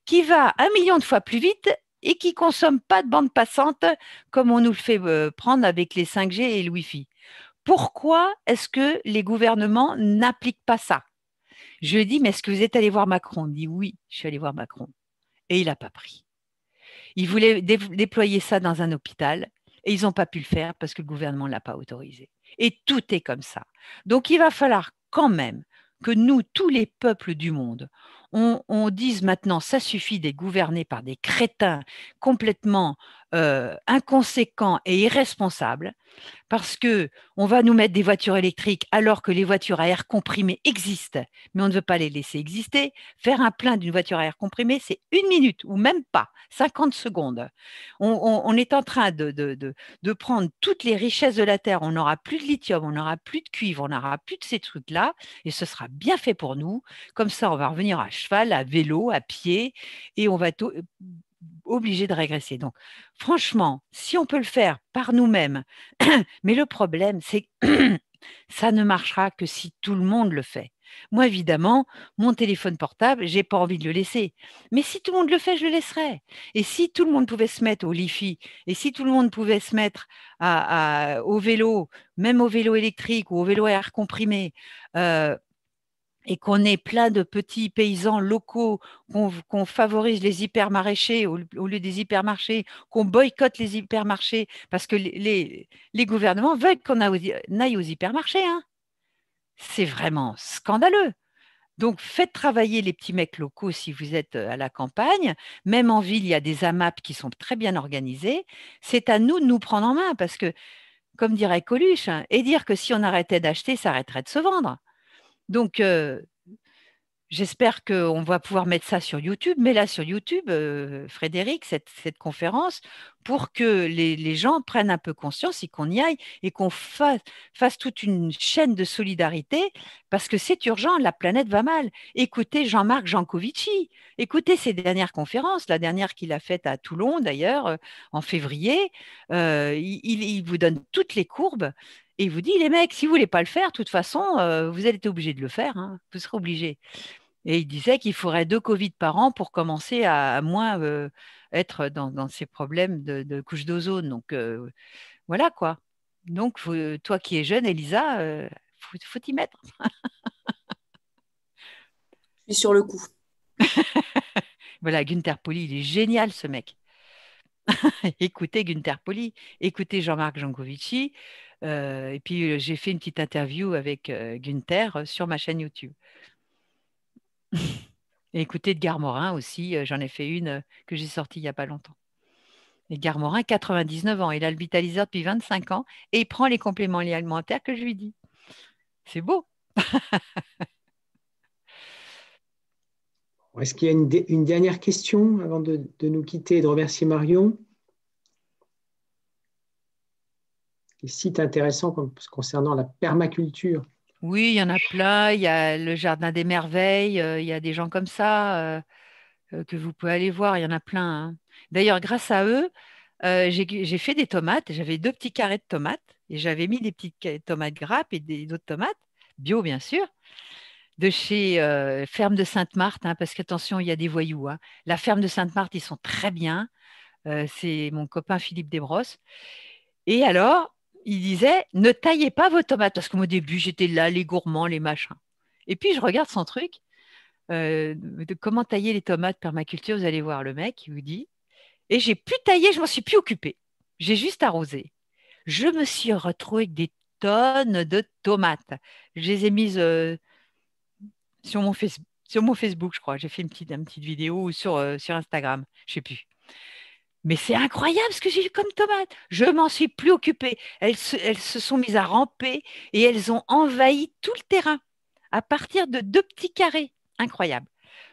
qui va 1 million de fois plus vite et qui ne consomme pas de bande passante comme on nous le fait prendre avec les 5G et le Wi-Fi. Pourquoi est-ce que les gouvernements n'appliquent pas ça? Je lui ai dit, mais est-ce que vous êtes allé voir Macron? Il me dit, oui, je suis allé voir Macron. Et il n'a pas pris. Il voulait déployer ça dans un hôpital et ils n'ont pas pu le faire parce que le gouvernement ne l'a pas autorisé. Et tout est comme ça. Donc, il va falloir quand même que nous, tous les peuples du monde, on dise maintenant, ça suffit d'être gouverné par des crétins complètement inconséquents et irresponsables, parce qu'on va nous mettre des voitures électriques alors que les voitures à air comprimé existent, mais on ne veut pas les laisser exister. Faire un plein d'une voiture à air comprimé, c'est 1 minute ou même pas, 50 secondes. On est en train de prendre toutes les richesses de la Terre. On n'aura plus de lithium, on n'aura plus de cuivre, on n'aura plus de ces trucs-là, et ce sera bien fait pour nous. Comme ça, on va revenir à cheval, à vélo, à pied, et on va être obligé de régresser. Donc, franchement, si on peut le faire par nous-mêmes, mais le problème, c'est que ça ne marchera que si tout le monde le fait. Moi, évidemment, mon téléphone portable, j'ai pas envie de le laisser. Mais si tout le monde le fait, je le laisserai. Et si tout le monde pouvait se mettre au LiFi, et si tout le monde pouvait se mettre au vélo, même au vélo électrique ou au vélo à air comprimé, et qu'on ait plein de petits paysans locaux, qu'on favorise les hypermarchés au lieu des hypermarchés, qu'on boycotte les hypermarchés, parce que les gouvernements veulent qu'on aille aux hypermarchés. Hein. C'est vraiment scandaleux. Donc, faites travailler les petits mecs locaux si vous êtes à la campagne. Même en ville, il y a des AMAP qui sont très bien organisés. C'est à nous de nous prendre en main, parce que, comme dirait Coluche, hein, et dire que si on arrêtait d'acheter, ça arrêterait de se vendre. Donc, j'espère qu'on va pouvoir mettre ça sur YouTube. Mais là, sur YouTube, Frédéric, cette conférence, pour que les gens prennent un peu conscience et qu'on y aille et qu'on fasse toute une chaîne de solidarité parce que c'est urgent, la planète va mal. Écoutez Jean-Marc Jancovici, écoutez ses dernières conférences, la dernière qu'il a faite à Toulon d'ailleurs, en février. Il vous donne toutes les courbes. Et il vous dit, les mecs, si vous ne voulez pas le faire, de toute façon, vous êtes obligés de le faire. Hein, vous serez obligés. Et il disait qu'il faudrait 2 Covid par an pour commencer à moins être dans ces problèmes de couche d'ozone. Donc, voilà quoi. Donc, toi qui es jeune, Elisa, faut t'y mettre. Je suis sur le coup. Voilà, Gunther Poli, il est génial ce mec. Écoutez Gunther Poli, écoutez Jean-Marc Jancovici. Et puis, j'ai fait une petite interview avec Gunther sur ma chaîne YouTube. Et écoutez Edgar Morin aussi, j'en ai fait une que j'ai sortie il n'y a pas longtemps. Edgar Morin, 99 ans, il a le vitaliseur depuis 25 ans et il prend les compléments alimentaires que je lui dis. C'est beau. Est-ce qu'il y a une dernière question avant de nous quitter et de remercier Marion? Des sites intéressants concernant la permaculture. Oui, il y en a plein. Il y a le Jardin des Merveilles, il y a des gens comme ça que vous pouvez aller voir. Il y en a plein. Hein. D'ailleurs, grâce à eux, j'ai fait des tomates. J'avais 2 petits carrés de tomates et j'avais mis des petites tomates grappes et d'autres tomates, bio bien sûr, de chez Ferme de Sainte-Marthe, hein, parce qu'attention, il y a des voyous. Hein. La Ferme de Sainte-Marthe, ils sont très bien. C'est mon copain Philippe Desbrosses. Et alors, il disait, ne taillez pas vos tomates, parce qu'au début, j'étais là, les gourmands, les machins. Et puis, je regarde son truc, de comment tailler les tomates permaculture, vous allez voir le mec, il vous dit, et j'ai plus taillé, je m'en suis plus occupée. J'ai juste arrosé. Je me suis retrouvée avec des tonnes de tomates. Je les ai mises sur mon Facebook, je crois. J'ai fait une petite vidéo sur Instagram, je ne sais plus. Mais c'est incroyable ce que j'ai vu comme tomates. Je m'en suis plus occupée. Elles se sont mises à ramper et elles ont envahi tout le terrain à partir de 2 petits carrés. Incroyable.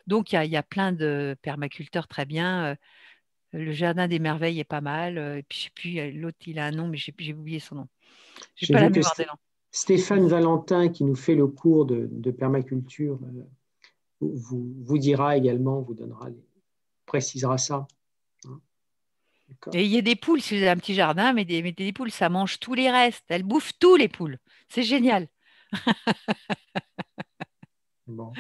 Donc, il y a plein de permaculteurs très bien. Le jardin des merveilles est pas mal. Et puis, je sais plus, l'autre, il a un nom, mais j'ai oublié son nom. J'ai pas la mémoire des noms. Stéphane Valentin, qui nous fait le cours de permaculture, vous dira également, vous précisera ça. Et il y a des poules, si vous avez un petit jardin, mettez des poules, ça mange tous les restes. Elles bouffent tous les poules. C'est génial. Bon.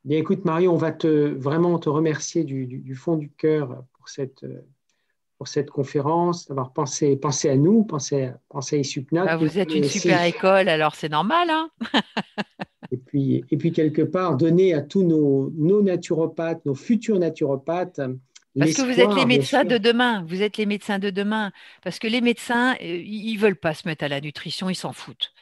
Bien, écoute, Marion, on va vraiment te remercier du fond du cœur pour cette conférence, d'avoir pensé à nous, pensé à ISUPNAT. Vous êtes une super école, alors c'est normal. Hein. Et puis, quelque part, donner à tous nos naturopathes, nos futurs naturopathes, parce que vous êtes les médecins de demain. Vous êtes les médecins de demain. Parce que les médecins, ils ne veulent pas se mettre à la nutrition, ils s'en foutent.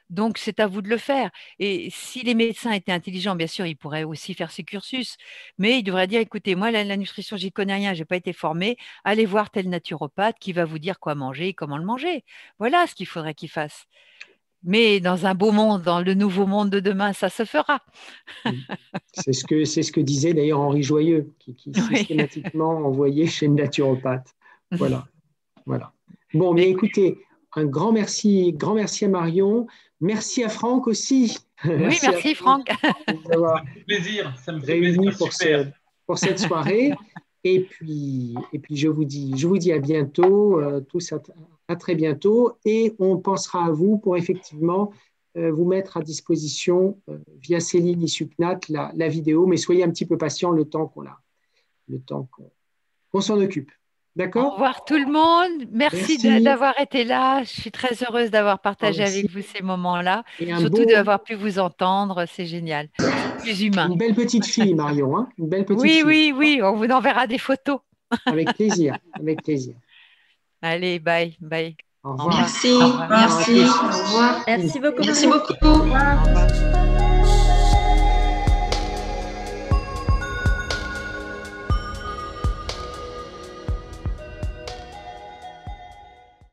Donc, c'est à vous de le faire. Et si les médecins étaient intelligents, bien sûr, ils pourraient aussi faire ces cursus. Mais ils devraient dire, écoutez, moi, la nutrition, j'y connais rien, je n'ai pas été formé. Allez voir tel naturopathe qui va vous dire quoi manger et comment le manger. Voilà ce qu'il faudrait qu'ils fassent. Mais dans un beau monde, dans le nouveau monde de demain, ça se fera. C'est ce que disait d'ailleurs Henri Joyeux, qui systématiquement envoyait chez le naturopathe. Voilà. Bon, mais écoutez, un grand merci à Marion. Merci à Franck aussi. Oui, merci Franck. Ça me fait plaisir. Ça me fait réunis plaisir. pour cette soirée. Et puis je vous dis à bientôt, tous à très bientôt. Et on pensera à vous pour effectivement vous mettre à disposition via Céline ISUPNAT la vidéo. Mais soyez un petit peu patients le temps qu'on s'en occupe. D'accord ? Au revoir tout le monde. Merci. D'avoir été là. Je suis très heureuse d'avoir partagé avec vous ces moments-là. Surtout d'avoir pu vous entendre. C'est génial. Plus humain. Une belle petite fille, Marion. Hein, une belle petite fille. Oui. On vous enverra des photos. Avec plaisir. Allez, bye. Au revoir. Merci. Au revoir. Merci. Au revoir. Merci beaucoup. Merci beaucoup. Au revoir.